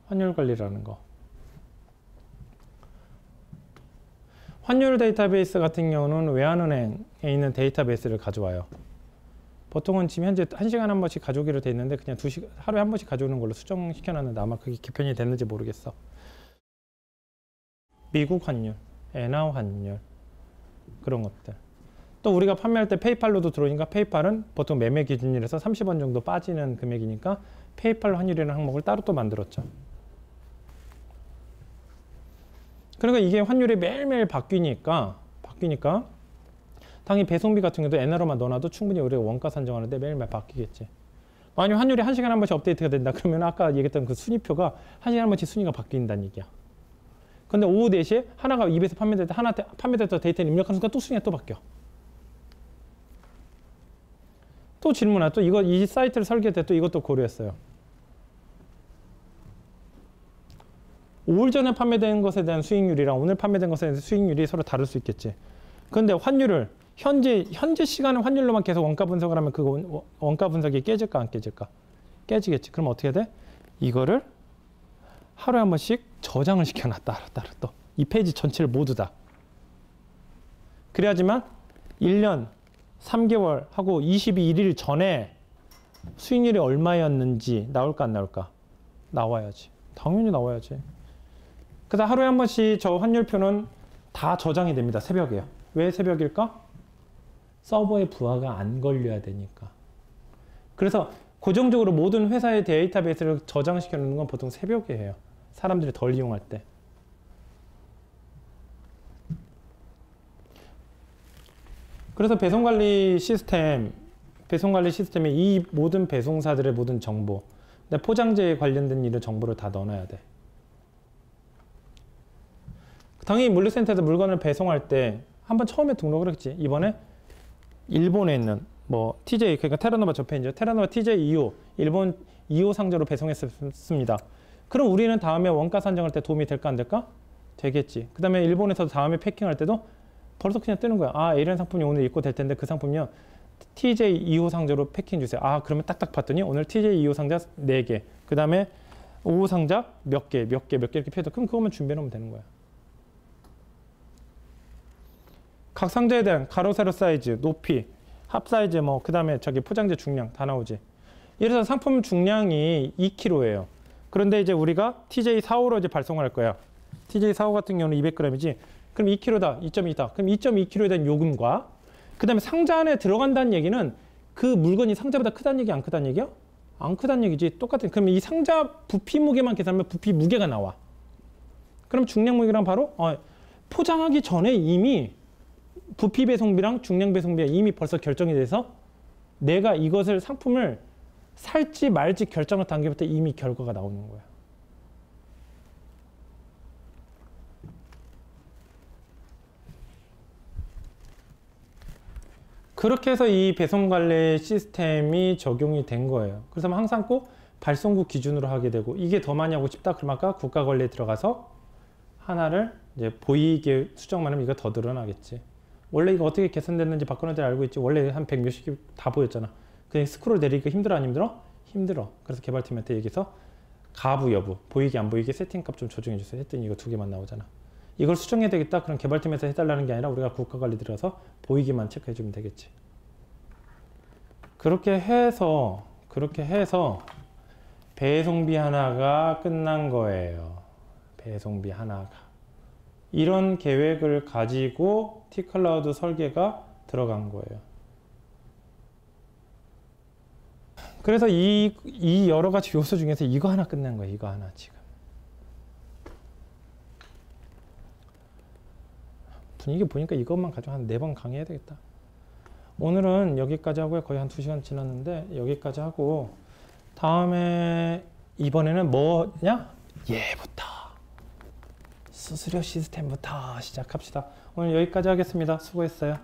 환율 관리라는 거. 환율 데이터베이스 같은 경우는 외환은행에 있는 데이터베이스를 가져와요. 보통은 지금 현재 1시간에 한 번씩 가져오기로 돼 있는데 그냥 하루에 한 번씩 가져오는 걸로 수정시켜 놨는데 아마 그게 개편이 됐는지 모르겠어. 미국 환율, 엔화 환율, 그런 것들. 또 우리가 판매할 때 페이팔로도 들어오니까 페이팔은 보통 매매 기준일에서 30원 정도 빠지는 금액이니까 페이팔 환율이라는 항목을 따로 또 만들었죠. 그러니까 이게 환율이 매일매일 바뀌니까 당연히 배송비 같은 경우도 엔화로만 넣어놔도 충분히 우리가 원가 산정하는데 매일매일 바뀌겠지. 만약 환율이 1시간에 한 번씩 업데이트가 된다 그러면 아까 얘기했던 그 순위표가 1시간에 한 번씩 순위가 바뀐다는 얘기야. 근데 오후 4시에 하나가 eBay에서 판매될 때 하나 판매됐던 데이터를 입력하는 순간 또 순위가 또 바뀌어. 또 질문하 또 이 사이트를 설계할 때 또 이것도 고려했어요. 5일 전에 판매된 것에 대한 수익률이랑 오늘 판매된 것에 대한 수익률이 서로 다를 수 있겠지. 그런데 환율을 현재 시간의 환율로만 계속 원가 분석을 하면 그 원가 분석이 깨질까 안 깨질까? 깨지겠지. 그럼 어떻게 돼? 이거를 하루에 한 번씩 저장을 시켜놨다. 따로 또. 이 페이지 전체를 모두 다. 그래야지만 1년 3개월 하고 22일 전에 수익률이 얼마였는지 나올까 안 나올까? 나와야지. 당연히 나와야지. 그래서 하루에 한 번씩 저 환율표는 다 저장이 됩니다. 새벽에요. 왜 새벽일까? 서버에 부하가 안 걸려야 되니까. 그래서 고정적으로 모든 회사의 데이터베이스를 저장시켜 놓는 건 보통 새벽에 해요. 사람들이 덜 이용할 때. 그래서 배송관리 시스템 배송관리 시스템에 이 모든 배송사들의 모든 정보, 포장재에 관련된 이런 정보를 다 넣어놔야 돼. 당연히 물류센터에서 물건을 배송할 때 한번 처음에 등록을 했지. 이번에 일본에 있는 뭐 TJ, 그러니까 테라노바 저페인죠. 테라노바 TJ 2호, 일본 2호 상자로 배송했습니다. 그럼 우리는 다음에 원가 산정할 때 도움이 될까 안 될까? 되겠지. 그 다음에 일본에서 다음에 패킹할 때도 벌써 그냥 뜨는 거야. 아, 이런 상품이 오늘 입고될 텐데 그 상품이요. TJ 2호 상자로 패킹 주세요. 아, 그러면 딱딱 봤더니 오늘 TJ 2호 상자 4개. 그 다음에 5호 상자 몇 개 이렇게 표해서 그럼 그거만 준비해 놓으면 되는 거야. 각 상자에 대한 가로, 세로 사이즈, 높이, 합 사이즈, 뭐, 그 다음에 저기 포장재 중량 다 나오지. 이래서 상품 중량이 2kg예요. 그런데 이제 우리가 TJ 4호로 이제 발송을 할 거야. TJ 4호 같은 경우는 200g이지. 그럼 2kg다, 2.2다. 그럼 2.2kg에 대한 요금과 그 다음에 상자 안에 들어간다는 얘기는 그 물건이 상자보다 크다는 얘기, 안 크다는 얘기야? 안 크다는 얘기지. 똑같은. 그럼 이 상자 부피 무게만 계산하면 부피 무게가 나와. 그럼 중량 무게랑 바로 포장하기 전에 이미 부피 배송비랑 중량 배송비가 이미 벌써 결정이 돼서 내가 이것을 상품을 살지 말지 결정할 단계부터 이미 결과가 나오는 거야. 그렇게 해서 이 배송관리 시스템이 적용이 된 거예요. 그래서 항상 꼭 발송국 기준으로 하게 되고, 이게 더 많이 하고 싶다 그러면 아까 국가관리에 들어가서 하나를 이제 보이게 수정만 하면 이거 더 드러나겠지. 원래 이거 어떻게 계산됐는지 박근혜들 알고 있지. 원래 한 100 몇십 다 보였잖아. 그냥 스크롤 내리기가 힘들어 안 힘들어? 힘들어. 그래서 개발팀한테 얘기해서 가부 여부, 보이게 안 보이게 세팅값 좀 조정해 주세요 했더니 이거 2개만 나오잖아. 이걸 수정해야 되겠다. 그럼 개발팀에서 해달라는 게 아니라 우리가 국가관리 들어가서 보이기만 체크해 주면 되겠지. 그렇게 해서 배송비 하나가 끝난 거예요. 배송비 하나가. 이런 계획을 가지고 T클라우드 설계가 들어간 거예요. 그래서 이 여러 가지 요소 중에서 이거 하나 끝낸 거예요. 이거 하나 지금. 분위기 보니까 이것만 가지고 한 4번 강의해야 되겠다. 오늘은 여기까지 하고요. 거의 한 2시간 지났는데 여기까지 하고 다음에 이번에는 뭐냐? 얘부터. 수수료 시스템부터 시작합시다. 오늘 여기까지 하겠습니다. 수고했어요.